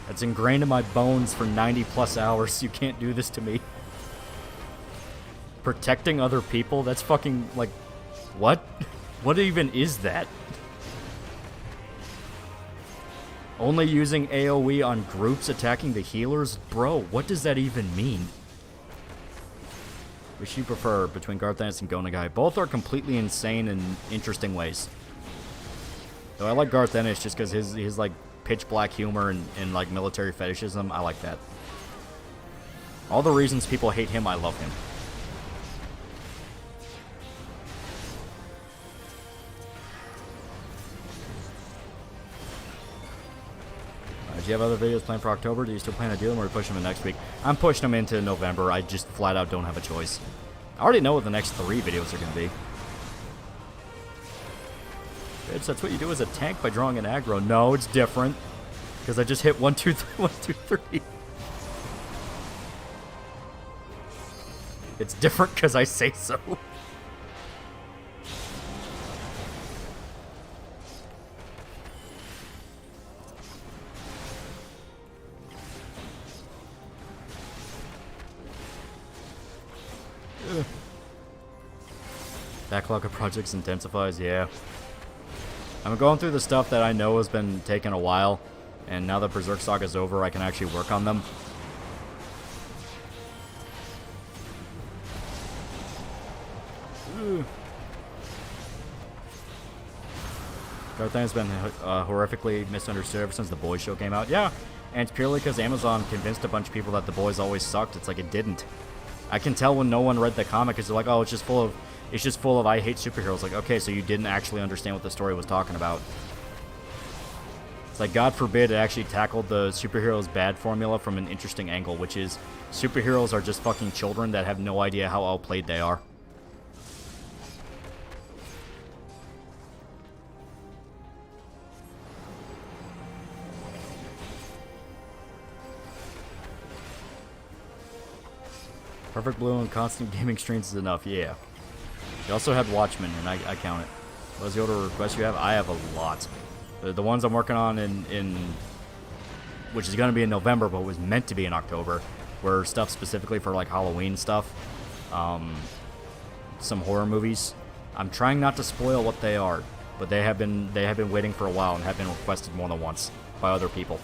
That's ingrained in my bones for 90+ hours. You can't do this to me. Protecting other people? That's fucking like, what? What even is that? Only using AoE on groups attacking the healers? Bro, what does that even mean? Which you prefer between Garth Ennis and Gonagai? Both are completely insane in interesting ways. Though I like Garth Ennis just because his like pitch black humor and like military fetishism, I like that. All the reasons people hate him, I love him. Do you have other videos planned for October? Do you still plan to do them or push them in next week? I'm pushing them into November. I just flat out don't have a choice. I already know what the next 3 videos are going to be. Bitch, that's what you do as a tank by drawing an aggro. No, it's different. Because I just hit 1, 2, 3, 1, 2, 3. It's different because I say so. Backlog of projects intensifies, yeah. I'm going through the stuff that I know has been taking a while, and now that Berserk Saga's over, I can actually work on them. Garth has been horrifically misunderstood ever since The Boys show came out. Yeah, and it's purely because Amazon convinced a bunch of people that The Boys always sucked. It's like it didn't. I can tell when no one read the comic because they're like, oh, it's just full of I hate superheroes. Like, okay, so you didn't actually understand what the story was talking about. It's like, God forbid it actually tackled the superheroes bad formula from an interesting angle, which is superheroes are just fucking children that have no idea how outplayed they are. Perfect Blue and constant gaming streams is enough, yeah. You also had Watchmen, and I count it. What was the order of requests you have? I have a lot. The ones I'm working on in which is going to be in November, but was meant to be in October, were stuff specifically for like Halloween stuff. Some horror movies. I'm trying not to spoil what they are, but they have been waiting for a while and have been requested more than once by other people.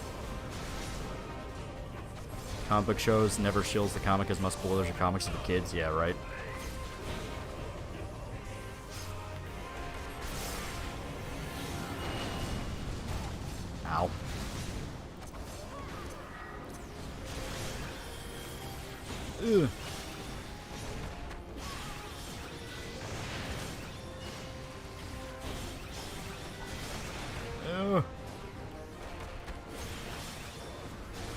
Comic book shows never shields the comic as much spoilers or comics for kids. Yeah, right. Ow. Ugh.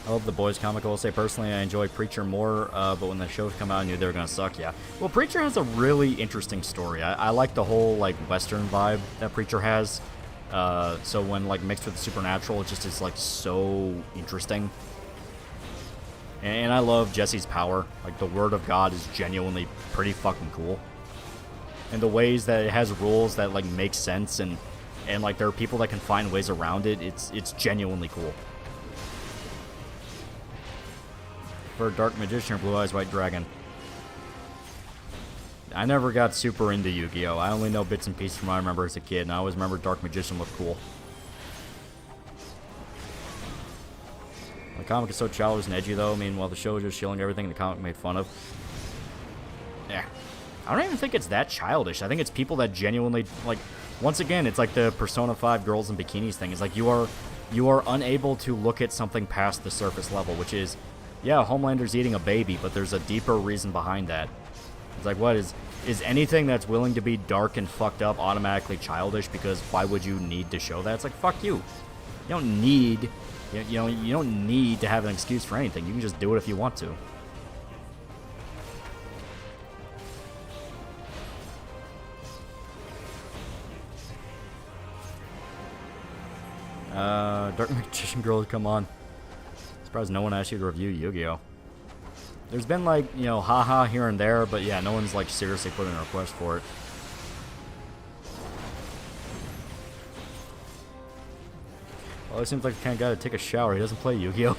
I love the Boys comic. I will say personally, I enjoy Preacher more, but when the shows come out, I knew they were gonna suck. Yeah. Well, Preacher has a really interesting story. I like the whole like Western vibe that Preacher has. So when like mixed with the supernatural, it just is like so interesting. And I love Jesse's power. Like the Word of God is genuinely pretty fucking cool. And the ways that it has rules that like make sense and like there are people that can find ways around it. It's genuinely cool. For Dark Magician or Blue Eyes White Dragon. I never got super into Yu-Gi-Oh! I only know bits and pieces from what I remember as a kid, and I always remember Dark Magician looked cool. The comic is so childish and edgy, though. Meanwhile, the show is just shilling everything the comic made fun of. Yeah. I don't even think it's that childish. I think it's people that genuinely, like, once again, it's like the Persona 5 girls in bikinis thing. It's like you are unable to look at something past the surface level, which is, yeah, Homelander's eating a baby, but there's a deeper reason behind that. It's like, what is anything that's willing to be dark and fucked up automatically childish? Because why would you need to show that? It's like, fuck you. You don't need, you don't need to have an excuse for anything. You can just do it if you want to. Dark Magician Girl, come on. Surprised no one asked you to review Yu-Gi-Oh! There's been like, haha here and there, but yeah, no one's like seriously put in a request for it. Well, it seems like the kind of guy to take a shower. He doesn't play Yu-Gi-Oh!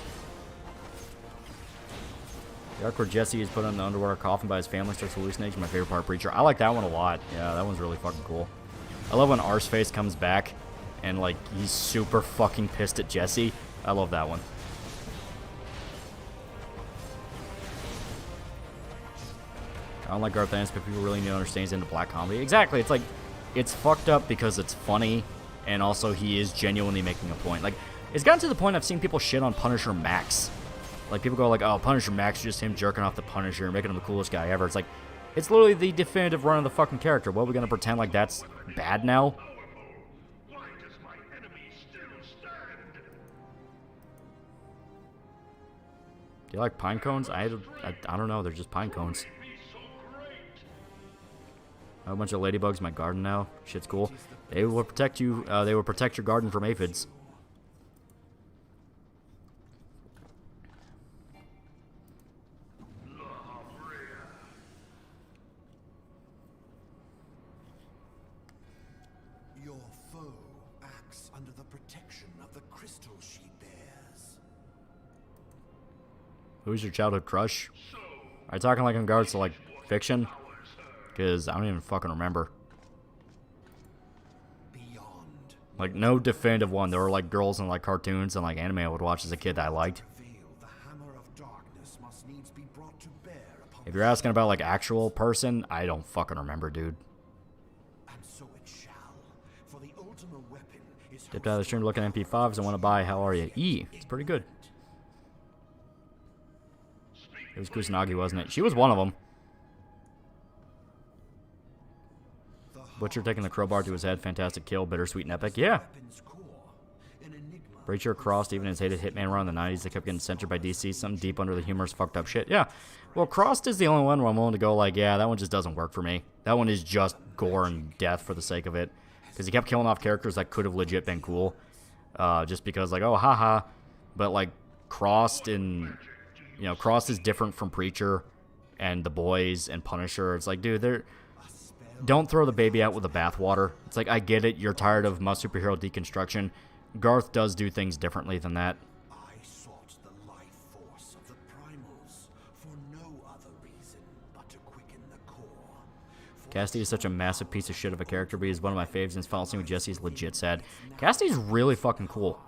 The arc where Jesse is put on the underwater coffin by his family starts hallucinating. My favorite part, Preacher. I like that one a lot. Yeah, that one's really fucking cool. I love when Arseface comes back and like he's super fucking pissed at Jesse. I love that one. I don't like Garth Ennis, but people really need to understand he's into black comedy. Exactly. It's like, it's fucked up because it's funny, and also he is genuinely making a point. Like, it's gotten to the point I've seen people shit on Punisher Max. Like, people go like, oh, Punisher Max is just him jerking off the Punisher and making him the coolest guy ever. It's like, it's literally the definitive run of the fucking character. What, are we gonna pretend like that's bad now? Do you like pine cones? I don't know. They're just pine cones. A bunch of ladybugs in my garden now. Shit's cool. They will protect you. They will protect your garden from aphids. Your foe acts under the protection of the crystal she bears. Who's your childhood crush? Are you talking like in regards to like fiction? Because I don't even fucking remember. Beyond. Like, no definitive one. There were, like, girls in, like, cartoons and, like, anime I would watch as a kid that I liked. The hammer of darkness must needs be brought to bear upon If you're asking about, like, actual person, I don't fucking remember, dude. and so it shall. For the ultimate weapon is Dipped out of the stream looking at MP5s. I want to buy. How are you? E. It's pretty good. It was Kusanagi, wasn't it? She was one of them. Butcher taking the crowbar to his head. Fantastic kill. Bittersweet and epic. Yeah. Preacher crossed even his hated Hitman run in the 90s. They kept getting censored by DC. Something deep under the humorous fucked up shit. Yeah. Well, Crossed is the only one where I'm willing to go like, yeah, that one just doesn't work for me. That one is just gore and death for the sake of it. Because he kept killing off characters that could have legit been cool. Just because, like, oh, haha. But, like, Crossed and, Crossed is different from Preacher and The Boys and Punisher. It's like, dude, don't throw the baby out with the bathwater. It's like, I get it. You're tired of my superhero deconstruction. Garth does do things differently than that. I sought the life force of the primals for no other reason but to quicken the core. For Cassidy is such a massive piece of shit of a character, but he's one of my faves, and his final scene with Jesse is legit sad. Cassidy's really fucking cool.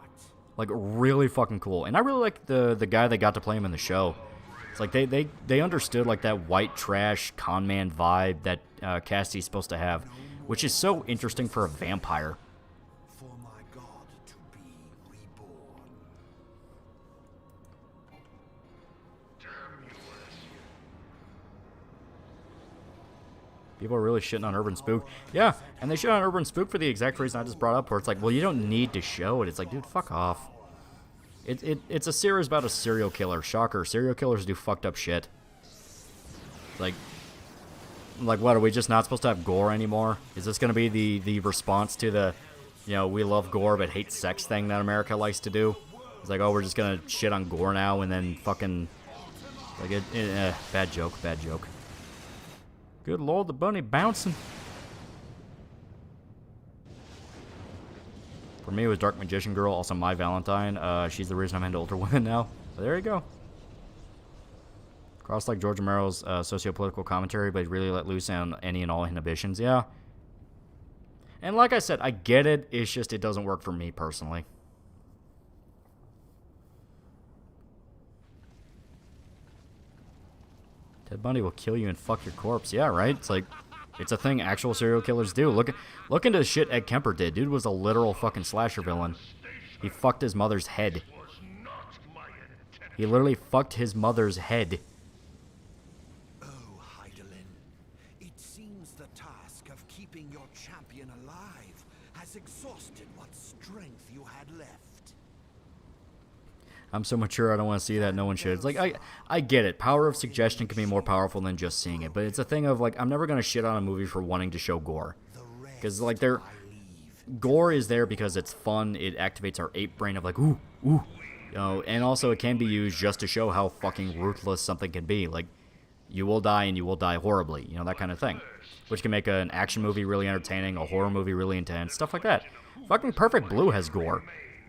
Like, really fucking cool. And I really like the guy that got to play him in the show. It's like, they understood, like, that white trash con man vibe that Cassidy's supposed to have, which is so interesting for a vampire. For my god to be reborn. People are really shitting on Urban Spook. Yeah, and they shit on Urban Spook for the exact reason I just brought up, where it's like, well, you don't need to show it. It's like, dude, fuck off. It's a series about a serial killer. Shocker, serial killers do fucked up shit. Like what, are we just not supposed to have gore anymore? Is this going to be the response to the, you know, we love gore but hate sex thing that America likes to do? It's like, oh, we're just going to shit on gore now and then fucking, like, bad joke. Good lord, the bunny bouncing. For me, it was Dark Magician Girl, also My Valentine. She's the reason I'm into older women now. But there you go. Cross like George Romero's socio-political commentary, but he really let loose on any and all inhibitions. Yeah. And like I said, I get it. It's just it doesn't work for me personally. Ted Bundy will kill you and fuck your corpse. Yeah, right? It's like, it's a thing actual serial killers do. Look into the shit Ed Kemper did. Dude was a literal fucking slasher villain. He fucked his mother's head. He literally fucked his mother's head. Oh, Heidelin, it seems the task of keeping your champion alive has exhausted what strength you had left. I'm so mature, I don't want to see that. No one should. It's like, I get it. Power of suggestion can be more powerful than just seeing it. But it's a thing of, like, I'm never going to shit on a movie for wanting to show gore. Because, like, gore is there because it's fun. It activates our ape brain of, like, ooh. You know, and also it can be used just to show how fucking ruthless something can be. Like, you will die and you will die horribly. You know, that kind of thing. Which can make an action movie really entertaining, a horror movie really intense, stuff like that. Fucking Perfect Blue has gore.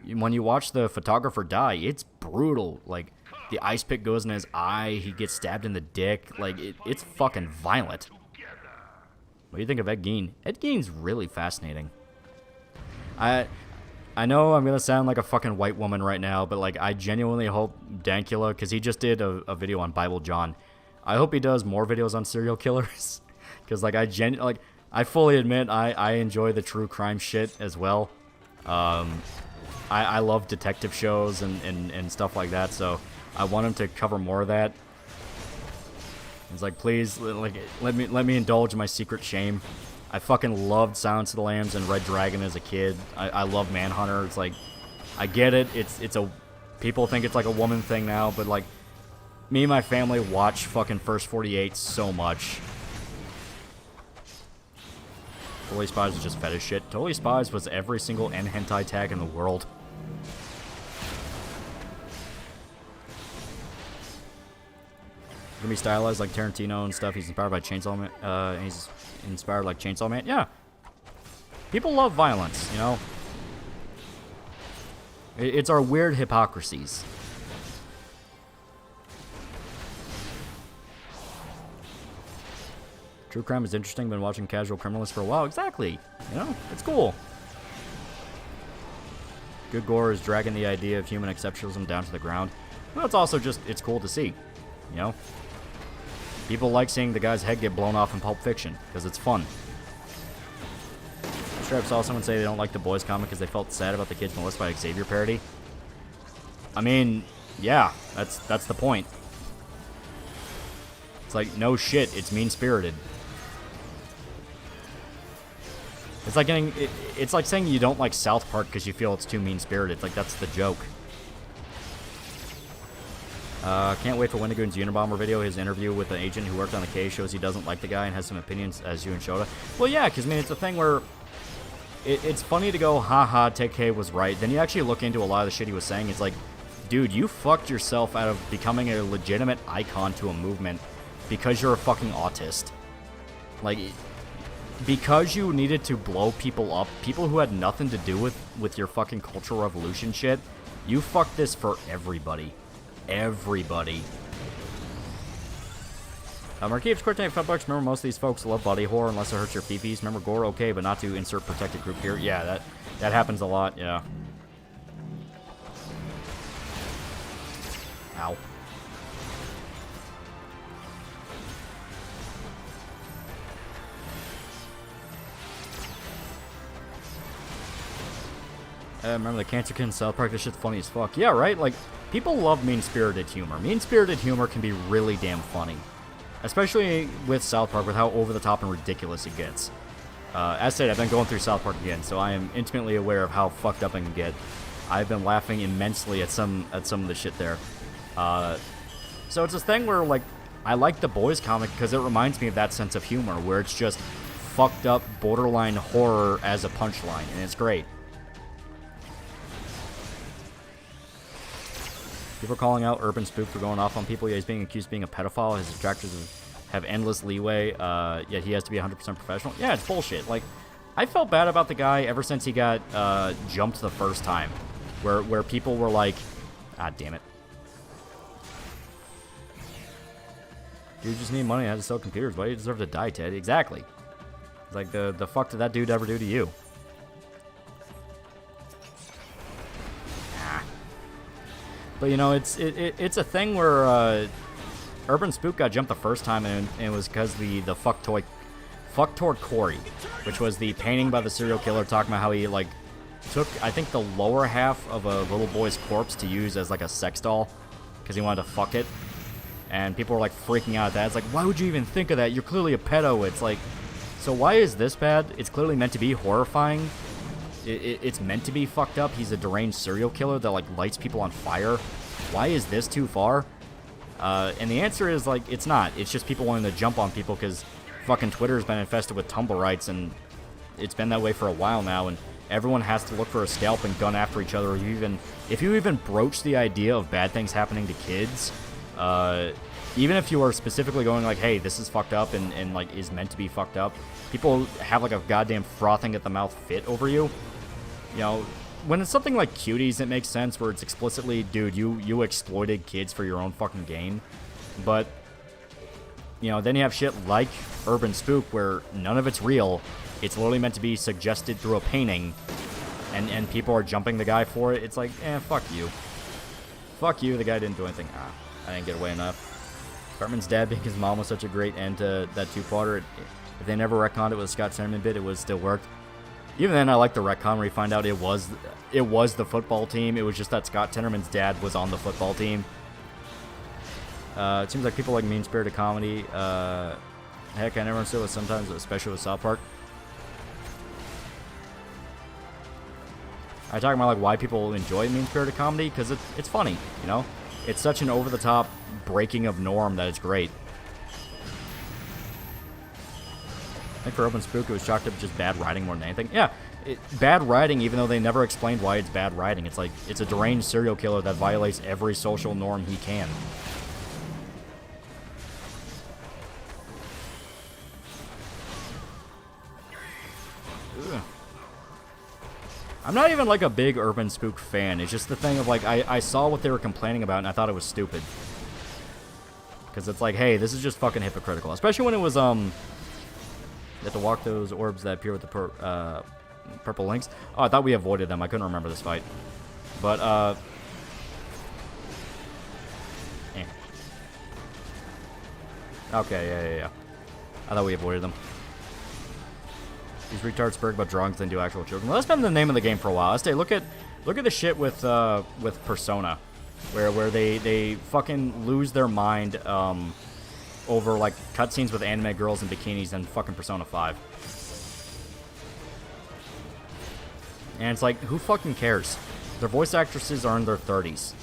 When you watch the photographer die, it's brutal. Like, the ice pick goes in his eye, he gets stabbed in the dick. Like, it's fucking violent. What do you think of Ed Gein? Ed Gein's really fascinating. I know I'm going to sound like a fucking white woman right now, but, like, I genuinely hope Dankula, because he just did a video on Bible John. I hope he does more videos on serial killers. Because, like, I fully admit I enjoy the true crime shit as well. I love detective shows and stuff like that, so I want him to cover more of that. It's like, please, like, let me indulge my secret shame. I fucking loved Silence of the Lambs and Red Dragon as a kid. I love Manhunter. It's like, I get it. It's a, people think it's like a woman thing now, but like, me and my family watch fucking First 48 so much. Totally Spies is just fetish shit. Totally Spies was every single hentai tag in the world. Gonna be stylized like Tarantino and stuff. He's inspired by Chainsaw Man. He's inspired like Chainsaw Man. Yeah. People love violence, you know? It's our weird hypocrisies. True crime is interesting. Been watching Casual Criminalist for a while. Exactly. You know, it's cool. Good gore is dragging the idea of human exceptionalism down to the ground. Well, it's also just, it's cool to see. You know? People like seeing the guy's head get blown off in Pulp Fiction, because it's fun. I saw someone say they don't like the Boys comic because they felt sad about the kids molested by Xavier parody. I mean, yeah, that's the point. It's like, no shit, it's mean-spirited. It's like it's like saying you don't like South Park because you feel it's too mean-spirited. It's like, that's the joke. Can't wait for Wendigoon's Unabomber video. His interview with an agent who worked on the case shows he doesn't like the guy and has some opinions, as you and Shota. Well, yeah, because, I mean, it's a thing where it's funny to go, haha, TK was right. Then you actually look into a lot of the shit he was saying. It's like, dude, you fucked yourself out of becoming a legitimate icon to a movement because you're a fucking autist. Like, because you needed to blow people up, people who had nothing to do with your fucking Cultural Revolution shit, you fucked this for everybody. Everybody. Marquise Cortana, $5. Remember, most of these folks love body horror unless it hurts your peepees. Remember, gore okay, but not to insert protected group here. Yeah, that happens a lot. Yeah. Ow. Remember the Cancer Kid in South Park? This shit's funny as fuck. Yeah, right? Like, people love mean-spirited humor. Mean-spirited humor can be really damn funny. Especially with South Park, with how over-the-top and ridiculous it gets. As said, I've been going through South Park again, so I am intimately aware of how fucked up it can get. I've been laughing immensely at some of the shit there. So it's this thing where, like, I like the Boys comic because it reminds me of that sense of humor, where it's just fucked up, borderline horror as a punchline, and it's great. People are calling out Urban Spook for going off on people. Yeah, he's being accused of being a pedophile. His detractors have endless leeway, yet he has to be 100% professional. Yeah, it's bullshit. Like, I felt bad about the guy ever since he got jumped the first time, where people were like, ah, damn it. You just need money. I had to sell computers. Why do you deserve to die, Ted? Exactly. It's like, the fuck did that dude ever do to you? But, you know, it's a thing where Urban Spook got jumped the first time, and it was because the Fucktoid Corey, which was the painting by the serial killer talking about how he, like, took, I think, the lower half of a little boy's corpse to use as, like, a sex doll because he wanted to fuck it. And people were, like, freaking out at that. It's like, why would you even think of that? You're clearly a pedo. It's like, so why is this bad? It's clearly meant to be horrifying. It's meant to be fucked up. He's a deranged serial killer that, like, lights people on fire. Why is this too far? And the answer is, like, it's not. It's just people wanting to jump on people because fucking Twitter's been infested with tumble rights, and it's been that way for a while now, and everyone has to look for a scalp and gun after each other. If you even broach the idea of bad things happening to kids, even if you are specifically going like, hey, this is fucked up and like, is meant to be fucked up, people have, like, a goddamn frothing at the mouth fit over you. You know, when it's something like Cuties, it makes sense, where it's explicitly, dude, you exploited kids for your own fucking gain. But, you know, then you have shit like Urban Spook, where none of it's real. It's literally meant to be suggested through a painting, and people are jumping the guy for it. It's like, fuck you. Fuck you, the guy didn't do anything. I didn't get away enough. Cartman's dad being his mom was such a great end to that two-parter. If they never retconned it with a Scott Tenorman bit, it would still work. Even then, I like the retcon where you find out it was the football team. It was just that Scott Tenorman's dad was on the football team. It seems like people like mean-spirited comedy. Heck, I never understood it sometimes, especially with South Park. I talk about, like, why people enjoy mean-spirited comedy, because it's funny, you know? It's such an over-the-top breaking of norm that it's great. I think for Urban Spook, it was chalked up just bad writing more than anything. Yeah, bad writing, even though they never explained why it's bad writing. It's like, it's a deranged serial killer that violates every social norm he can. Ugh. I'm not even, like, a big Urban Spook fan. It's just the thing of, like, I saw what they were complaining about, and I thought it was stupid. Because it's like, hey, this is just fucking hypocritical. Especially when it was, you have to walk those orbs that appear with the purple links. Oh, I thought we avoided them. I couldn't remember this fight. But, Okay, yeah. I thought we avoided them. These retards spurg about drawings than do actual children. Well, that's been the name of the game for a while. Let's say, look at the shit with Persona, where they fucking lose their mind, over, like, cutscenes with anime girls in bikinis and fucking Persona 5. And it's like, who fucking cares? Their voice actresses are in their 30s.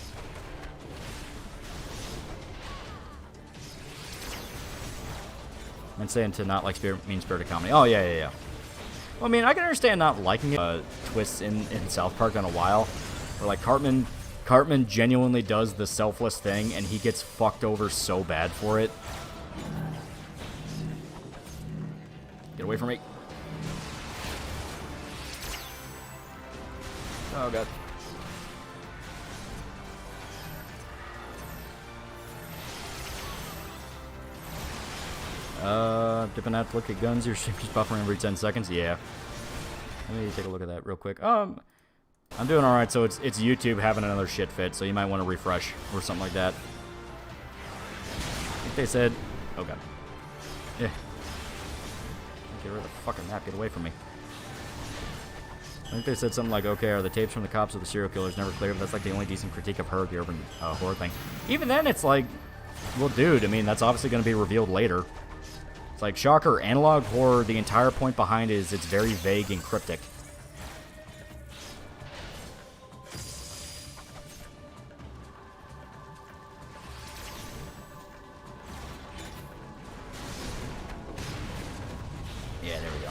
And saying to not like mean-spirited comedy. Oh, yeah. Well, I mean, I can understand not liking it. Twists in South Park in a while. Where, like, Cartman genuinely does the selfless thing, and he gets fucked over so bad for it. Get away from me. Oh, God. Dipping out to look at guns. Your stream keeps buffering every 10 seconds. Yeah. Let me take a look at that real quick. I'm doing all right. So it's YouTube having another shit fit. So you might want to refresh or something like that. I think they said, oh god. Yeah. Get rid of the fucking map. Get away from me. I think they said something like, okay, are the tapes from the cops of the serial killers never clear? But that's like the only decent critique of her, the urban horror thing. Even then, it's like, well, dude, I mean, that's obviously going to be revealed later. It's like, shocker, analog horror, the entire point behind it is it's very vague and cryptic. Yeah, there we go.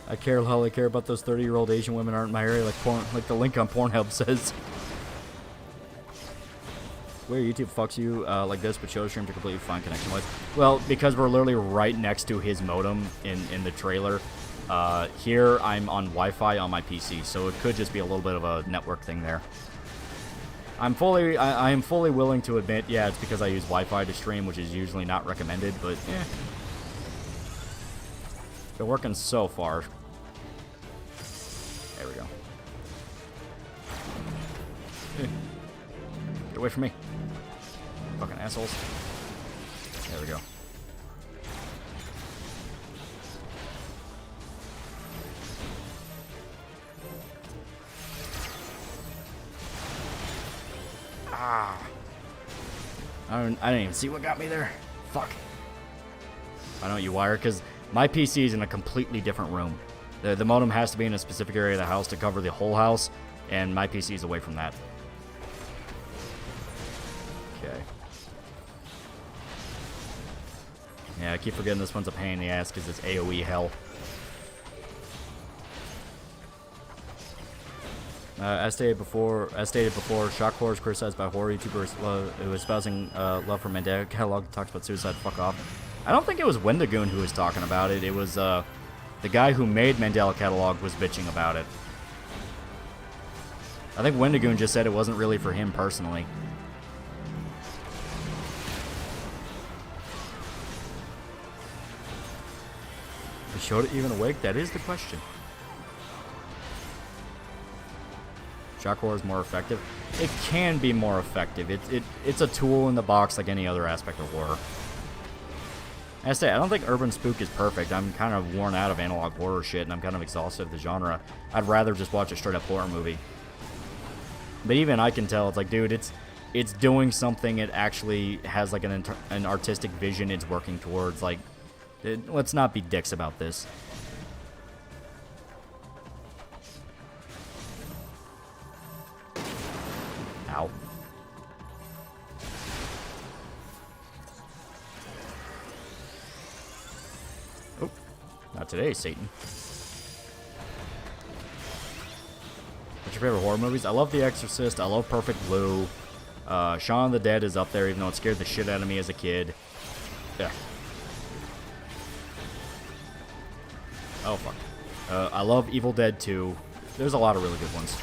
I care, lol, I care about those 30-year-old Asian women aren't in my area, like the link on Pornhub says. Where YouTube fucks you like this, but show streams are completely fine connection-wise. Well, because we're literally right next to his modem in the trailer. Here, I'm on Wi-Fi on my PC, so it could just be a little bit of a network thing there. I am fully willing to admit, yeah, it's because I use Wi-Fi to stream, which is usually not recommended, but eh. Been working so far. There we go. Get away from me. Fucking assholes. There we go. Ah. I didn't even see what got me there. Fuck. I know what you wire, because my PC is in a completely different room. The modem has to be in a specific area of the house to cover the whole house, and my PC is away from that. Okay. Yeah, I keep forgetting this one's a pain in the ass because it's AoE hell. As stated before, shock horror is criticized by horror YouTubers who is espousing love for Manga catalog talks about suicide. Fuck off. I don't think it was Wendigoon who was talking about it. It was the guy who made Mandela Catalog was bitching about it. I think Wendigoon just said it wasn't really for him personally. Is Shota even awake? That is the question. Shock horror is more effective. It can be more effective. It's a tool in the box like any other aspect of horror. I say, I don't think urban spook is perfect. I'm kind of worn out of analog horror shit, and I'm kind of exhausted of the genre. I'd rather just watch a straight-up horror movie. But even I can tell, it's like, dude, it's doing something. It actually has like an artistic vision it's working towards. Like, let's not be dicks about this. Ow. Oh, not today, Satan. What's your favorite horror movies? I love The Exorcist. I love Perfect Blue. Shaun of the Dead is up there, even though it scared the shit out of me as a kid. Yeah. Oh, fuck. I love Evil Dead 2. There's a lot of really good ones.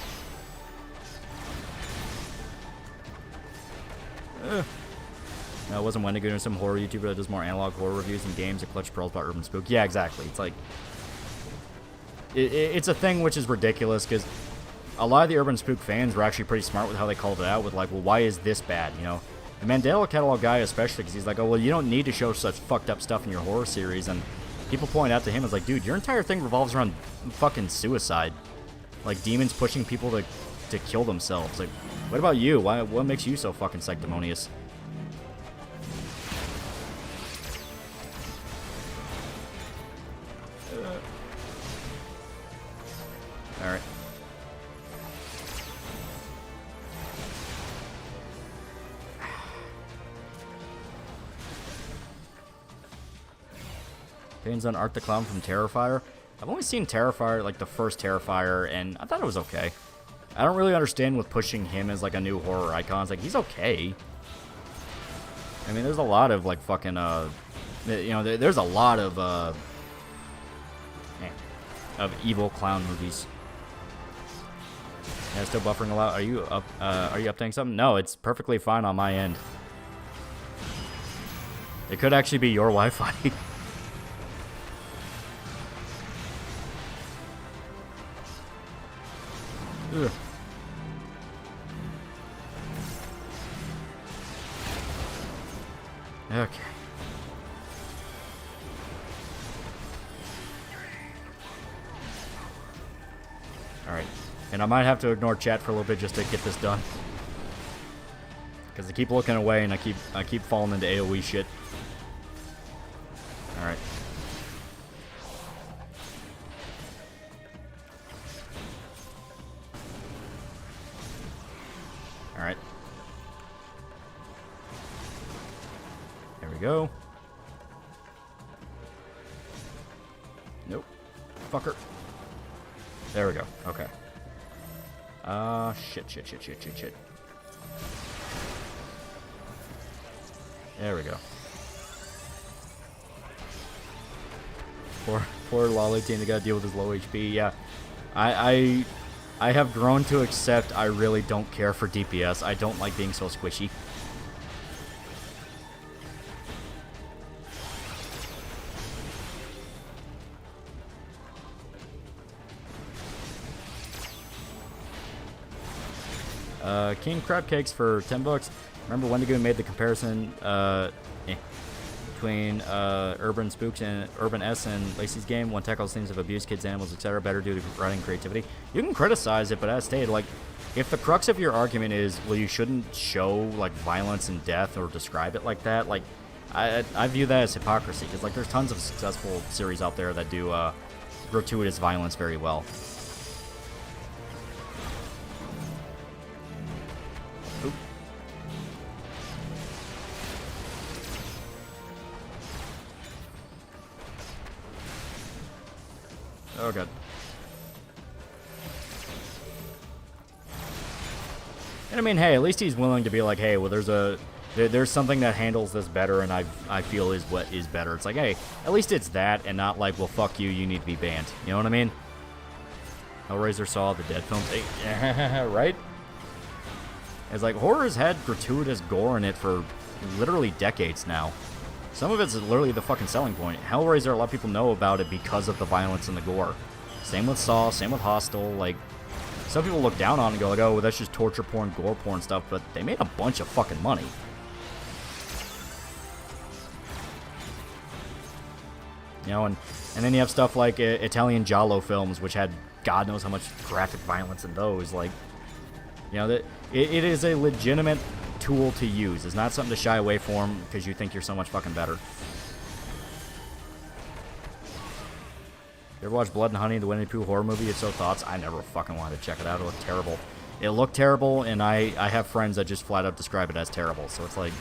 No, it wasn't Wendigoon or some horror YouTuber that does more analog horror reviews and games that clutch pearls about urban spook. Yeah, exactly. It's like... It's a thing which is ridiculous, because a lot of the urban spook fans were actually pretty smart with how they called it out, with like, well, why is this bad, you know? The Mandela Catalog guy especially, because he's like, oh, well, you don't need to show such fucked up stuff in your horror series, and people point out to him, it's like, dude, your entire thing revolves around fucking suicide. Like, demons pushing people to kill themselves. Like, what about you? What makes you so fucking sanctimonious? Alright. Opinions on Art the Clown from Terrifier? I've only seen Terrifier, like the first Terrifier, and I thought it was okay. I don't really understand with pushing him as like a new horror icon. It's like, he's okay. I mean, there's a lot of like fucking, you know, there's a lot of evil clown movies. Yeah, still buffering a lot. Are you updating something? No, it's perfectly fine on my end. It could actually be your Wi-Fi. Ugh. Okay. Alright. And I might have to ignore chat for a little bit just to get this done. Because I keep looking away and I keep falling into AoE shit. Alright. Alright. There we go. Nope. Fucker. There we go. Okay. Shit. There we go. Poor Loli team, they gotta deal with his low HP. Yeah. I have grown to accept I really don't care for DPS. I don't like being so squishy. King Crab Cakes for 10 bucks. Remember Wendigo made the comparison between Urban Spooks and Urban S and Lacey's game. One tackles themes of abuse, kids, animals, etc. better due to writing creativity. You can criticize it, but as stated, like, if the crux of your argument is, well, you shouldn't show, like, violence and death or describe it like that, like, I view that as hypocrisy, because, like, there's tons of successful series out there that do gratuitous violence very well. Oh god. And I mean, hey, at least he's willing to be like, hey, well, there's something that handles this better, and I feel is what is better. It's like, hey, at least it's that, and not like, well, fuck you, you need to be banned. You know what I mean? Hellraiser saw the Dead films, right? It's like horror's had gratuitous gore in it for literally decades now. Some of it's literally the fucking selling point. Hellraiser, a lot of people know about it because of the violence and the gore. Same with Saw, same with Hostel. Like, some people look down on it and go like, oh, well, that's just torture porn, gore porn stuff, but they made a bunch of fucking money. You know, and then you have stuff like Italian Giallo films, which had God knows how much graphic violence in those. Like, you know, that it is a legitimate tool to use. It's not something to shy away from because you think you're so much fucking better. You ever watch Blood and Honey, the Winnie the Pooh horror movie? If so, thoughts? I never fucking wanted to check it out. It looked terrible. It looked terrible, and I have friends that just flat out describe it as terrible. So it's like,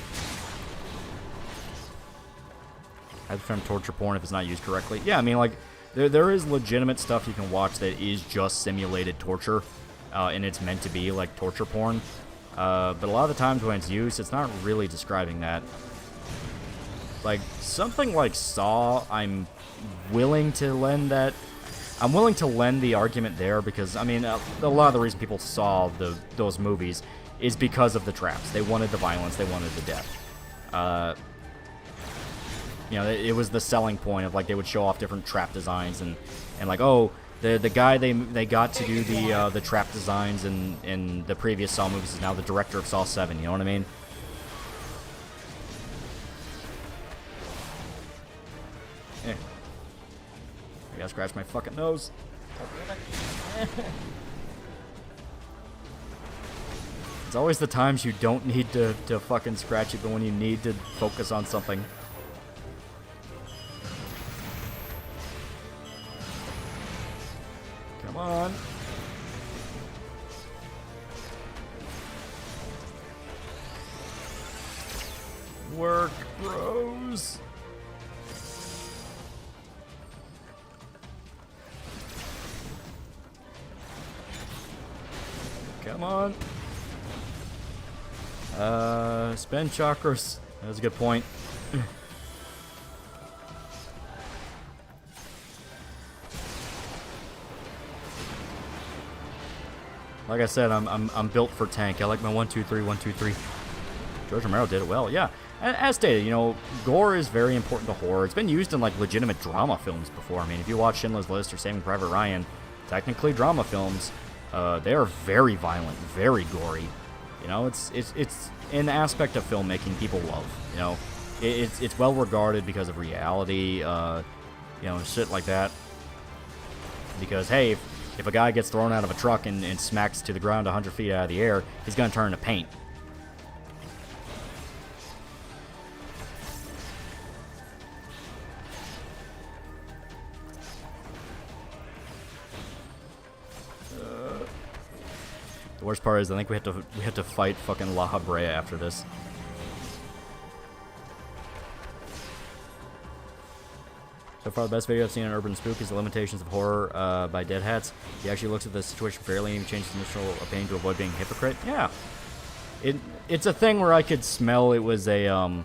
I'd defend torture porn if it's not used correctly. Yeah, I mean, like, there is legitimate stuff you can watch that is just simulated torture, and it's meant to be like torture porn. But a lot of the times when it's used, it's not really describing that. Like, something like Saw, I'm willing to lend the argument there because, I mean, a lot of the reason people saw those movies is because of the traps. They wanted the violence, they wanted the death. You know, it was the selling point of, like, they would show off different trap designs and like, oh, the guy they got to do the trap designs in the previous Saw movies is now the director of Saw 7, you know what I mean? I gotta scratch my fucking nose. It's always the times you don't need to fucking scratch it, but when you need to focus on something. Come on. Work, bros. Come on. Spend chakras. That was a good point. Like I said, I'm built for tank. I like my 1-2-3, 1-2-3. George Romero did it well, yeah. As stated, you know, gore is very important to horror. It's been used in, like, legitimate drama films before. I mean, if you watch Schindler's List or Saving Private Ryan, technically drama films, they are very violent, very gory. You know, it's an aspect of filmmaking people love. You know, it's well regarded because of reality, you know, shit like that. Because, hey, if a guy gets thrown out of a truck and smacks to the ground 100 feet out of the air, he's going to turn to paint. The worst part is I think we have to fight fucking La Habrea after this. So far, the best video I've seen on Urban Spook is The Limitations of Horror by Dead Hats. He actually looks at the situation fairly and changes his initial opinion to avoid being a hypocrite. Yeah. It's a thing where I could smell it was a,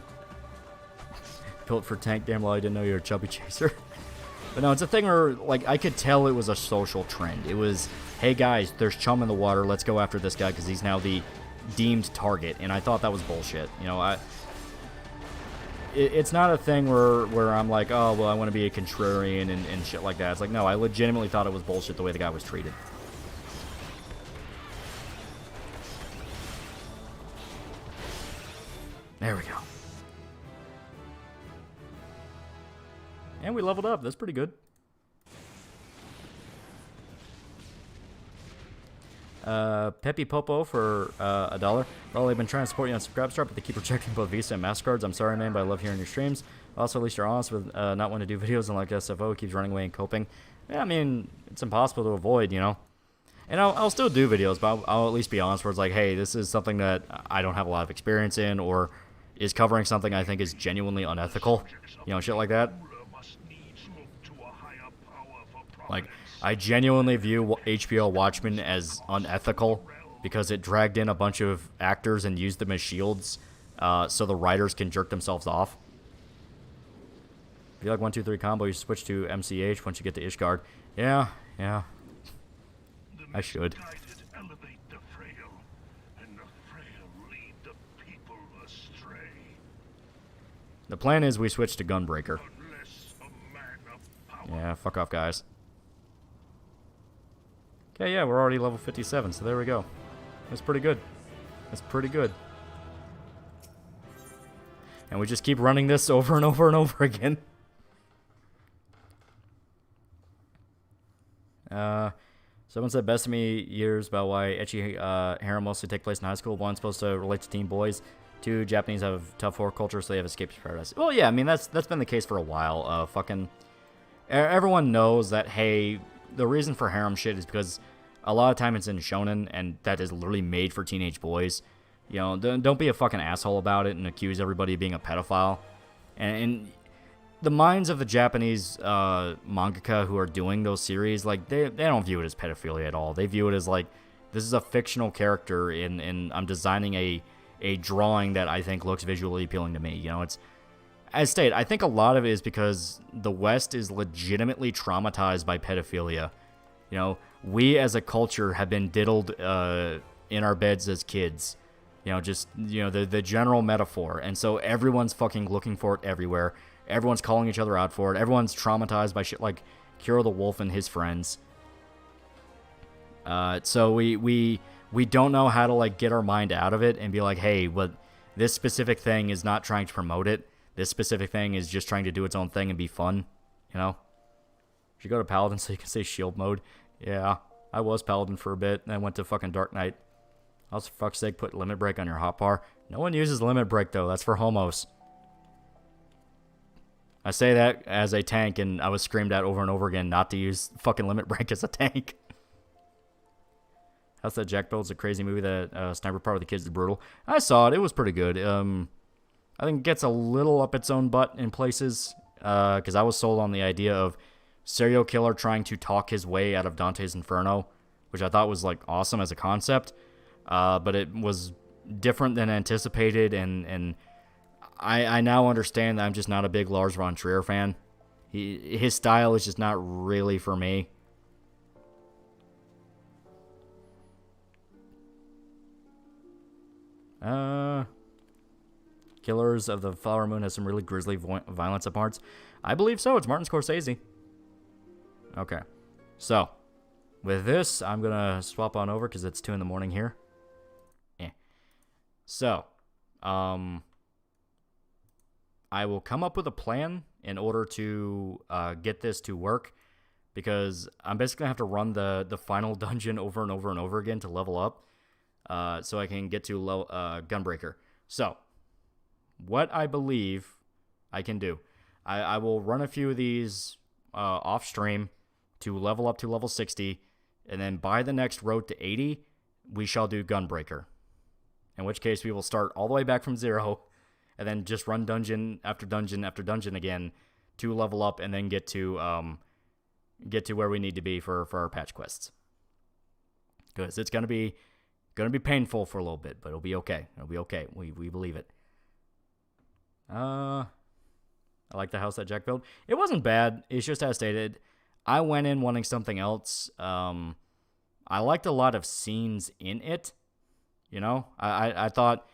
built for tank. Damn, well, I didn't know you were a chubby chaser. But no, it's a thing where, like, I could tell it was a social trend. It was, hey guys, there's chum in the water, let's go after this guy because he's now the deemed target. And I thought that was bullshit. You know, it's not a thing where I'm like, oh, well, I want to be a contrarian and shit like that. It's like, no, I legitimately thought it was bullshit the way the guy was treated. There we go. And we leveled up. That's pretty good. Pepe Popo for $1. Well, I've been trying to support you on Subscribestar, but they keep rejecting both Visa and MasterCards. I'm sorry, man, but I love hearing your streams. Also, at least you're honest with not wanting to do videos, and like SFO keeps running away and coping. Yeah, I mean, it's impossible to avoid, you know. And I'll still do videos, but I'll at least be honest where it's like, hey, this is something that I don't have a lot of experience in, or is covering something I think is genuinely unethical. You know, shit like that. Like, I genuinely view HBO Watchmen as unethical because it dragged in a bunch of actors and used them as shields so the writers can jerk themselves off. If you like 1-2-3 combo, you switch to MCH once you get to Ishgard. Yeah. I should. The plan is we switch to Gunbreaker. Yeah, fuck off, guys. Okay, yeah, we're already level 57, so there we go. That's pretty good. That's pretty good. And we just keep running this over and over and over again. Someone said best of me years about why ecchi harem mostly take place in high school. One, supposed to relate to teen boys. Two, Japanese have tough horror culture, so they have escaped to paradise. Well, yeah, I mean, that's been the case for a while. Fucking... Everyone knows that, hey, the reason for harem shit is because a lot of time it's in shonen, and that is literally made for teenage boys. You know, don't be a fucking asshole about it and accuse everybody of being a pedophile. And the minds of the Japanese mangaka who are doing those series, like, they don't view it as pedophilia at all. They view it as, like, this is a fictional character, and I'm designing a drawing that I think looks visually appealing to me. You know, it's... As stated, I think a lot of it is because the West is legitimately traumatized by pedophilia. You know, we as a culture have been diddled in our beds as kids. You know, just, you know, the general metaphor. And so everyone's fucking looking for it everywhere. Everyone's calling each other out for it. Everyone's traumatized by shit like Kiro the Wolf and his friends. So we don't know how to, like, get our mind out of it and be like, hey, but this specific thing is not trying to promote it. This specific thing is just trying to do its own thing and be fun, you know? You should go to Paladin so you can say shield mode. Yeah, I was Paladin for a bit, and I went to fucking Dark Knight. Also, for fuck's sake, put Limit Break on your hotbar. No one uses Limit Break, though. That's for homos. I say that as a tank, and I was screamed at over and over again not to use fucking Limit Break as a tank. How's that Jack Build's a crazy movie that Sniper Part of the Kids is brutal. I saw it. It was pretty good. I think it gets a little up its own butt in places, because I was sold on the idea of serial killer trying to talk his way out of Dante's Inferno, which I thought was, like, awesome as a concept, but it was different than anticipated, and I now understand that I'm just not a big Lars von Trier fan. His style is just not really for me. Killers of the Flower Moon has some really grisly violence at parts. I believe so. It's Martin Scorsese. Okay. So, with this, I'm going to swap on over because it's 2 in the morning here. So, I will come up with a plan in order to get this to work, because I'm basically going to have to run the final dungeon over and over and over again to level up, so I can get to Gunbreaker. So, what I believe I can do, I will run a few of these off stream to level up to level 60, and then by the next road to 80, we shall do Gunbreaker. In which case, we will start all the way back from 0, and then just run dungeon after dungeon after dungeon again to level up, and then get to where we need to be for our patch quests. Because it's gonna be painful for a little bit, but it'll be okay. It'll be okay. We believe it. I like the house that Jack built. It wasn't bad. It's just as stated. I went in wanting something else. I liked a lot of scenes in it. You know, I thought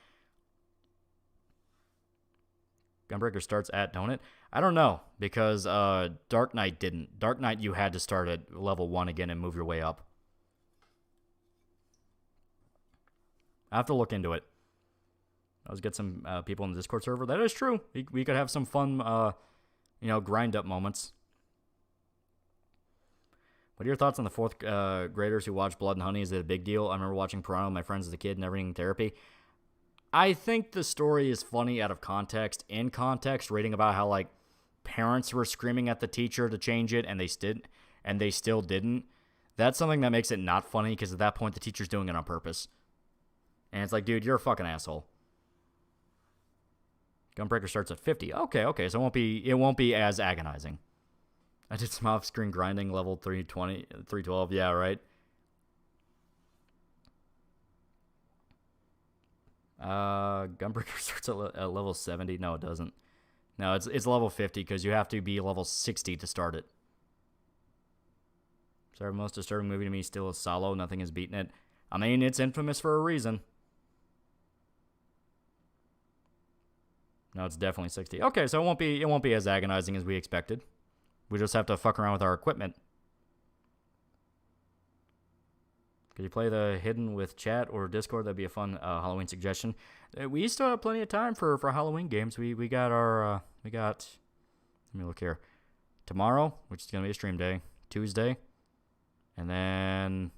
Gunbreaker starts at, don't it? I don't know, because Dark Knight didn't. Dark Knight, you had to start at level 1 again and move your way up. I have to look into it. Let's get some people in the Discord server. That is true. We could have some fun, grind up moments. What are your thoughts on the 4th graders who watch Blood and Honey? Is it a big deal? I remember watching Piranha with my friends as a kid and everything in therapy. I think the story is funny out of context. In context, reading about how like parents were screaming at the teacher to change it and they still didn't. That's something that makes it not funny, because at that point the teacher's doing it on purpose. And it's like, dude, you're a fucking asshole. Gunbreaker starts at 50. Okay, so it won't be as agonizing. I did some off-screen grinding, level 320, 312. Yeah, right. Gunbreaker starts at level 70. No, it doesn't. No, it's level 50, because you have to be level 60 to start it. Sorry, most disturbing movie to me still is Solo. Nothing has beaten it. I mean, it's infamous for a reason. No, it's definitely 60. Okay, so it won't be as agonizing as we expected. We just have to fuck around with our equipment. Could you play the hidden with chat or Discord? That'd be a fun Halloween suggestion. We still have plenty of time for Halloween games. We got our let me look here. Tomorrow, which is gonna be a stream day. Tuesday, and then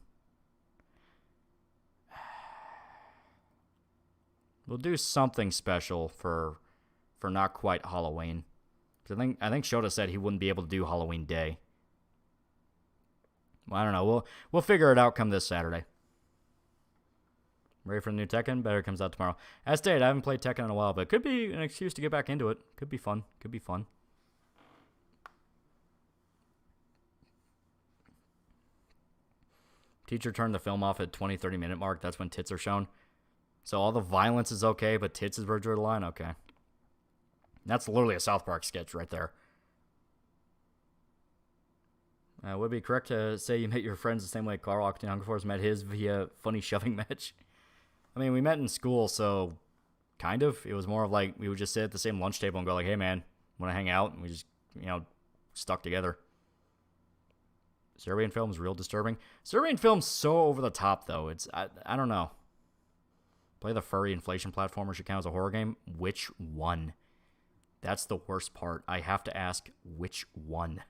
we'll do something special for not quite Halloween. I think Shota said he wouldn't be able to do Halloween Day. Well, I don't know. We'll figure it out come this Saturday. Ready for the new Tekken? Better comes out tomorrow. As stated, I haven't played Tekken in a while, but it could be an excuse to get back into it. Could be fun. Teacher turned the film off at 20-30 minute mark. That's when tits are shown. So all the violence is okay, but tits is where the line? Okay. That's literally a South Park sketch right there. Would it be correct to say you met your friends the same way Carl Octane Hunger Force met his via funny shoving match? I mean, we met in school, so kind of. It was more of like we would just sit at the same lunch table and go like, hey, man, want to hang out? And we just, stuck together. Serbian film's real disturbing. Serbian film's so over the top, though. I don't know. Play the furry inflation platformer should count as a horror game. Which one? That's the worst part. I have to ask, which one?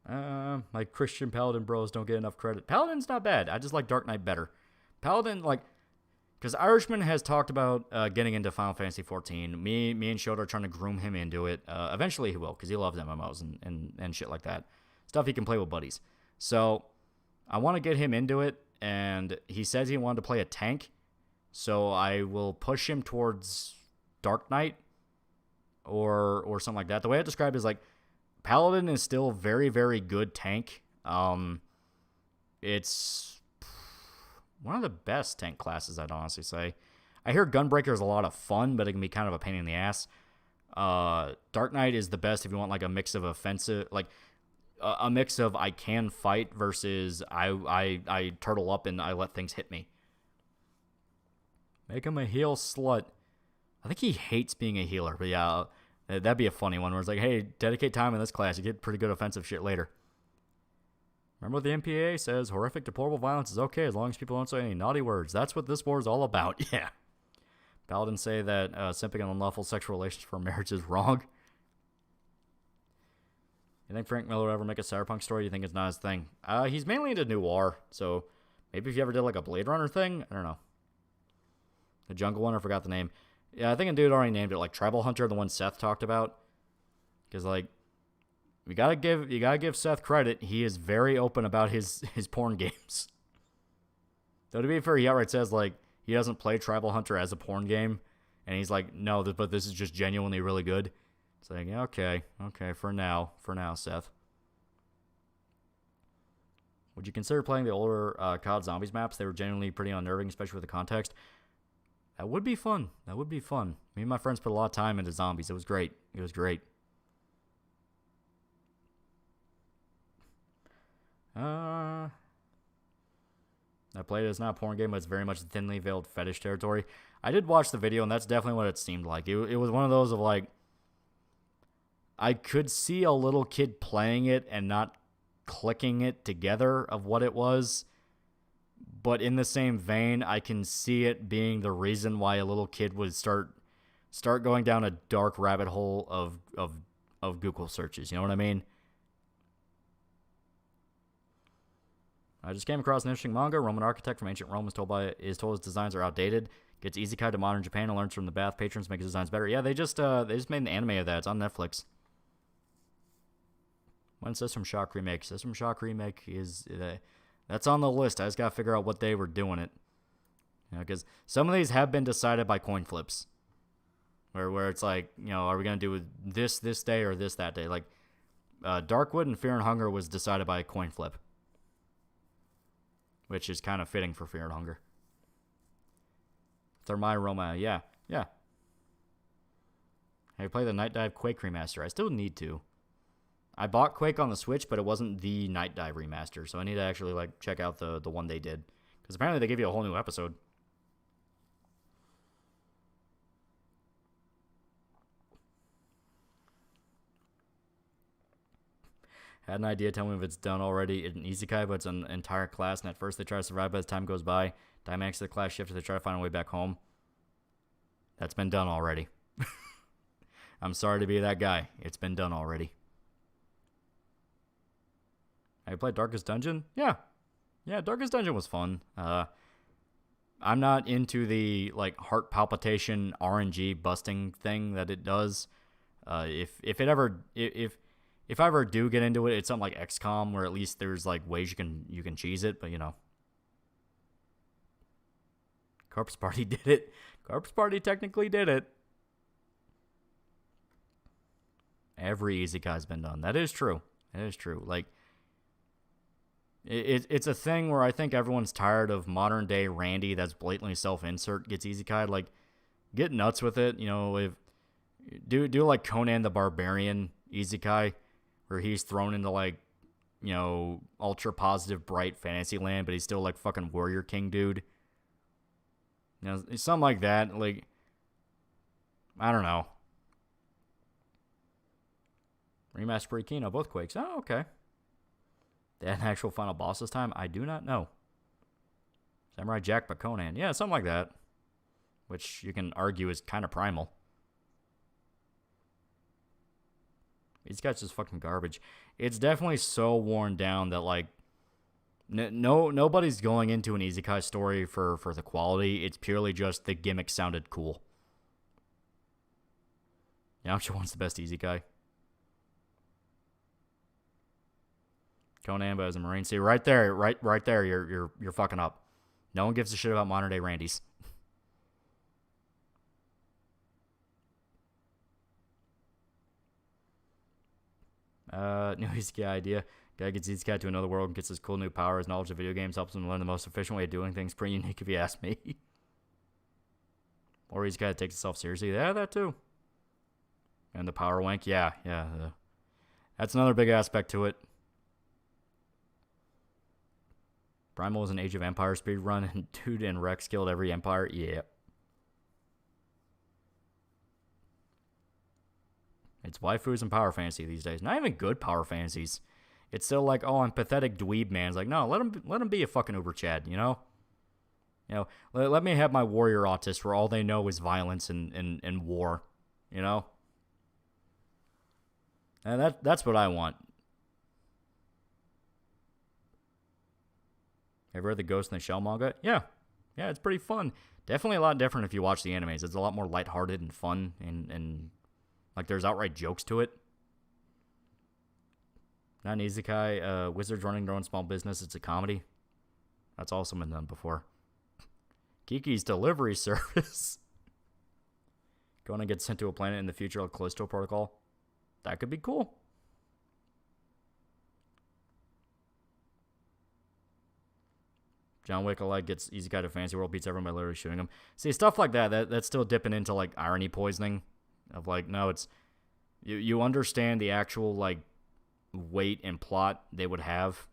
My Christian Paladin bros don't get enough credit. Paladin's not bad. I just like Dark Knight better. Paladin, because Irishman has talked about getting into Final Fantasy XIV. Me and Shota are trying to groom him into it. Eventually he will, because he loves MMOs and shit like that. Stuff he can play with buddies. So I want to get him into it, and he says he wanted to play a tank. So I will push him towards Dark Knight or something like that. The way I describe it is like, Paladin is still very, very good tank. It's one of the best tank classes, I'd honestly say. I hear Gunbreaker is a lot of fun, but it can be kind of a pain in the ass. Dark Knight is the best if you want like a mix of offensive. Like, a mix of I can fight versus I turtle up and I let things hit me. Make him a heel slut. I think he hates being a healer, but yeah, that'd be a funny one where it's like, hey, dedicate time in this class. You get pretty good offensive shit later. Remember what the MPAA says, horrific, deplorable violence is okay as long as people don't say any naughty words. That's what this war is all about. Yeah. Paladins say that simping on unlawful sexual relations for marriage is wrong. You think Frank Miller will ever make a cyberpunk story? You think it's not his thing? He's mainly into noir, so maybe if you ever did like a Blade Runner thing, I don't know. The jungle one, I forgot the name. Yeah, I think a dude already named it, like Tribal Hunter, the one Seth talked about. Because like, you gotta give Seth credit. He is very open about his porn games. Though to be fair, he outright says like he doesn't play Tribal Hunter as a porn game, and he's like, no, but this is just genuinely really good. It's like, okay, for now, Seth. Would you consider playing the older COD Zombies maps? They were genuinely pretty unnerving, especially with the context. That would be fun. Me and my friends put a lot of time into Zombies. It was great. I played it. It's not a porn game, but it's very much thinly veiled fetish territory. I did watch the video, and that's definitely what it seemed like. It was one of those of like, I could see a little kid playing it and not clicking it together of what it was. But in the same vein, I can see it being the reason why a little kid would start going down a dark rabbit hole of Google searches. You know what I mean? I just came across an interesting manga. Roman architect from ancient Rome is told his designs are outdated. Gets isekai to modern Japan and learns from the bath patrons, makes his designs better. Yeah, they just made an anime of that. It's on Netflix. When System Shock remake? System Shock remake is that's on the list. I just gotta figure out what day we're doing it. Because some of these have been decided by coin flips, where it's like, are we gonna do this day or this that day? Like Darkwood and Fear and Hunger was decided by a coin flip, which is kind of fitting for Fear and Hunger. Thermi Roma, yeah. Have you played the Night Dive Quake remaster? I still need to. I bought Quake on the Switch, but it wasn't the Night Dive remaster, so I need to actually like check out the one they did, because apparently they give you a whole new episode. Had an idea, tell me if it's done already. It's an isekai, but it's an entire class, and at first they try to survive, but as time goes by, dynamics of the class shift, they try to find a way back home. That's been done already. I'm sorry to be that guy. It's been done already. Have you played Darkest Dungeon? Yeah, Darkest Dungeon was fun. I'm not into the like heart palpitation RNG busting thing that it does. If I ever do get into it, it's something like XCOM, where at least there's like ways you can cheese it, but Corpse Party did it. Corpse Party technically did it. Every isekai's been done. That is true. Like, it's a thing where I think everyone's tired of modern day Randy that's blatantly self-insert gets isekai. Like, get nuts with it. If do like Conan the Barbarian isekai, where he's thrown into like, ultra positive bright fantasy land, but he's still like fucking warrior king dude. Something like that. Like, I don't know. Remaster Kino, both Quakes. Oh, okay. They had an actual final boss this time? I do not know. Samurai Jack but Conan. Yeah, something like that. Which you can argue is kind of primal. These guys just fucking garbage. It's definitely so worn down that, like, nobody's going into an isekai story for the quality. It's purely just the gimmick sounded cool. Yamcha wants the best isekai. Conan, but as a Marine. See, right there, right there, you're fucking up. No one gives a shit about modern day Randys. New isekai idea. Guy gets isekai to another world and gets his cool new power. His knowledge of video games helps him learn the most efficient way of doing things. Pretty unique if you ask me. Or isekai takes itself seriously. Yeah, that too. And the power wank. Yeah. That's another big aspect to it. Primal was an Age of Empires speedrun, and Dude and Rex killed every empire. Yeah. It's waifus and power fantasy these days. Not even good power fantasies. It's still like, oh, I'm pathetic dweeb man. It's like, no, let him be a fucking Uber Chad, you know? You know, let me have my warrior autist where all they know is violence and war, you know? And that's what I want. Have you read the Ghost in the Shell manga? Yeah. Yeah, it's pretty fun. Definitely a lot different if you watch the animes. It's a lot more lighthearted and fun and like there's outright jokes to it. Not an isekai. Wizards running their own small business. It's a comedy. That's also been done before. Kiki's delivery service. Going to get sent to a planet in the future like Callisto Protocol. That could be cool. John Wick alike gets isekai to Fantasy World, beats everyone by literally shooting him. See, stuff like that's still dipping into like irony poisoning. Of like, no, it's you understand the actual like weight and plot they would have.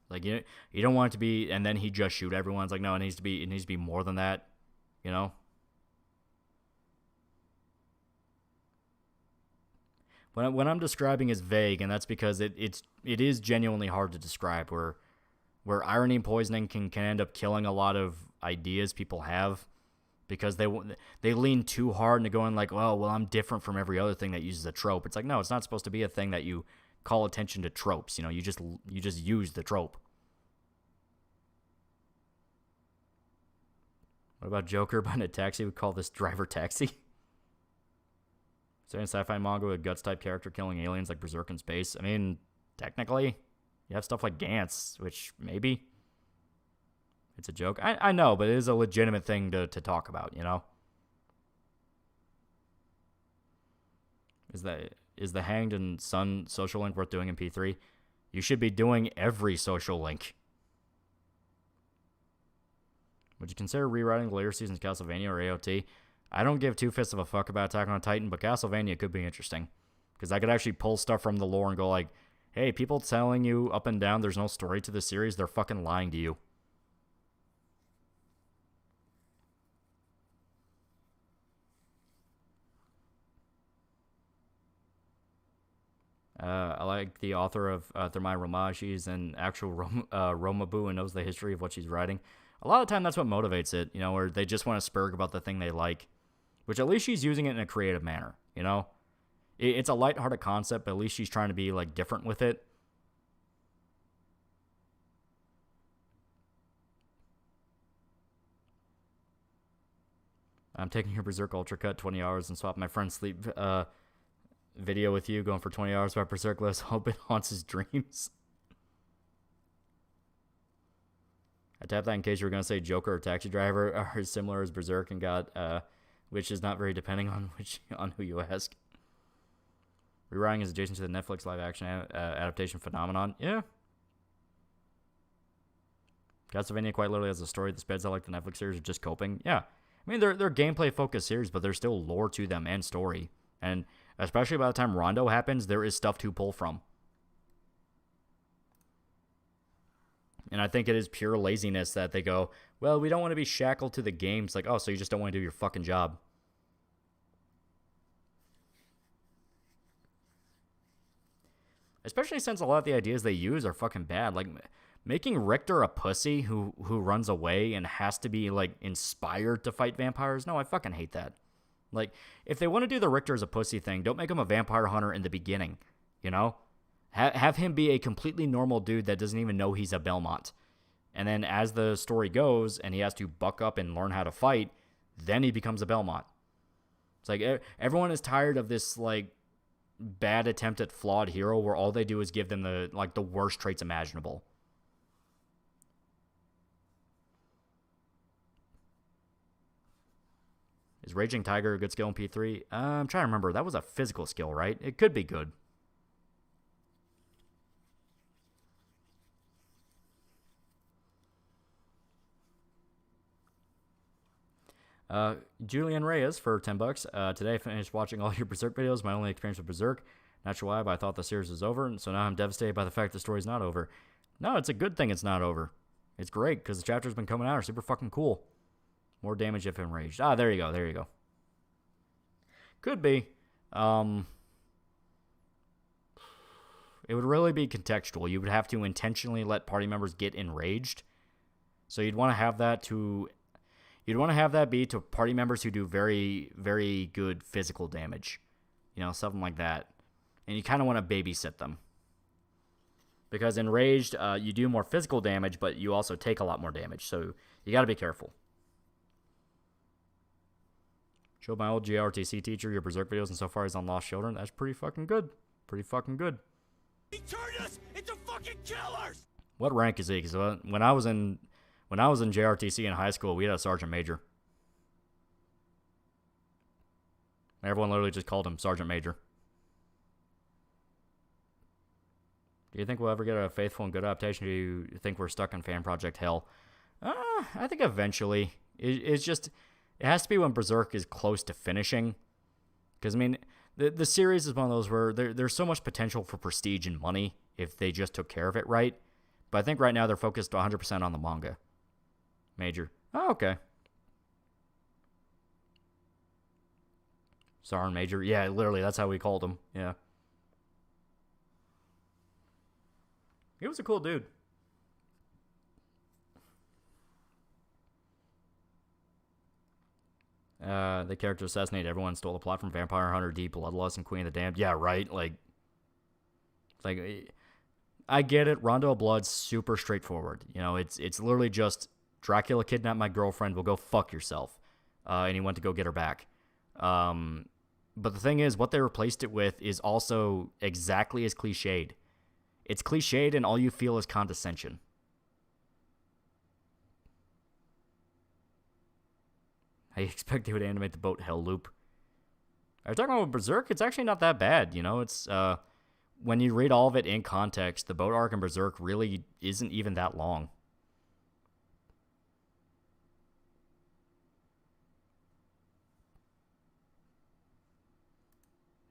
Like you don't want it to be, and then he just shoot everyone. It's like, no, it needs to be more than that, you know. When I'm describing is vague, and that's because it is genuinely hard to describe. Where irony poisoning can end up killing a lot of ideas people have. Because they lean too hard into going like, well, I'm different from every other thing that uses a trope. It's like, no, it's not supposed to be a thing that you call attention to tropes. You know, you just use the trope. What about Joker buying a taxi? We call this driver taxi. Is there any sci-fi manga with a guts type character killing aliens like Berserk in space? I mean, technically, you have stuff like Gantz, which maybe. It's a joke. I know, but it is a legitimate thing to talk about, you know? Is the Hanged and Sun social link worth doing in P3? You should be doing every social link. Would you consider rewriting the later seasons of Castlevania or AOT? I don't give two fists of a fuck about Attack on Titan, but Castlevania could be interesting. Because I could actually pull stuff from the lore and go like, hey, people telling you up and down there's no story to the series, they're fucking lying to you. I like the author of Thermae Roma. She's an actual Romabu and knows the history of what she's writing. A lot of the time, that's what motivates it, you know, where they just want to spurg about the thing they like, which at least she's using it in a creative manner, you know? It's a lighthearted concept, but at least she's trying to be, like, different with it. I'm taking your Berserk Ultra Cut 20 hours and swap my friend's sleep video with you, going for 20 hours by Berserk. Let's hope it haunts his dreams. I tapped that in case you were going to say Joker or Taxi Driver are as similar as Berserk and got, which is not very depending on who you ask. Rewriting is adjacent to the Netflix live action adaptation phenomenon. Yeah. Castlevania quite literally has a story that speds out like the Netflix series of just coping. Yeah. I mean, they're gameplay focused series, but there's still lore to them and story. And especially by the time Rondo happens, there is stuff to pull from. And I think it is pure laziness that they go, well, we don't want to be shackled to the games. Like, oh, so you just don't want to do your fucking job. Especially since a lot of the ideas they use are fucking bad. Like, making Richter a pussy who runs away and has to be, like, inspired to fight vampires. No, I fucking hate that. Like, if they want to do the Richter as a pussy thing, don't make him a vampire hunter in the beginning, you know? Have him be a completely normal dude that doesn't even know he's a Belmont. And then as the story goes and he has to buck up and learn how to fight, then he becomes a Belmont. It's like everyone is tired of this like bad attempt at flawed hero where all they do is give them the worst traits imaginable. Is Raging Tiger a good skill in P3? I'm trying to remember. That was a physical skill, right? It could be good. Julian Reyes for $10. Today I finished watching all your Berserk videos. My only experience with Berserk. Not sure why, but I thought the series was over, and so now I'm devastated by the fact the story's not over. No, it's a good thing it's not over. It's great because the chapters been coming out are super fucking cool. More damage if enraged. Ah, there you go. There you go. Could be. It would really be contextual. You would have to intentionally let party members get enraged. So you'd want to have that be to party members who do very, very good physical damage. You know, something like that. And you kind of want to babysit them. Because enraged, you do more physical damage, but you also take a lot more damage. So you got to be careful. Showed my old JRTC teacher your Berserk videos, and so far he's on Lost Children. That's pretty fucking good. Pretty fucking good. He turned us into fucking killers! What rank is he? Because when I was in JRTC in high school, we had a sergeant major. Everyone literally just called him Sergeant Major. Do you think we'll ever get a faithful and good adaptation? Do you think we're stuck in fan project hell? I think eventually. It has to be when Berserk is close to finishing. Because, I mean, the series is one of those where there's so much potential for prestige and money if they just took care of it right. But I think right now they're focused 100% on the manga. Major. Oh, okay. Sergeant Major. Yeah, literally, that's how we called him. Yeah. He was a cool dude. The character assassinated everyone, stole the plot from Vampire Hunter D, Bloodlust, and Queen of the Damned. Yeah, right? Like, I get it. Rondo of Blood's super straightforward. You know, it's literally just Dracula kidnapped my girlfriend, well, go fuck yourself. And he went to go get her back. But the thing is, what they replaced it with is also exactly as cliched. It's cliched and all you feel is condescension. I expect they would animate the boat hell loop. Are you talking about Berserk? It's actually not that bad, you know? It's, when you read all of it in context, the boat arc in Berserk really isn't even that long.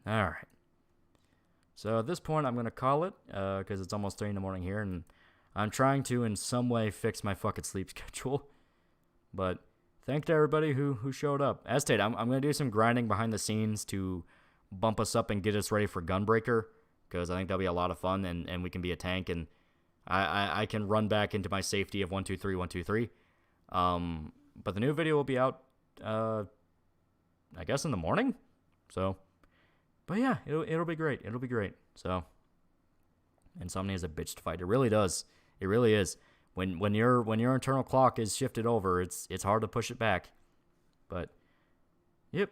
Alright. So at this point, I'm going to call it, because it's almost 3 in the morning here, and I'm trying to, in some way, fix my fucking sleep schedule. But thank to everybody who showed up. As stated, I'm going to do some grinding behind the scenes to bump us up and get us ready for Gunbreaker, because I think that'll be a lot of fun, and we can be a tank, and I can run back into my safety of 1-2-3, 1-2-3. But the new video will be out, I guess, in the morning? So... But yeah, it'll be great. It'll be great. So, Insomnia is a bitch to fight. It really does. It really is. When your internal clock is shifted over, it's hard to push it back. But, yep.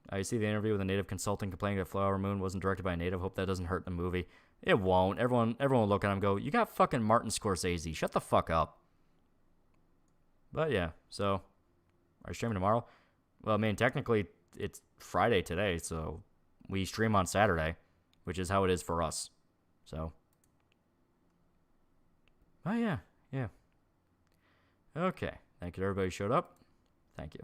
I see the interview with a native consultant complaining that Flower Moon wasn't directed by a native. Hope that doesn't hurt the movie. It won't. Everyone will look at him and go, you got fucking Martin Scorsese. Shut the fuck up. But yeah, so, are you streaming tomorrow? Well, I mean, technically, it's Friday today, so... We stream on Saturday, which is how it is for us. So. Oh, yeah. Okay. Thank you to everybody who showed up. Thank you.